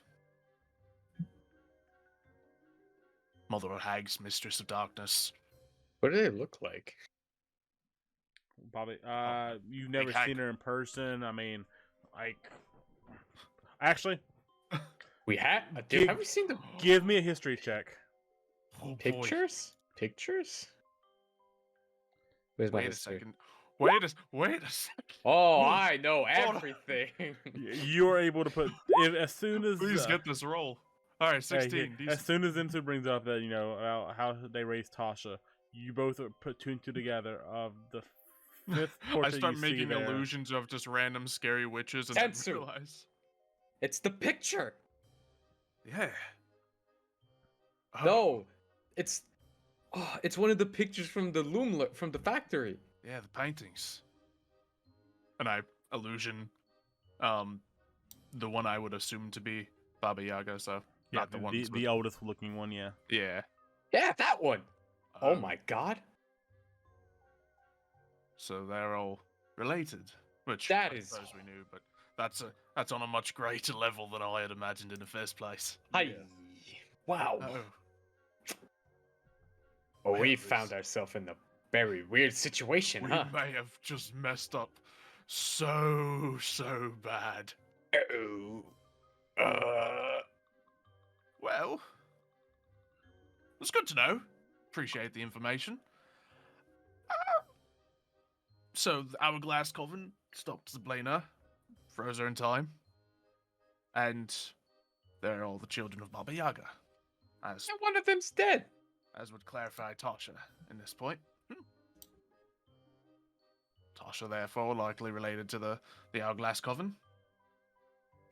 Mother of hags, mistress of darkness. What do they look like? Bobby, Oh, you've never hag. seen her in person. I mean, like, actually, We have. Give- Have we seen the give me a history check. Oh, boy. pictures? Pictures? Where's my Wait a history? second. Wait a second. Oh, Move. I know Hold on. everything. You are able to put as soon as Please get this roll. All right, 16. as decent. soon as Zen Tsu brings up that about how they raised Tasha, you both are put 2 and 2 together of the 5th I portrait start you see making there. illusions of just random scary witches and Zen then Tsu. realize. It's the picture. Yeah. Oh, No, it's one of the pictures from the from the factory. Yeah, the paintings. And I illusion the one I would assume to be Baba Yaga, so Yeah, not the one. the oldest looking one. Yeah. Yeah. Yeah, that one. Oh Um, my god. So they're all related, which That I is- suppose we knew, but that's on a much greater level than I had imagined in the first place. Hi. Wow. Oh, Oh, well, we this- found ourselves in a very weird situation, we huh? may have just messed up so bad. Oh. Well, it's good to know. Appreciate the information. So the Hourglass Coven stopped Zablina, froze her in time, and they're all the children of Baba Yaga, as And one of them's dead. would clarify Tasha in this point. Tasha, therefore, likely related to the Hourglass Coven.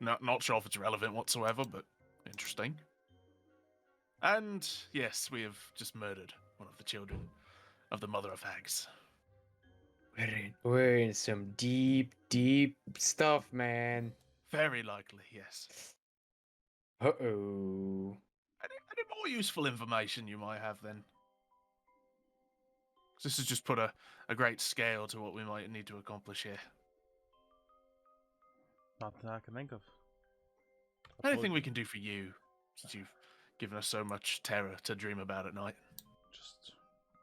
Not sure if it's relevant whatsoever, but interesting. And yes, we have just murdered one of the children of the Mother of Hags. We're in some deep stuff, man. Very likely, yes. Uh-oh. Any more useful information you might have then? 'Cause this has just put a great scale to what we might need to accomplish here. Not that I can think of. Anything we can do for you, since you've given us so much terror to dream about at night. Just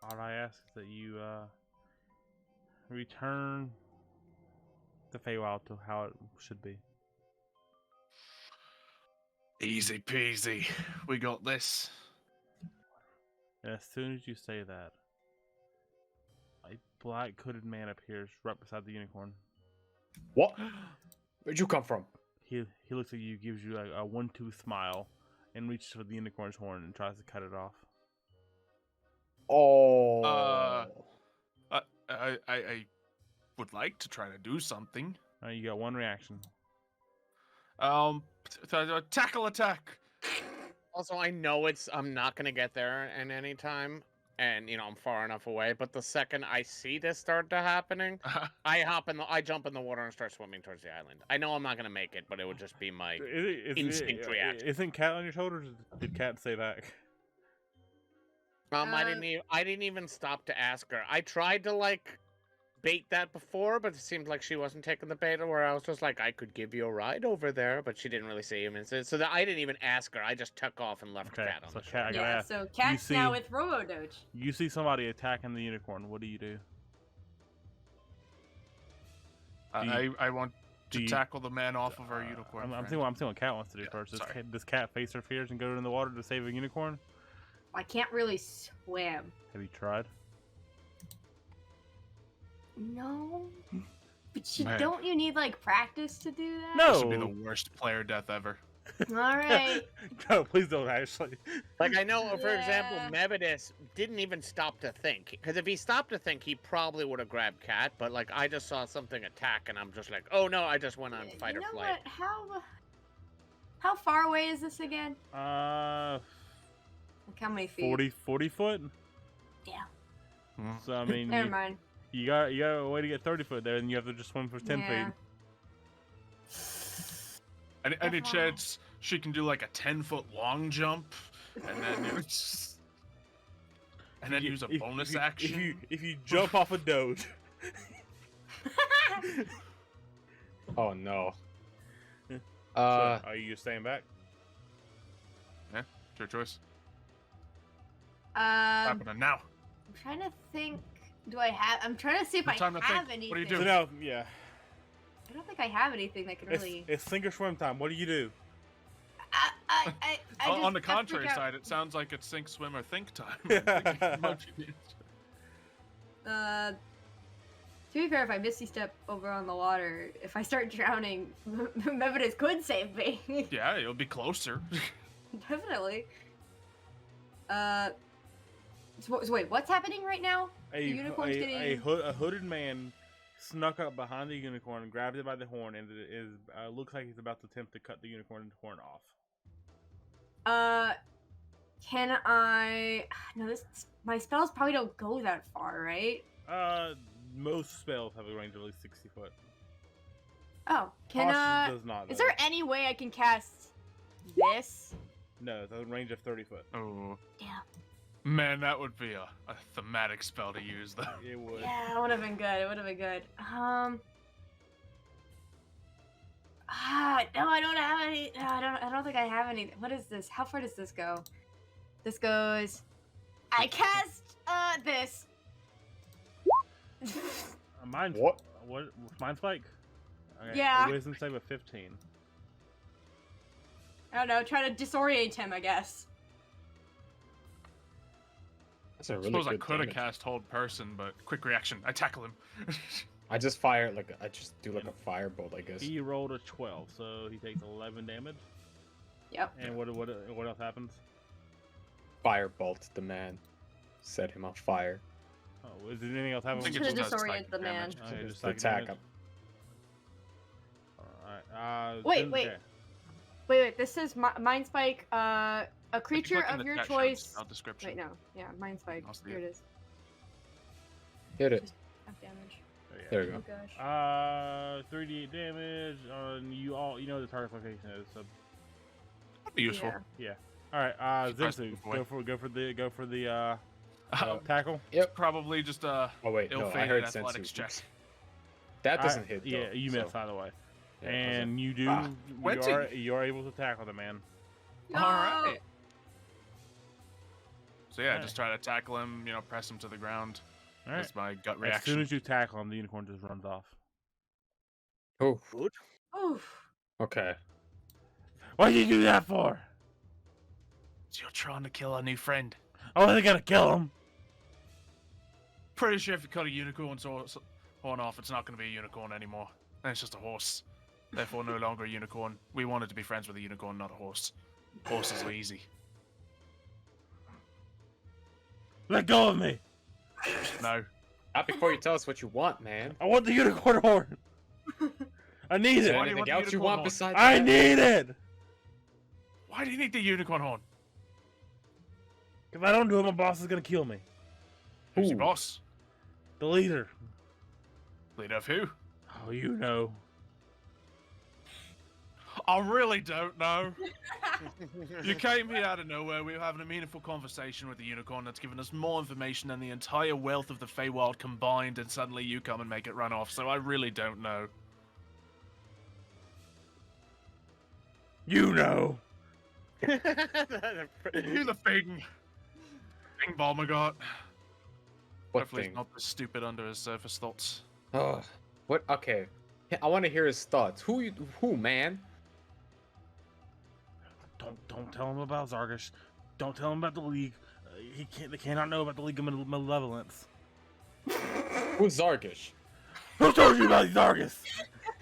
all I ask is that you return the Feywild to how it should be. Easy peasy. We got this. And as soon as you say that, a black hooded man appears right beside the unicorn. What? Where'd you come from? He looks at you, gives you a 1-2 smile, and reaches for the unicorn's horn and tries to cut it off. Oh. I would like to try to do something. You got 1 reaction. Tackle attack. Also, I know I'm not gonna get there in any time, and I'm far enough away. But the second I see this start to happening, I jump in the water and start swimming towards the island. I know I'm not gonna make it, but it would just be my instinct reaction. Isn't Cat on your shoulders? Did Cat say that? I didn't even stop to ask her. I tried to like bait that before, but it seemed like she wasn't taking the bait. Where I was just like, I could give you a ride over there, but she didn't really see him. And so that I didn't even ask her. I just took off and left Okay, Cat on so the Cat, I shore. gotta Yeah, ask, so Cat's now see- with Robo-Doge. You see somebody attacking the unicorn. What do you do? I want do to you- tackle the man off of our unicorn. I'm friend. seeing what Cat wants to do Yeah, first. sorry. Does Cat face her fears and go in the water to save a unicorn? I can't really swim. Have you tried? No. But Man. don't you need like practice to do that? No. This would be the worst player death ever. All right. No, please don't actually. Like I know, for example, Yeah. Mevidus didn't even stop to think. Because if he stopped to think, he probably would have grabbed Cat. But like I just saw something attack, and I'm just like, oh no, I just went on fight you or know flight. what? How far away is this again? Uh, Like how many feet? 40 foot. Hmm. So I mean, Never mind. you got a way to get 30 foot there, and you have to just swim for 10 Yeah. feet. Any Wow. chance she can do like a 10-foot long jump, and then use a bonus action? If you jump off a doge. Oh no. So, Uh, are you staying back? It's your choice. I'm Happening now. trying to think. Do I have? I'm trying to see if Your I time to have think. anything. What do you So do? now, yeah, I don't think I have anything that can really. it's sink or swim time. What do you do? I On just the freak contrary out. side, it sounds like it's sink, swim, or think time. To be fair, if I misty step over on the water, if I start drowning, Mevidus could save me. Yeah, it'll be closer. Definitely. So wait, what's happening right now? A unicorn's getting- a hooded man snuck up behind the unicorn and grabbed it by the horn, and it is looks like he's about to attempt to cut the unicorn's horn off. Can I? No, my spells probably don't go that far, right? Most spells have a range of at least 60 foot. Oh, can Cautious does not. Is though. there any way I can cast this? No, it's a range of 30 foot. Oh. Yeah. Man, that would be a thematic spell to use, though. It would. Yeah, it would have been good. It would have been good. No, I don't have any. No, I don't think I have any. What is this? How far does this go? This goes. I cast this. Mine. What? What? Mine spike. Okay, Yeah. A wisdom save of 15. I don't know. Try to disorient him, I guess. that's a I really suppose I good could have damage. cast hold person, but quick reaction. I tackle him. I just fire I just do like a firebolt, I guess. He rolled a 12, so he takes 11 damage. Yep. And what else happens? Firebolt the man. Set him on fire. Oh, is there anything else I happen? think Try it to just does disorient psychic the man. damage. Okay, Just just psychic attack damage. him. Alright. Wait, wait. okay. Wait. This is Mind Spike. A If you creature click in of the your chat, show the choice. spell description. Wait, no. Yeah, Mind Spike. I'll see Here it. it is. Hit it. Half damage. Oh, yeah. There we Oh go. gosh. 3d8 damage on you know the target location is. So That'd be useful. Yeah. Alright, Should press Zen Tsu, the boy. go for the Uh, tackle. probably just Oh wait, no, I ill-fated heard athletics Zen check. Tsu. That doesn't hit. Yeah, though, you so- missed by the way. yeah, it doesn't. And you do Ah, you are able to tackle the man. All right. So yeah, Alright. just try to tackle him. Press him to the ground. Alright. That's my gut As reaction. soon as you tackle him, the unicorn just runs off. Oh, Good. Oof. okay. What did you do that for? So you're trying to kill our new friend. Oh, they gotta kill him. Pretty sure if you cut a unicorn's horn off, it's not going to be a unicorn anymore. Then it's just a horse. Therefore, no longer a unicorn. We wanted to be friends with a unicorn, not a horse. Horses are easy. Let go of me. No. Not before you tell us what you want, man. I want the unicorn horn. I need Is it. there Why do you anything want the else you unicorn want horn? besides I that? need it. Why do you need the unicorn horn? If I don't do it, my boss is gonna kill me. Who's your Ooh. boss? The leader. Leader of who? Oh, you know. I really don't know. You came here out of nowhere. We were having a meaningful conversation with the unicorn that's given us more information than the entire wealth of the Feywild combined, and suddenly you come and make it run off. So I really don't know. You know. You the thing bomber got. What Hopefully thing? he's not this stupid under his surface thoughts. Oh, what? Okay, I want to hear his thoughts. Who, man? Don't tell him about Zargish. Don't tell him about the League. They cannot know about the League of Malevolence. Who's Zargish? Who told you about Zargish?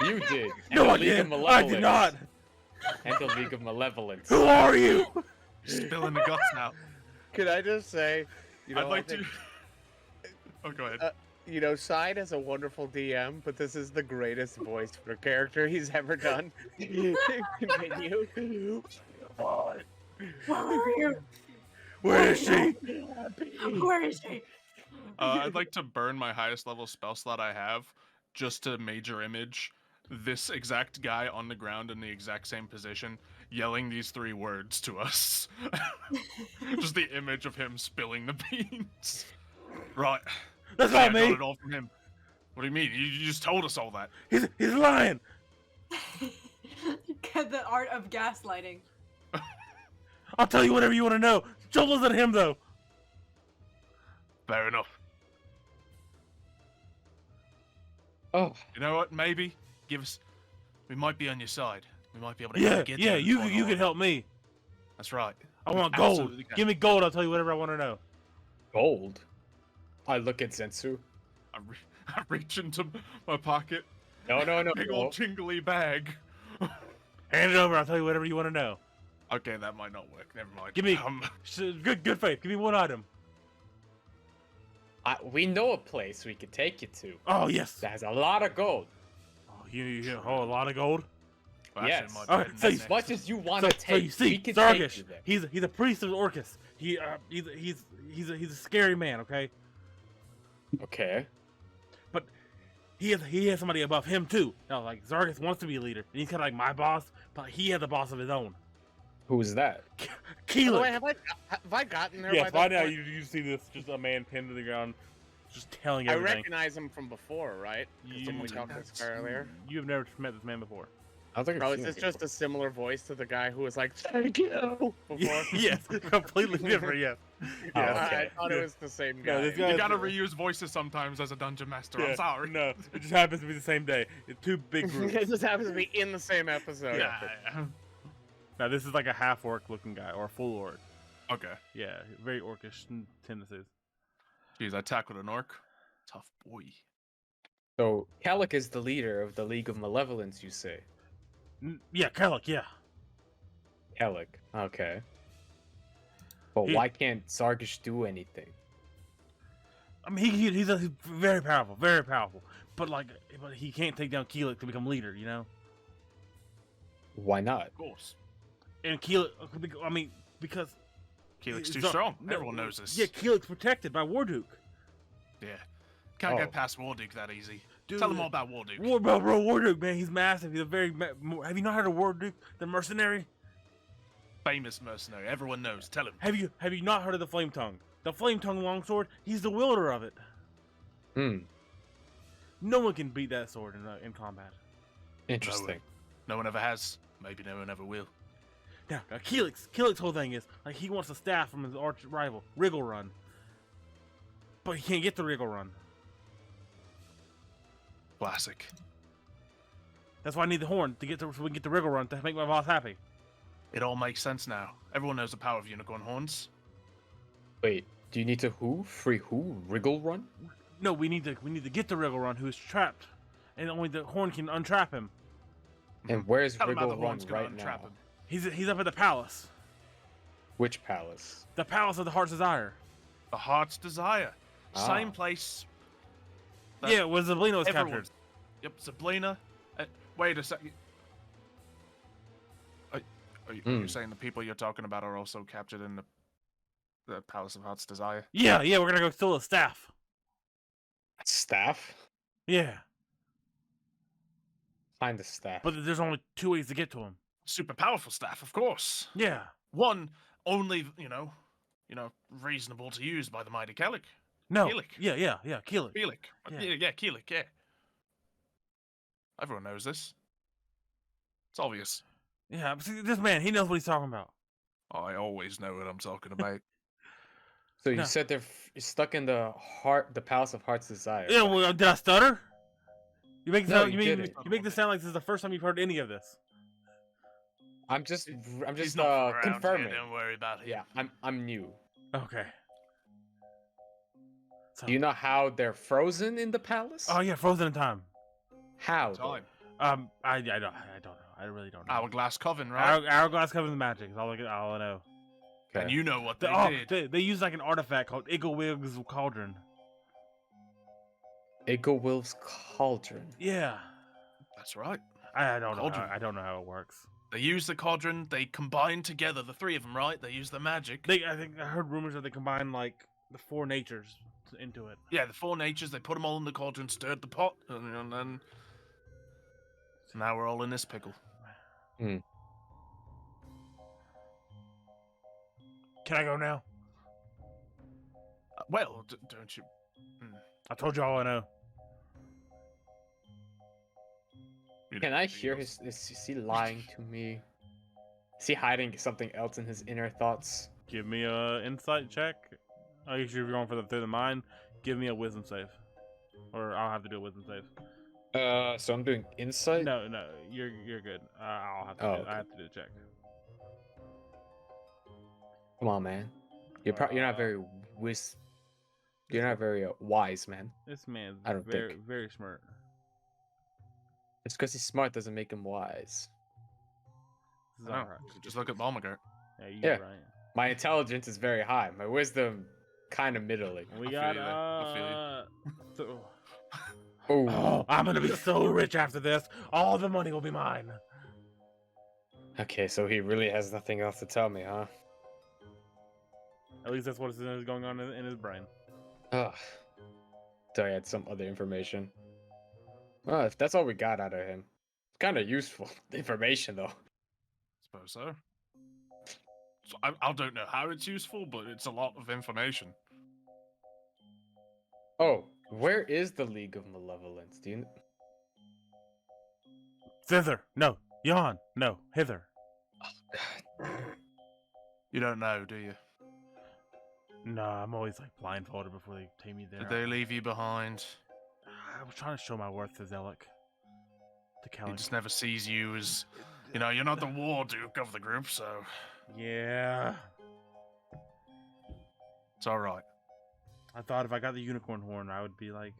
You did. No, And I the League of didn't. I did not. And the League of Malevolence. Who are you? Spilling the guts now. Could I just say, I'd like to. Oh, go ahead. You know, Side is a wonderful DM, but this is the greatest voice for a character he's ever done. Continue. Where are you? Where is she? Where is he? I'd like to burn my highest level spell slot I have, just to major image this exact guy on the ground in the exact same position, yelling these 3 words to us. Just the image of him spilling the beans. Right. That's I not got me. it all from him. What do you mean? You just told us all that. He's lying. Get the art of gaslighting. I'll tell you whatever you want to know. Don't listen to him though. Fair enough. Oh, You know what? Maybe give us. We might be on your side. We might be able to get Yeah. to You what's can going on. help me. That's right. I want gold. Absolutely can. Give me gold. I'll tell you whatever I want to know. gold. I look at Zen Tsu. I reach into my pocket. No. Big old jingly bag. Hand it over. I'll tell you whatever you want to know. Okay, that might not work. Never mind. Give me good faith. Give me one item. We know a place we could take you to. Oh yes. That has a lot of gold. Oh, you a lot of gold. Well, Yes. actually, it might Alright, be so next. As much as you want So to take, you see, we can take Zargish. you there. He's a priest of Orcus. He's a scary man. Okay. Okay. He has somebody above him too. Now, like Zargus wants to be a leader, and he's kind of like my boss, but he has a boss of his own. Who's that? By the Keelan. way, have I gotten there? Yes, by by this now point? you see this just a man pinned to the ground, just telling I everything. recognize him from before, right? 'Cause You- when we talked to this guy earlier. You have never met this man before. I don't think Bro, I've is seen this him just a similar voice to the guy who was like, "Thank you" before? Yes, completely different. Yes. Oh, Yes. okay. I thought it was the same guy. No, this guy- You gotta reuse voices sometimes as a dungeon master. Yeah, I'm sorry. No, it just happens to be the same day. It's 2 big groups. It just happens to be in the same episode. Yeah. Now this is like a half orc looking guy or a full orc. Okay. Yeah, very orcish tendencies. Jeez, I tackled an orc. Tough boy. So, Kalik is the leader of the League of Malevolence, you say? Yeah, Kellic, yeah. Kalik. Okay. But He- why can't Zargish do anything? I mean, he's very powerful, but but he can't take down Keelik to become leader, you know. Why not? Of course. And Keelik, I mean, because Keelik's too Zar- strong. no, Everyone knows this. Yeah, Keelik's protected by Warduke. Yeah. Can't Oh. get past Warduke that easy. Dude, Tell them all about Warduke. Warduke, man, he's massive. He's a have you not heard of Warduke, the mercenary? Famous mercenary. Everyone knows. Tell him. Have you not heard of the Flame Tongue? The Flame Tongue longsword. He's the wielder of it. Hmm. No one can beat that sword in combat. Interesting. No one ever has. Maybe no one ever will. Now, Keelik's whole thing is like he wants the staff from his arch rival, Wriggle Run, but he can't get the Wriggle Run. Classic. That's why I need the horn to so we can get the Wriggle Run to make my boss happy. It all makes sense now. Everyone knows the power of unicorn horns. Wait, do you need to who? Free who? Wriggle Run? No, we need to get the Wriggle Run, who is trapped, and only the horn can untrap him. And where's Tell him how Wriggle the Run horn's gonna right now? untrap him. He's up at the palace, Which palace? the palace of the Heart's Desire. The heart's desire. Same Ah. place. that Yeah, where Zablino was everyone- captured. Yep, Sablina. Wait a second. Are you saying the people you're talking about are also captured in the Palace of Heart's Desire? Yeah, we're gonna go steal the staff. Staff? Yeah, Find the staff. but there's only 2 ways to get to him. super powerful staff, of course. Yeah. One only, reasonable to use by the mighty Kellic. No. Keelik. Yeah. Keelik. Keelik. Yeah. Yeah, Keelik, yeah. Everyone knows this. It's obvious. Yeah, but see, this man, he knows what he's talking about. I always know what I'm talking about. So you No. said they're stuck in the Palace of Heart's Desire. Yeah, well, did I stutter? You make No, you you make didn't. you make this sound like this is the first time you've heard any of this. I'm just He's not from around here, confirming. don't worry about it. Yeah, I'm new. Okay. So, Do you know how they're frozen in the palace? Oh yeah, frozen in time. How? though? Time. I don't know. I really don't know. Hourglass Coven, right? Hourglass Coven magic is all I know. And you know what they did. They use like an artifact called Igglewig's Cauldron. Igglewilf's Cauldron. Yeah. That's right. I don't know. Cauldron. I don't know how it works. They use the cauldron. They combine together, the three of them, right? They use the magic. I think I heard rumors that they combine like the 4 natures into it. Yeah, the 4 natures. They put them all in the cauldron, stirred the pot, and then now we're all in this pickle. Can I go now? Well, don't you? I told you all I know. You Can know, I anything hear else? is he lying to me? Is he hiding something else in his inner thoughts? Give me a insight check. I guess if you're going for through the mind, give me a wisdom save, or I'll have to do a wisdom save. So I'm doing insight? No, you're good. I'll have to. Oh, I have to do the check. Come on, man. You're not very You're not very wise, man. This man's I don't very think. very smart. Just because he's smart doesn't make him wise. This is I know. alright. Just look at Balmagert. Yeah, you're Yeah. right. My intelligence is very high. My wisdom kind of middling. We I got feel you there. I feel you. Oh, I'm gonna be so rich after this. All the money will be mine. Okay, so he really has nothing else to tell me, huh? At least that's what's going on in his brain. Ugh. So he had some other information. Well, if that's all we got out of him, it's kind of useful information, though. Suppose so. I don't know how it's useful, but it's a lot of information. Oh, where is the League of Malevolence? Do you? Thither, no. Yon, no. Hither. You don't know, do you? No, I'm always like blindfolded before they take me there. Did they leave you behind? I was trying to show my worth to Zealot. To He Kelly. just never sees you as, you're not the war duke of the group, so Yeah. it's all right. I thought if I got the unicorn horn, I would be like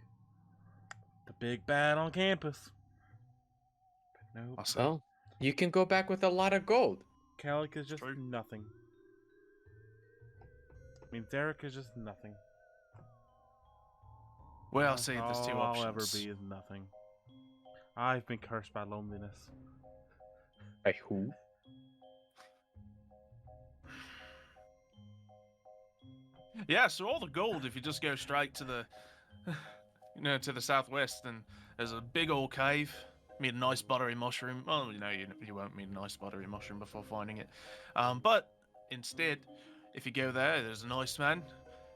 the big bad on campus. But no, I'll say. Well, you can go back with a lot of gold. Calic is just True. nothing. I mean, Derek is just nothing. Well, That's see, there's 2 all options. I'll ever be is nothing. I've been cursed by loneliness. By who? Yeah, so all the gold, if you just go straight to the, to the southwest, then there's a big old cave. Meet a nice buttery mushroom. Well, you won't meet a nice buttery mushroom before finding it. But instead, if you go there, there's a nice man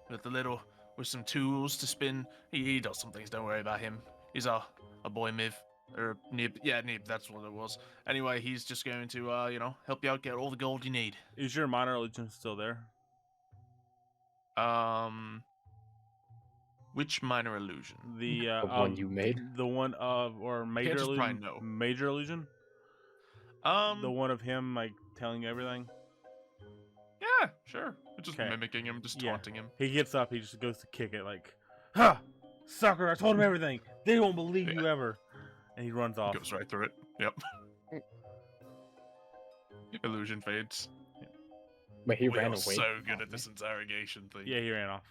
with some tools to spin. He does some things. Don't worry about him. He's a boy Miv. Or Nib. Yeah, Nib, that's what it was. Anyway, he's just going to, help you out, get all the gold you need. Is your minor illusion still there? Which minor illusion? The The one you made? The one of or major just illusion. probably know. Major illusion. The one of him like telling you everything. Yeah, sure. Just 'Kay. mimicking him, just Yeah. taunting him. He gets up. He just goes to kick it like, "Ha, sucker! I told him everything. They won't believe you ever." And he runs off. Goes right through it. Yep. Illusion fades. But he We ran are away. so good at this interrogation thing. Yeah, he ran off.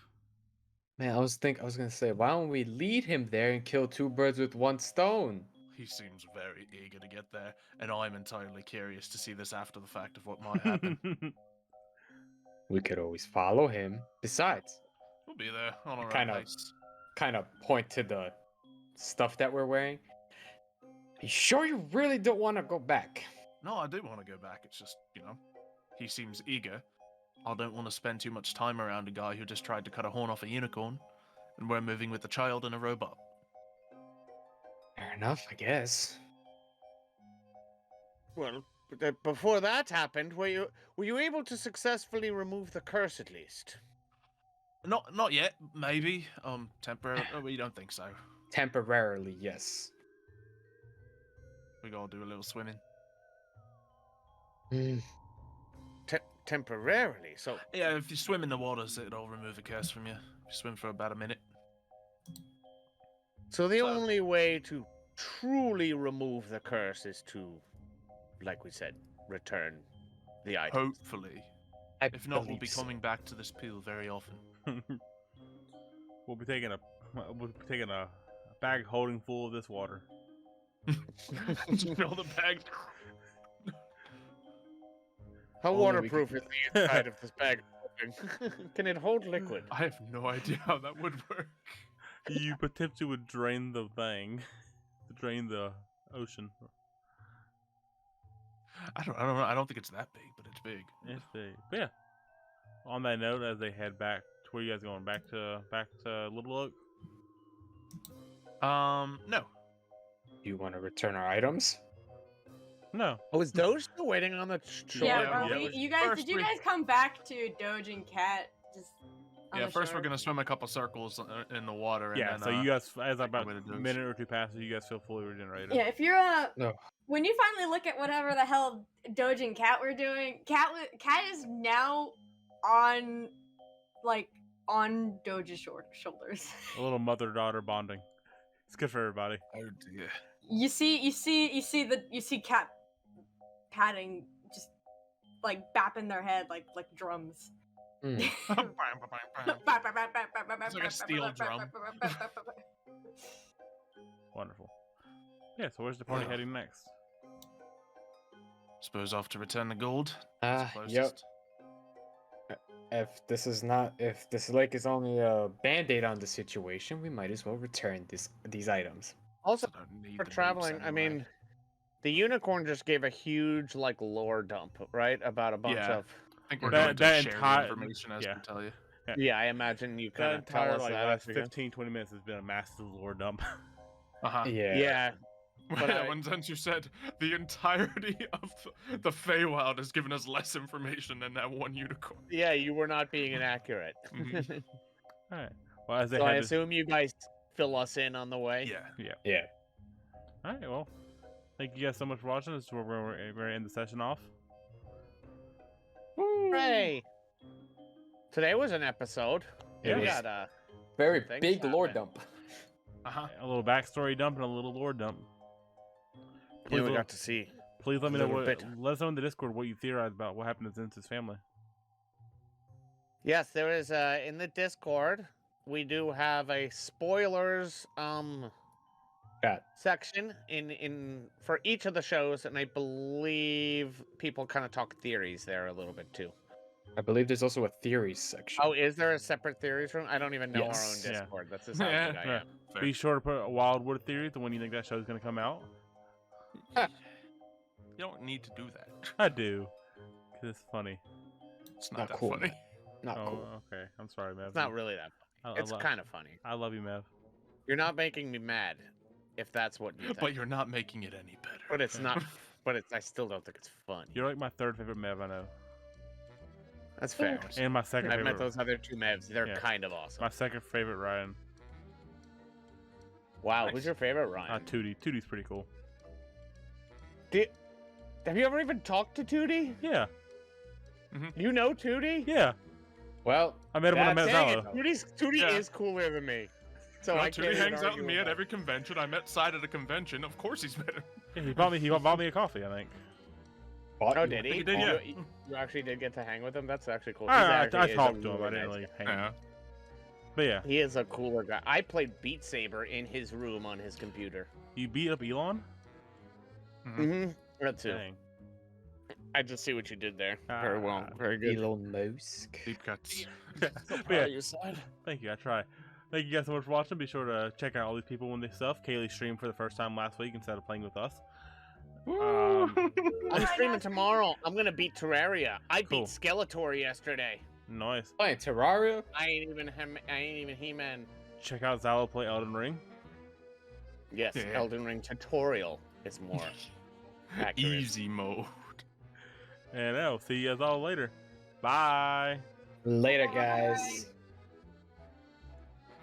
Man, I was gonna say, why don't we lead him there and kill 2 birds with 1 stone? He seems very eager to get there, and I'm entirely curious to see this after the fact of what might happen. We could always follow him. Besides, We'll be there on our Kind own of. pace. kind of point to the stuff that we're wearing. Are you sure you really don't want to go back? No, I do want to go back. It's just, he seems eager. I don't want to spend too much time around a guy who just tried to cut a horn off a unicorn, and we're moving with a child and a robot. Fair enough, I guess. Well, before that happened, were you able to successfully remove the curse at least? Not yet. Maybe. Temporarily. We don't think so. Temporarily, yes. We gotta do a little swimming. Temporarily, so Yeah, if you swim in the waters, it'll remove a curse from you. If you swim for about a minute. the only way to truly remove the curse is to, like we said, return the item. Hopefully. I If not, we'll believe be so. coming back to this pool very often. We'll be taking a bag holding full of this water. Just fill the bag. How Only we waterproof is the inside of this bag? Can it hold liquid? I have no idea how that would work. You potentially would drain the thing, drain the ocean. I don't know. I don't think it's that big, but it's big. It's big. But yeah. On that note, as they head back to where you guys going, back to Little Oak. No. Do you want to return our items? No. Oh, is Doge still waiting on the shore? Yeah, yeah, bro, yeah. you guys, First did you we- guys come back to Doge and Cat? Just on Yeah, the first shore? we're gonna swim a couple circles in the water. And Yeah. then, So you guys, as make our about way to a Doge. minute or two passes, you guys feel fully regenerated. Yeah, if you're No. when you finally look at whatever the hell Doge and Cat were doing, Cat is now on Doge's shoulders. A little mother-daughter bonding. It's good for everybody. Oh dear. You see Cat patting, just like bapping their head like drums. Mm. It's like a steel drum. Wonderful. Yeah. So where's the party heading next? Suppose off to return the gold. Yep. Closest. If this lake is only a band-aid on the situation, we might as well return these items. Also, I don't need for the boobs traveling, I anyway. mean, the unicorn just gave a huge lore dump, right? About a bunch Yeah. of. I think we're That- going to that share entire- the information as yeah. we tell you. Yeah, I imagine you That kind of tell entire us like that. last I figure. 15-20 minutes has been a massive lore dump. Uh-huh. Yeah. But When Zen Tsu said the entirety of the Feywild has given us less information than that one unicorn. Yeah, you were not being inaccurate. Mhm. All right. Well, as they So I head to, assume you guys fill us in on the way. Yeah. Yeah. all right. Well, thank you guys so much for watching. This is where we're going to end the session off. Hooray! Today was an episode. It we was. got Very Things big lore happen. dump. Uh-huh. A little backstory dump and a little lore dump. yeah, we let- got to see. Please let me a know little what. bit. Let us know in the Discord what you theorize about what happened to Zen's family. Yes, there is in the Discord. We do have a spoilers Got section in for each of the shows, and I believe people kind of talk theories there a little bit too. I believe there's also a theories section. Oh, is there a separate theories room? I don't even know Yes. our own Yeah. Discord. That's just how big I Yeah. am. Fair. Be sure to put a Wildwood theory to when you think that show is going to come out. You don't need to do that. I do, because it's funny. It's Not not that cool, funny. Not Oh, cool. okay. I'm sorry, Mev. It's not really that. It's kind of funny. I love you, Mev. You're not making me mad, if that's what you think. But you're not making it any better. But it's not. But it's. I still don't think it's funny. You're like my third favorite Mev I know, That's fair. and my second I've met favorite. those other two Mevs. They're Yeah. kind of awesome. My second favorite Ryan. Wow, Nice. who's your favorite, Ryan? Tootie. Tootie's pretty cool. Have you ever even talked to Tootie? Yeah. You know Tootie? Yeah. Well, I met him when I met Dang it, Zalo. Tootie Yeah. is cooler than me. So No, I can't Tootie even hangs out argue with me with at that. every convention. I met Side at a convention. Of course he's met him. Yeah, he bought me a coffee, I think. bought Oh, you did one. he? He did, Oh, yeah. You actually did get to hang with him? That's actually cool. I He's actually is a talked to him. I really didn't nice really guy. hang. Yeah. But yeah, He is a cooler guy. I played Beat Saber in his room on his computer. you beat up Elon. Mm-hmm. That too. Dang. I just see what you did there. Very well. Very good. Elon Musk. Deep cuts. But yeah, thank you. I try. Thank you guys so much for watching. Be sure to check out all these people when they stuff. Kaylee streamed for the first time last week instead of playing with us. I'm my streaming gosh. tomorrow. I'm gonna beat Terraria. I Cool. beat Skeletor yesterday. Nice. Playing Terraria? I ain't even He-Man. Check out Zalo play Elden Ring. Yes, Yeah. Elden Ring tutorial is more accurate. Easy mode. And I'll see you guys all later. Bye. Later, guys.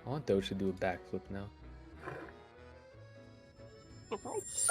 I want Doge to do a backflip now. The ropes.